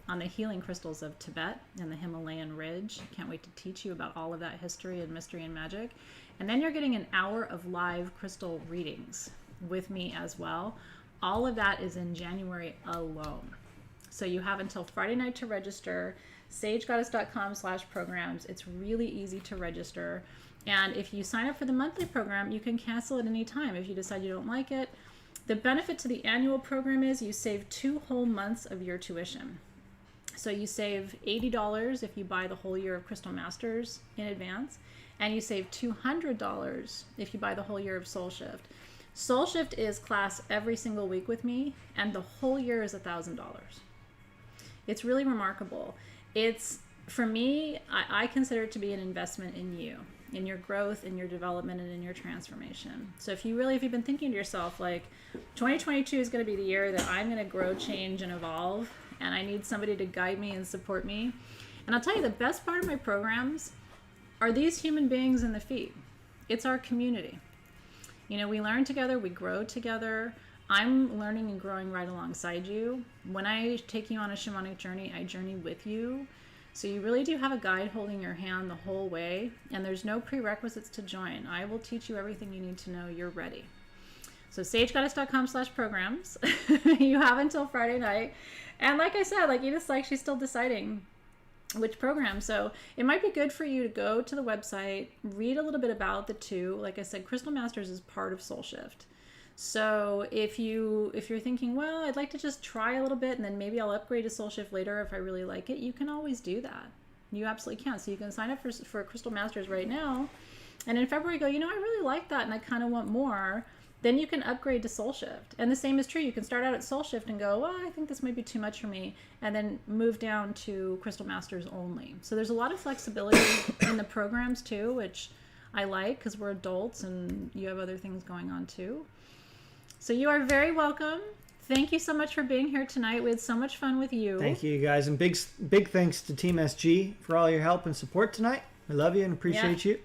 on the healing crystals of Tibet and the Himalayan ridge. Can't wait to teach you about all of that history and mystery and magic. And then you're getting an hour of live crystal readings with me as well. All of that is in January alone. So you have until Friday night to register. sagegoddess.com/programs. It's really easy to register. And if you sign up for the monthly program, you can cancel at any time if you decide you don't like it. The benefit to the annual program is you save 2 whole months of your tuition. So you save $80 if you buy the whole year of Crystal Masters in advance, and you save $200 if you buy the whole year of Soul Shift. Soul Shift is class every single week with me, and the whole year is $1,000. It's really remarkable. It's, for me, I consider it to be an investment in you, in your growth, in your development, and in your transformation. So if you've been thinking to yourself, like, 2022 is going to be the year that I'm going to grow, change, and evolve, and I need somebody to guide me and support me. And I'll tell you, the best part of my programs are these human beings in the feed. It's our community. You know, we learn together, we grow together. I'm learning and growing right alongside you. When I take you on a shamanic journey, I journey with you. So you really do have a guide holding your hand the whole way, and there's no prerequisites to join. I will teach you everything you need to know. You're ready. So sagegoddess.com/programs. You have until Friday night. And like I said, like Edith's like, she's still deciding which program. So it might be good for you to go to the website, read a little bit about the two. Like I said, Crystal Masters is part of Soul Shift. So if you're thinking, well, I'd like to just try a little bit and then maybe I'll upgrade to Soul Shift later if I really like it, you can always do that. You absolutely can. So you can sign up for Crystal Masters right now, and in February go, you know, I really like that and I kind of want more. Then you can upgrade to Soul Shift. And the same is true. You can start out at Soul Shift and go, well, I think this might be too much for me, and then move down to Crystal Masters only. So there's a lot of flexibility in the programs too, which I like because we're adults and you have other things going on too. So you are very welcome. Thank you so much for being here tonight. We had so much fun with you. Thank you, guys. And big thanks to Team SG for all your help and support tonight. We love you and appreciate you.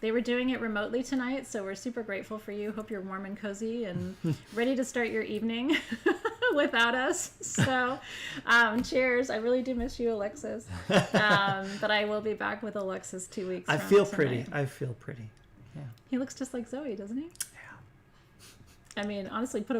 They were doing it remotely tonight, so we're super grateful for you. Hope you're warm and cozy and ready to start your evening without us. So cheers. I really do miss you, Alexys. But I will be back with Alexys 2 weeks I from feel tonight. pretty. I feel pretty. Yeah. He looks just like Zoe, doesn't he? Yeah. I mean, honestly, put a